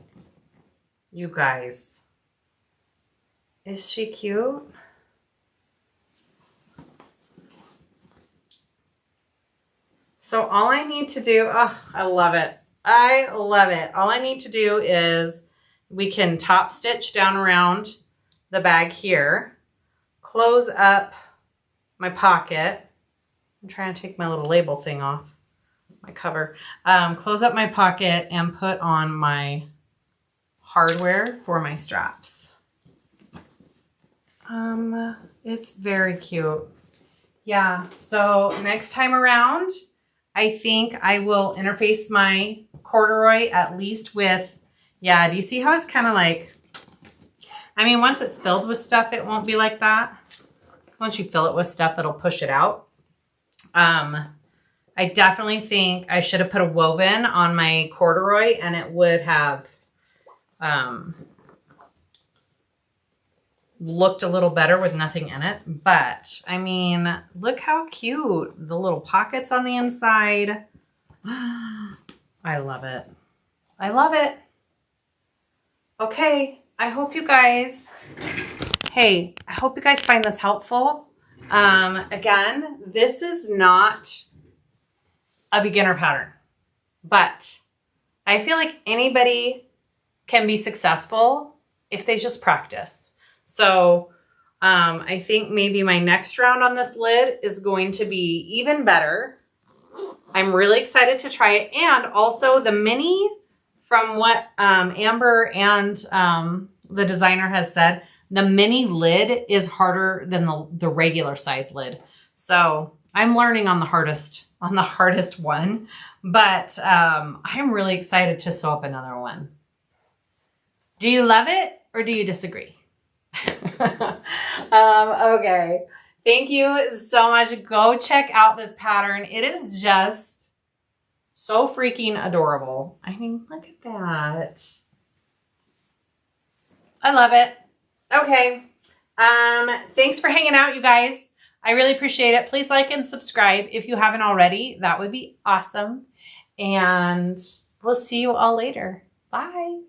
You guys. Is she cute? So all I need to do, oh, I love it. I love it. All I need to do is we can top stitch down around the bag here, close up my pocket. I'm trying to take my little label thing off, my cover. Close up my pocket and put on my hardware for my straps. It's very cute. Yeah, so next time around, I think I will interface my corduroy at least with, yeah, do you see how it's kind of like, I mean, once it's filled with stuff, it won't be like that. Once you fill it with stuff, it'll push it out. I definitely think I should have put a woven on my corduroy and it would have looked a little better with nothing in it. But I mean, look how cute. The little pockets on the inside. I love it. I love it. Okay. I hope you guys, hey, I hope you guys find this helpful. Again, this is not a beginner pattern, but I feel like anybody can be successful if they just practice. So I think maybe my next round on this lid is going to be even better. I'm really excited to try it. And also the mini, from what Amber and the designer has said, the mini lid is harder than the regular size lid. So I'm learning on the hardest one, but I'm really excited to sew up another one. Do you love it or do you disagree? Okay. Thank you so much. Go check out this pattern. It is just so freaking adorable. I mean, look at that. I love it. Okay. Thanks for hanging out, you guys. I really appreciate it. Please like and subscribe if you haven't already. That would be awesome. And we'll see you all later. Bye.